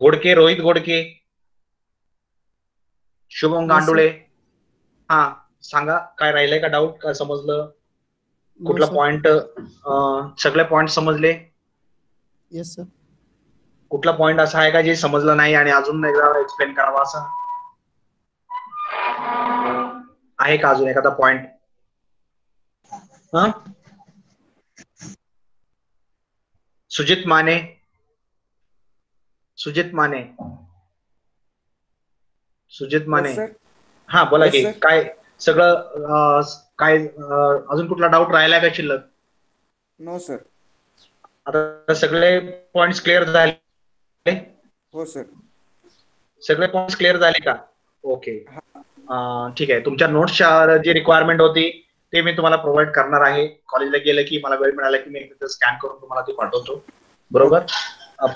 घोडके, रोहित घोडके, शुभम गांडुळे. हा, सांगा काय राहिलंय का डाऊट, काय समजलं? कुठला पॉइंट? सगळे पॉइंट समजले? Yes sir. कुठला पॉइंट असा आहे का जे समजलं नाही आणि अजून एकदा एक्सप्लेन करावा असं आहे का? अजून एखादा पॉइंट? सुजित माने. हा, बोला की काय सगळं काय अजून कुठला डाऊट राहिलाय का शिल्लक? No sir. आता सगळे पॉइंट्स क्लिअर झाले? हो सर. सगळे पॉइंट्स क्लिअर झाले का? ओके, ठीक आहे. तुमच्या नोट्सच्या जी रिक्वायरमेंट होती ते मी तुम्हाला प्रोव्हाइड करणार आहे. कॉलेजला गेलं की मला वेळ मिळाला की मी स्कॅन करून तुम्हाला ते पाठवतो, बरोबर.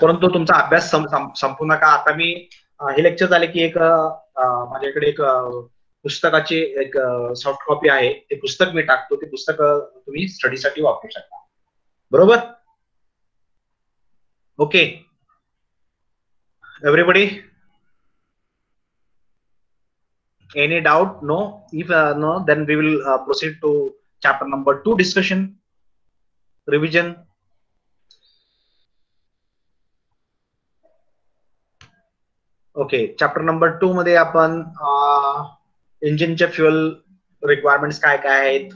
परंतु तुमचा अभ्यास संपू नका. आता मी हे लेक्चर झाले की एक माझ्याकडे एक पुस्तकाची एक सॉफ्ट कॉपी आहे, ते पुस्तक मी टाकतो. ते पुस्तक तुम्ही स्टडीसाठी वापरू शकता, बरोबर. Okay everybody? Any doubt? No. If no, then we will proceed to chapter number 2 discussion, revision. Okay, chapter number 2 मध्ये आपण इंजिनचे फ्युअल रिक्वायरमेंट्स काय काय आहेत,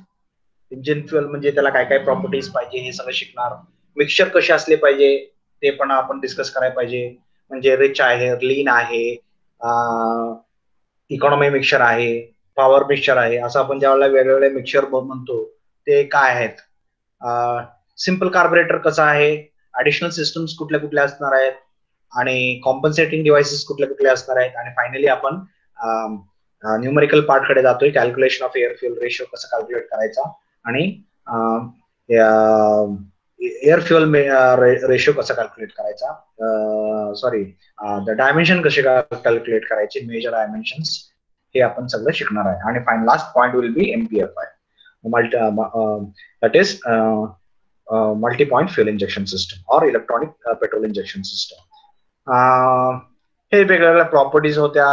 इंजिन फ्युअल म्हणजे त्याला काय काय प्रॉपर्टीज पाहिजे हे सगळं शिकणार. मिक्सचर कसे असले पाहिजे ते पण आपण डिस्कस करायला पाहिजे. म्हणजे रिच आहे, लीन आहे, इकॉनॉमी मिक्सचर आहे, पॉवर मिक्सचर आहे, असं आपण ज्यावेळेला वेगवेगळे मिक्सचर म्हणतो ते काय आहेत. सिम्पल कार्बोरेटर कसं आहे, ऍडिशनल सिस्टम्स कुठल्या कुठल्या असणार आहेत, आणि कॉम्पन्सेटिंग डिव्हाइसेस कुठल्या कुठल्या असणार आहेत. आणि फायनली आपण न्यूमेरिकल पार्ट कडे जातोय, calculation of air fuel ratio कसं कॅल्क्युलेट करायचा, आणि एअर फ्युअल रेशो कसा कॅल्क्युलेट करायचा, सॉरी द डायमेन्शन कसे कॅल्क्युलेट करायचे, मेजर डायमेन्शन्स, हे आपण सगळं शिकणार आहे. आणि last point will be MPFI, that is multi point fuel injection system और इलेक्ट्रॉनिक पेट्रोल इंजेक्शन सिस्टम. हे वेगवेगळ्या प्रॉपर्टीज होत्या,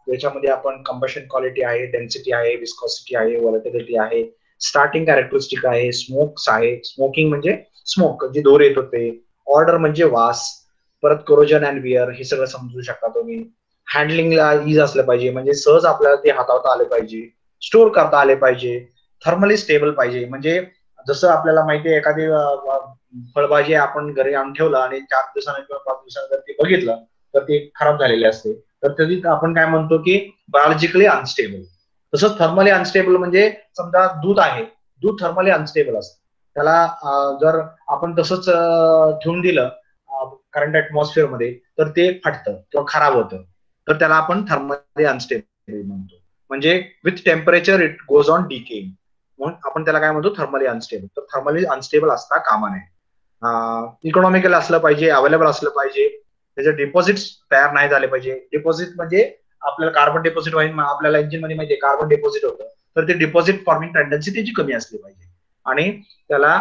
याच्यामध्ये आपण कंबशन क्वालिटी आहे, डेन्सिटी आहे, विस्कॉसिटी आहे, व्हॉलेटिलिटी आहे, स्टार्टिंग कॅरेक्टरिस्टिक आहे, स्मोक्स आहे, स्मोकिंग म्हणजे स्मोक जे धूर येत होते, ऑर्डर म्हणजे वास, परत कोरोजन अँड विअर, हे सगळं समजू शकता तुम्ही. हँडलिंगला इज असलं पाहिजे, म्हणजे सहज आपल्याला ते हाताळता आले पाहिजे, स्टोअर करता आले पाहिजे, थर्मली स्टेबल पाहिजे. म्हणजे जसं आपल्याला माहितीये एखादी फळभाजी आपण घरी आणून ठेवलं आणि 4 दिवसांनी किंवा 5 दिवसांनी जर ते बघितलं तर ते खराब झालेले असते, तर त्याची आपण काय म्हणतो की बायोलॉजिकली अनस्टेबल. तसंच थर्मली अनस्टेबल म्हणजे समजा दूध आहे, दूध थर्मली अनस्टेबल असतं, त्याला जर आपण तसंच ठेवून दिलं करंट ऍटमॉस्फिअर मध्ये तर ते फाटतं किंवा खराब होतं, तर त्याला आपण थर्मली अनस्टेबल म्हणतो. म्हणजे with temperature it goes on decaying, म्हणून आपण त्याला काय म्हणतो थर्मली अनस्टेबल. तर थर्मली अनस्टेबल असता कामा नये. इकॉनॉमिकल असलं पाहिजे, अवेलेबल असलं पाहिजे, त्याचे डिपॉझिट्स तयार नाही झाले पाहिजे. डिपॉझिट म्हणजे आपल्याला कार्बन डिपॉझिट आपल्याला इंजिन मध्ये माहिती कार्बन डिपॉझिट होतं, तर ते डिपॉझिट फॉर्मिंग टेंडन्सी त्याची कमी असली पाहिजे. आणि त्याला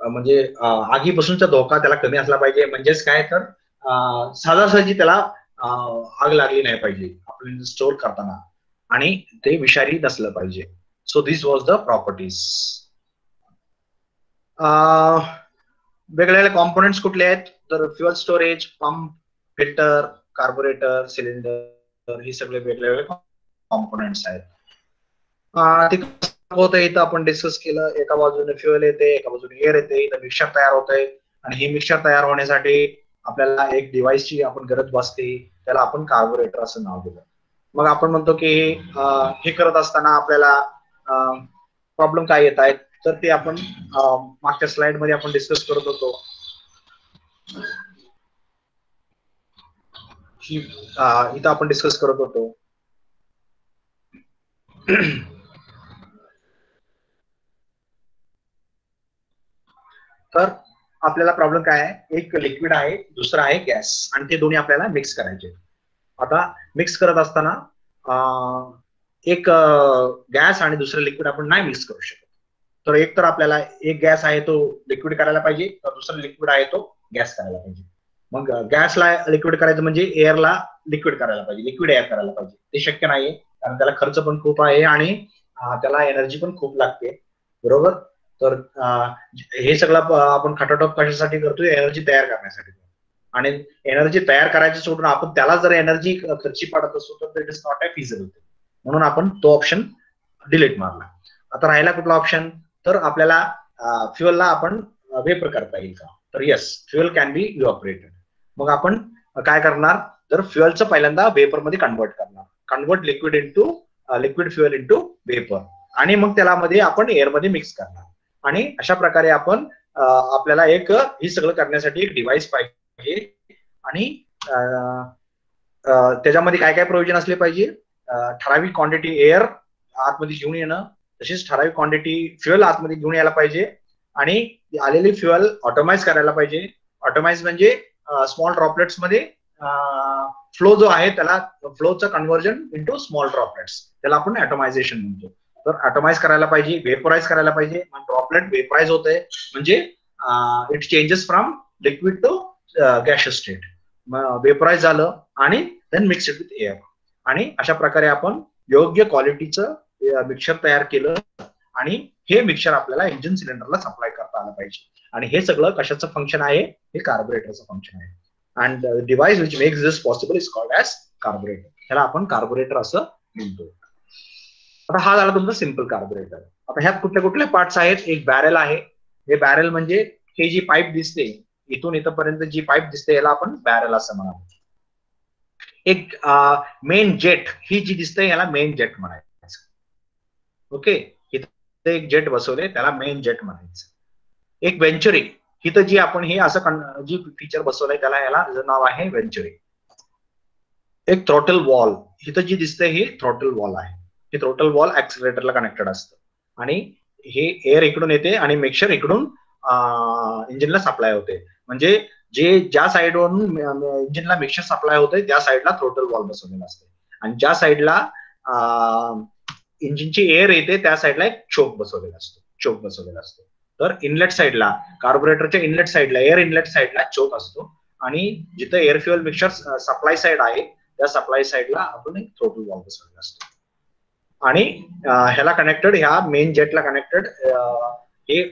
म्हणजे आगीपासूनचा धोका त्याला कमी असला पाहिजे. म्हणजेच काय तर सहजासहजी त्याला आग लागली नाही पाहिजे आपल्याला स्टोअर करताना, आणि ते विषारी नसलं पाहिजे. So this was the properties. वेगवेगळे कॉम्पोनंट्स कुठले आहेत तर fuel storage, pump, filter, carburettor, cylinder, हे सगळे वेगवेगळे कॉम्पोनंट्स आहेत. ते कसं होतं इथं आपण डिस्कस केलं, एका बाजूने फ्युअल येते, एका बाजूने एअर येते, इथं मिक्सचर तयार होतंय, आणि हे मिक्सचर तयार होण्यासाठी आपल्याला एक डिव्हाइसची आपण गरज भासते, त्याला आपण कार्बोरेटर असं नाव दिलं. मग आपण म्हणतो की हे करत असताना आपल्याला प्रॉब्लेम काय येत आहेत, तर ते आपण मागच्या स्लाइड मध्ये आपण डिस्कस करत होतो. इथं आपण डिस्कस करत होतो तर आपल्याला प्रॉब्लेम काय आहे, एक लिक्विड आहे, दुसरा आहे गॅस, आणि ते दोन्ही आपल्याला मिक्स करायचे. आता मिक्स करत असताना एक गॅस आणि दुसरं लिक्विड आपण नाही मिक्स करू शकत. तर एक तर आपल्याला एक गॅस आहे तो लिक्विड करायला पाहिजे, तर दुसरा लिक्विड आहे तो गॅस करायला पाहिजे. मग गॅसला लिक्विड करायचं म्हणजे एअरला लिक्विड करायला पाहिजे, लिक्विड एअर करायला पाहिजे. ते शक्य नाहीये, कारण त्याला खर्च पण खूप आहे आणि त्याला एनर्जी पण खूप लागते, बरोबर. तर हे सगळं आपण खटाटोप कशासाठी करतोय, एनर्जी तयार करण्यासाठी. आणि एनर्जी तयार करायची सोडून आपण त्याला जर एनर्जी खर्ची पडत असतो तर it is not a feasible, म्हणून आपण तो ऑप्शन डिलीट मारला. आता राहिला कुठला ऑप्शन, तर आपल्याला फ्युअलला आपण वेपर करता येईल का, तर येस, फ्युअल कॅन बी इव्हॅपोरेटेड. मग आपण काय करणार, तर फ्युअलचं पहिल्यांदा वेपर मध्ये कन्वर्ट करणार, convert liquid fuel into vapour, आणि मग त्याला मध्ये आपण एअर मध्ये मिक्स करणार. आणि अशा प्रकारे आपण आपल्याला एक ही सगळं करण्यासाठी एक डिव्हाइस पाहिजे. आणि त्याच्यामध्ये काय काय प्रोव्हिजन असले पाहिजे, ठराविक क्वांटिटी एअर आतमध्ये घेऊन येणं, तशीच ठराविक क्वांटिटी फ्युअल आतमध्ये घेऊन यायला पाहिजे, आणि आलेली फ्युअल ऑटोमाइज करायला पाहिजे. ऑटोमाइज म्हणजे स्मॉल ड्रॉपलेट्स मध्ये फ्लो जो आहे त्याला फ्लोचं कन्व्हर्जन इंटू स्मॉल ड्रॉपलेट्स, त्याला आपण ॲटोमायझेशन म्हणतो. तर ॲटोमाइज करायला पाहिजे, वेपोराइज करायला पाहिजे. ड्रॉपलेट वेपोराइज होत आहे म्हणजे it changes from liquid to gaseous state, vaporise झालं आणि then mix it with air. आणि अशा प्रकारे आपण योग्य क्वालिटीचं मिक्सचर तयार केलं, आणि हे मिक्सचर आपल्याला इंजिन सिलेंडरला सप्लाय करता आलं पाहिजे. आणि हे सगळं कशाचं फंक्शन आहे, हे कार्बोरेटरचं फंक्शन आहे. And device which makes this possible is called as carburettor. ह्याला आपण कार्बोरेटर असं म्हणतो. आता हा झाला तुमचा सिंपल कार्बोरेटर. आता ह्यात कुठले कुठले पार्ट्स आहेत, एक बॅरेल आहे. हे बॅरेल म्हणजे हे जी पाईप दिसते इथून इथपर्यंत जी पाईप दिसते याला आपण बॅरेल असं म्हणालो. एक मेन जेट ही जी दिसते याला मेन जेट म्हणायचं. ओके, इथं एक जेट बसवले त्याला मेन जेट म्हणायचं. एक वेंचुरी, इथं जी आपण हे असं जी फीचर बसवलंय त्याला याला नाव आहे वेंचुरी. एक थ्रॉटल वॉल, इथं जी दिसते ही थ्रॉटल वॉल आहे. हे थ्रॉटल वॉल ऍक्सिलरेटरला कनेक्टेड असतं, आणि हे एअर इकडून येते आणि मिक्सचर इकडून इंजिनला सप्लाय होते. म्हणजे जे ज्या साईडवरून इंजिनला मिक्सर सप्लाय होते त्या साईडला थ्रोटल वॉल्व बसवलेला असते आणि ज्या साईडला इंजिनची एअर येते त्या साईडला एक चोक बसवलेला असतो. तर इनलेट साईडला कार्बोरेटरच्या इनलेट साईडला एअर इनलेट साईडला चोक असतो आणि जिथं air fuel mixer supply side आहे त्या सप्लाय साईडला आपण एक थ्रोटल वॉल्व बसवलेला असतो. आणि ह्याला कनेक्टेड, ह्या मेन जेटला कनेक्टेड हे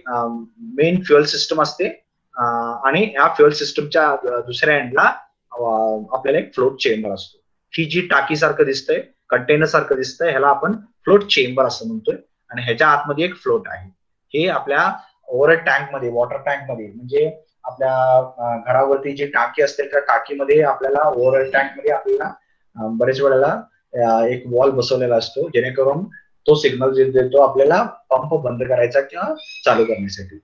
मेन फ्युएल सिस्टम असते आणि ह्या फ्युएल सिस्टमच्या दुसऱ्या एंडला आपल्याला एक फ्लोट चेंबर असतो. ही जी टाकी सारखं दिसतंय, कंटेनर सारखं दिसतंय, ह्याला आपण फ्लोट चेंबर असं म्हणतोय आणि ह्याच्या आतमध्ये एक फ्लोट आहे. हे आपल्या ओव्हरहेड टँक मध्ये, वॉटर टँक मध्ये, म्हणजे आपल्या घरावरती जी टाकी असते त्या टाकीमध्ये आपल्याला ओव्हरहेड टँक मध्ये आपल्याला बरेच वेळेला एक वॉल बसवलेला असतो जेणेकरून तो सिग्नल देतो आपल्याला पंप बंद करायचा किंवा चालू करण्यासाठी.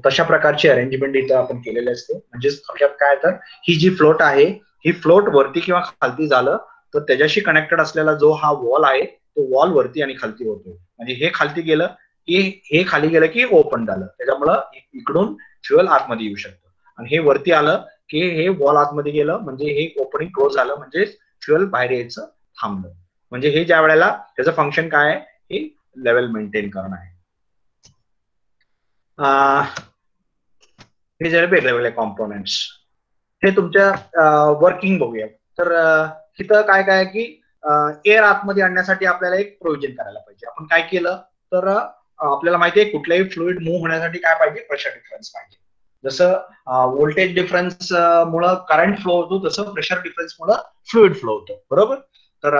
तशा प्रकारची अरेंजमेंट इथं आपण केलेली असते. म्हणजे थोडक्यात काय तर ही जी फ्लोट आहे ही फ्लोट वरती किंवा खालती झालं तर त्याच्याशी कनेक्टेड असलेला जो हा वॉल आहे तो वॉल वरती आणि खालती होतो. म्हणजे हे खालती गेलं की हे खाली गेलं की ओपन झालं, त्याच्यामुळं इकडून फ्युएल आतमध्ये येऊ शकतं. आणि हे वरती आलं की हे वॉल आतमध्ये गेलं म्हणजे हे ओपनिंग क्लोज झालं म्हणजे फ्युएल बाहेर यायचं थांबलं. म्हणजे हे ज्या वेळेला त्याचं फंक्शन काय आहे, हे लेवल मेंटेन करणं आहे. हे जे वेगवेगळे कॉम्पोनेंट्स हे तुमच्या वर्किंग बघूया. तर इथं काय काय की एअर आतमध्ये आणण्यासाठी आपल्याला एक प्रोव्हिजन करायला पाहिजे. आपण काय केलं तर आपल्याला माहिती आहे कुठल्याही फ्लुइड मूव्ह होण्यासाठी काय पाहिजे, प्रेशर डिफरन्स पाहिजे. जसं व्होल्टेज डिफरन्स मुळे करंट फ्लो होतो तसं प्रेशर डिफरन्स मुळे फ्लुइड फ्लो होतं, बरोबर. तर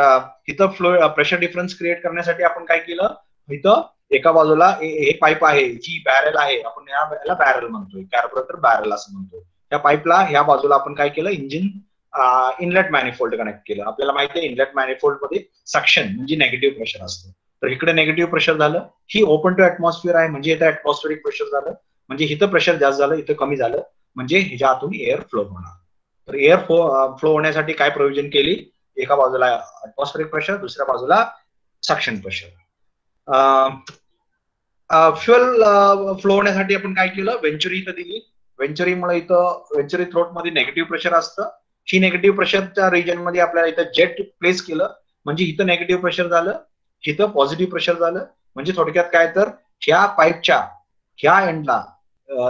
इथं प्रेशर डिफरन्स क्रिएट करण्यासाठी आपण काय केलं, इथं एका बाजूला एक पाईप आहे जी बॅरल आहे, आपण याला बॅरल म्हणतोय, कार्बोरेटर बॅरल असं म्हणतोय. त्या पाईपला ह्या बाजूला आपण काय केलं, इंजिन इनलेट मॅनिफोल्ड कनेक्ट केलं. आपल्याला माहिती आहे इनलेट मॅनिफोल्ड मध्ये सक्शन म्हणजे नेगेटिव्ह प्रेशर असतं. तर इकडे नेगेटिव्ह प्रेशर झालं, ही ओपन टू ऍटमॉस्फिअर आहे म्हणजे इथं ऍटमॉस्फेरिक प्रेशर झालं, म्हणजे इथं प्रेशर जास्त झालं इथं कमी झालं म्हणजे ह्याच्या आतून एअर फ्लो होणार. तर एअर फ्लो होण्यासाठी काय प्रोव्हिजन केली, एका बाजूला ऍटमॉस्फेरिक प्रेशर दुसऱ्या बाजूला सक्शन प्रेशर. फ्युएल फ्लो होण्यासाठी आपण काय केलं, वेंचुरी इथं दिली. वेंचुरीमुळे इथं वेंचुरी थ्रोट मध्ये नेगेटिव्ह प्रेशर असतं. ही नेगेटिव्ह प्रेशरच्या रिजन मध्ये आपल्याला इथं जेट प्लेस केलं म्हणजे इथं नेगेटिव्ह प्रेशर झालं, इथं पॉझिटिव्ह प्रेशर झालं. म्हणजे थोडक्यात काय तर ह्या पाईपच्या ह्या एंडला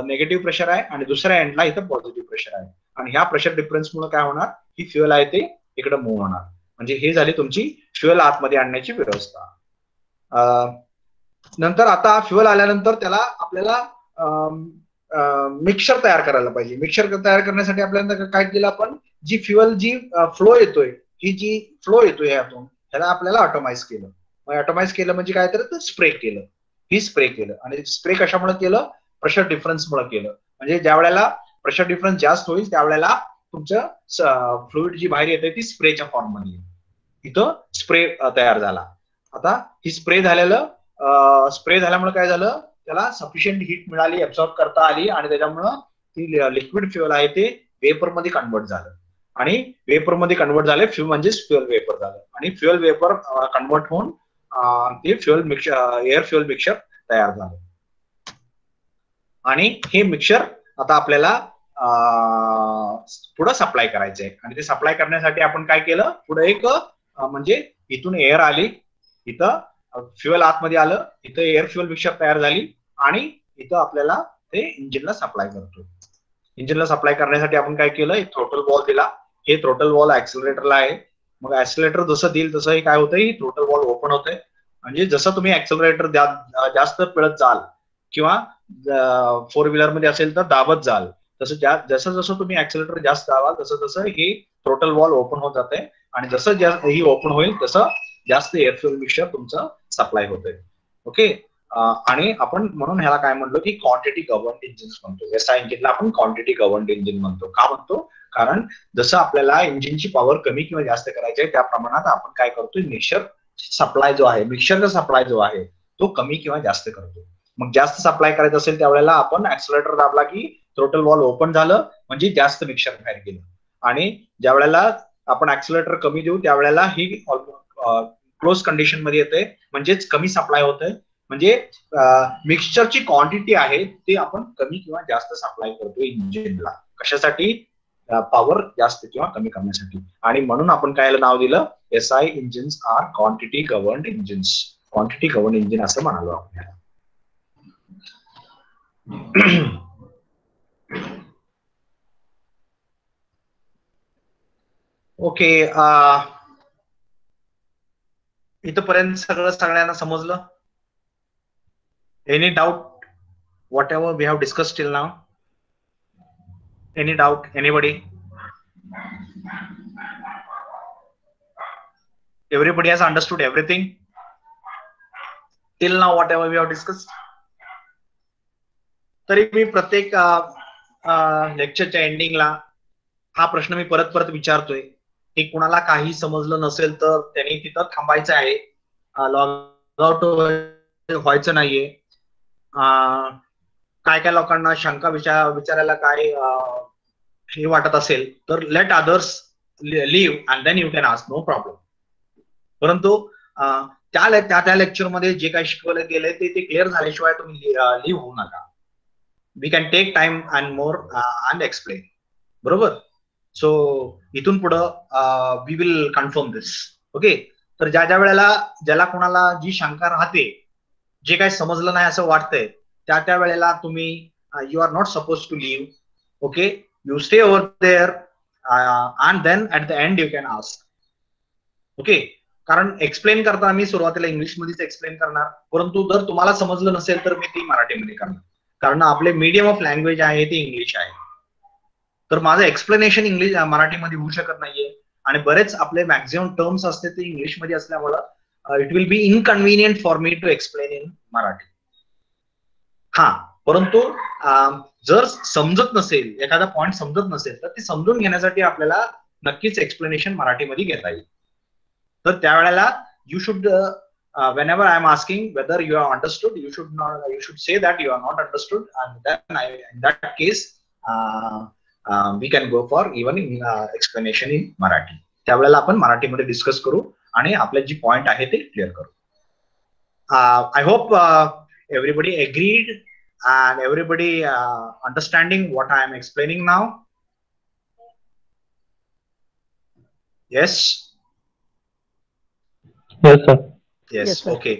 नेगेटिव्ह प्रेशर आहे आणि दुसऱ्या एंडला इथं पॉझिटिव्ह प्रेशर आहे आणि ह्या प्रेशर डिफरन्समुळे काय होणार, ही फ्युएल आहे ते इकडे मूव्ह होणार. म्हणजे हे झाली तुमची फ्युएल आतमध्ये आणण्याची व्यवस्था. नंतर आता फ्युएल आल्यानंतर त्याला आपल्याला मिक्सर तयार करायला पाहिजे. मिक्सर तयार करण्यासाठी आपल्याला काय केलं, आपण जी फ्युएल जी फ्लो येतोय, ही जी फ्लो येतोय यातून त्याला आपल्याला ऑटोमाइज केलं. ऑटोमाइज केलं म्हणजे काय तर स्प्रे केलं, ही स्प्रे केलं. आणि स्प्रे कशामुळे केलं, प्रेशर डिफरन्स मुळे केलं. म्हणजे ज्या वेळेला प्रेशर डिफरन्स जास्त होईल त्यावेळेला तुमचं फ्लुइड जी बाहेर येते ती स्प्रेच्या फॉर्म मध्ये इथं स्प्रे तयार झाला. आता ही स्प्रे झाल्यामुळे काय झालं, त्याला सफिशियंट हीट मिळाली, ऍब्सॉर्ब करता आली आणि त्याच्यामुळं ती लिक्विड फ्युएल आहे ते वेपर मध्ये कन्वर्ट झालं आणि वेपर मध्ये कन्वर्ट झाले म्हणजे फ्युएल वेपर झालं आणि फ्युएल वेपर कन्वर्ट होऊन ते fuel mixer air fuel mixer तयार झालं. आणि हे मिक्सर आता आपल्याला पुढे सप्लाय करायचंय आणि ते सप्लाय करण्यासाठी आपण काय केलं, पुढे एक म्हणजे इथून एअर आली, इथं फ्युएल आतमध्ये आलं, इथं एअर फ्युएल मिक्सर तयार झाली आणि इथं आपल्याला ते इंजिनला सप्लाय करतो. इंजिनला सप्लाय करण्यासाठी आपण काय केलं, एक थ्रोटल वॉल दिला. हे थ्रोटल वॉल ऍक्सिलरेटरला आहे. मग ऍक्सिलरेटर जसं देईल तसं हे काय होतंय, थ्रोटल वॉल ओपन होतंय. म्हणजे जसं तुम्ही ऍक्सिलरेटर जास्त पिळत जाल किंवा 4 व्हीलर मध्ये असेल तर दाबत जाल, जसं जसं तुम्ही ऍक्सिलरेटर जास्त दाबाल तसं तसं ही थ्रोटल वॉल ओपन होत जाते आणि जसं ही ओपन होईल तसं जास्त एअर फ्युएल मिक्सर तुमचं सप्लाय होतंय. ओके. आणि आपण म्हणून ह्याला काय म्हणलो की क्वांटिटी गव्हर्न्ड इंजिन म्हणतो. एसआय इंजिनला आपण क्वांटिटी गव्हर्न्ड इंजिन म्हणतो. का म्हणतो, कारण जसं आपल्याला इंजिनची पॉवर कमी किंवा जास्त करायची आहे त्या प्रमाणात आपण काय करतोय, मिक्सरचा सप्लाय जो आहे तो कमी किंवा जास्त करतो. मग जास्त सप्लाय करायचं असेल त्यावेळेला आपण ऍक्सिलरेटर दाबला की थ्रोटल वॉल ओपन झालं म्हणजे जास्त मिक्सर बाहेर गेलं आणि ज्या वेळेला आपण ऍक्सिलरेटर कमी देऊ त्यावेळेला ही क्लोज कंडिशन मध्ये येते म्हणजेच कमी सप्लाय होतंय म्हणजे मिक्सचरची क्वांटिटी आहे ते आपण कमी किंवा जास्त सप्लाय करतोय इंजिनला. कशासाठी? पॉवर जास्त किंवा कमी करण्यासाठी. आणि म्हणून आपण काय नाव दिलं? SI engines are quantity governed engines. Quantity governed engine असं म्हणालो आपण. ओके, इथपर्यंत सगळ्यांना समजलं? Any doubt? Whatever we have discuss till now. Any doubt? Anybody? Everybody has understood everything till now, whatever we have discussed. तरी मी प्रत्येक लेक्चरच्या एंडिंगला हा प्रश्न मी परत परत विचारतोय की कुणाला काही समजलं नसेल तर त्यांनी तिथं थांबायचं आहे, लॉग आउट व्हायचं नाहीये. काय काय लोकांना शंका विचारायला काय हे वाटत असेल तर let others leave and then you can ask, no problem. परंतु त्या लेक्चरमध्ये जे काही शिकवलं गेलंय ते क्लिअर झाल्याशिवाय तुम्ही लिव्ह होऊ नका. We can take time and more and explain. बरोबर? सो इथून पुढं we will confirm this. Okay. तर ज्या वेळेला ज्याला कोणाला जी शंका राहते, जे काही समजलं नाही असं वाटतंय, त्या वेळेला तुम्ही you are not suppose to leave. Okay, you stay over there and then at the end you can ask. Okay. कारण एक्सप्लेन करताना मी सुरुवातीला इंग्लिशमध्येच एक्सप्लेन करणार, परंतु जर तुम्हाला समजलं नसेल तर मी ती मराठीमध्ये करणार, कारण आपले मीडियम ऑफ लँग्वेज आहे ते इंग्लिश आहे. तर माझं एक्सप्लेनेशन मराठीमध्ये होऊ शकत नाहीये आणि बरेच आपले मॅक्झिमम टर्म्स असते ते इंग्लिशमध्ये असल्यामुळं it will be inconvenient for me to explain in Marathi. हा, परंतु जर समजत नसेल, एखादा पॉइंट समजत नसेल तर ते समजून घेण्यासाठी आपल्याला नक्कीच एक्सप्लेनेशन मराठीमध्ये घेता येईल. तर त्यावेळेला you should whenever I am asking whether you are understood, you should say that you are not understood, and then in that case we can go for even explanation in Marathi. त्यावेळेला आपण मराठीमध्ये discuss करू आणि आपले जे point आहे ते clear करू. I hope everybody agreed and everybody understanding what I am explaining now. Yes. Yes, sir. Yes, Yes, sir. Okay.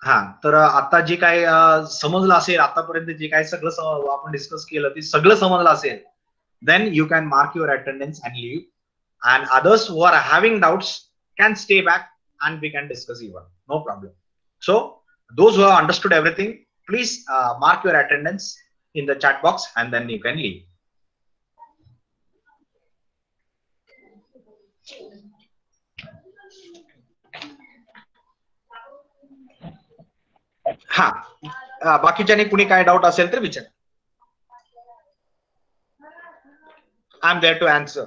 हा, तर आता जे काय समजलं असेल, आतापर्यंत जे काय सगळं आपण डिस्कस केलं ते सगळं समजलं असेल, then you can mark your attendance and leave. And others who are having doubts can stay back and we can discuss even, no problem. So those who have understood everything, please mark your attendance in the chat box and then you can leave. हा, बाकीच्याने कुणी काय doubt असेल तर विचार. I am there to answer.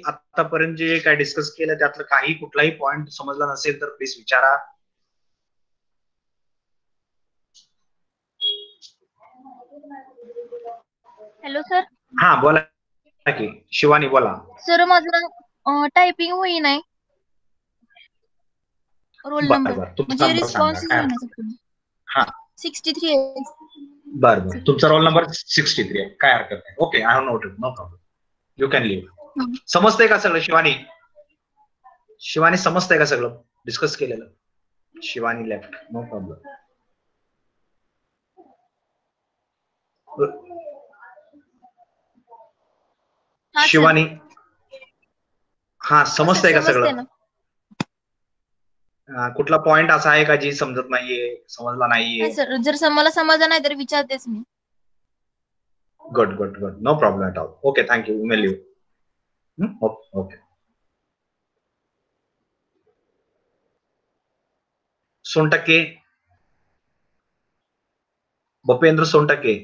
आतापर्यंत जे काय डिस्कस केलं त्यातलं काही कुठलाही पॉइंट समजला नसेल तर प्लीज विचारा. Hello sir. हा, बोला की शिवानी, बोला. सर माझं टायपिंग होई नाही रोल नंबर, म्हणजे रिस्पॉन्स हा, 63 आहे. बरं बरं, तुमचा रोल नंबर 63 आहे, काय हरकत नाही. Okay, I have noted, no problem, you can leave. समजतंय का सगळं शिवानी? शिवानी समजतंय का सगळं डिस्कस केलेलं? Shivani left, no problem. हा सर. शिवानी, हा समजतंय का समजते सगळं? ना. कुठला पॉइंट असा आहे का जी समजत नाहीये, समजला नाहीये? नाही सर, जर मला समजलं नाही तर विचारतेच मी. Good good good, no problem at all. Okay, thank you, you may leave. Okay. Sontakke, Bhupendra Sontakke.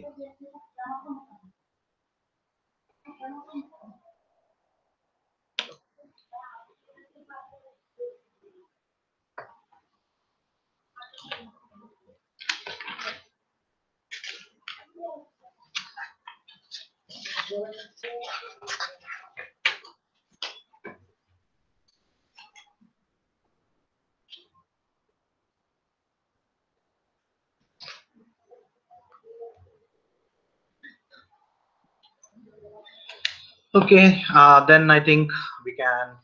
Okay, then I think we can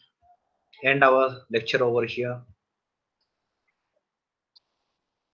end our lecture over here.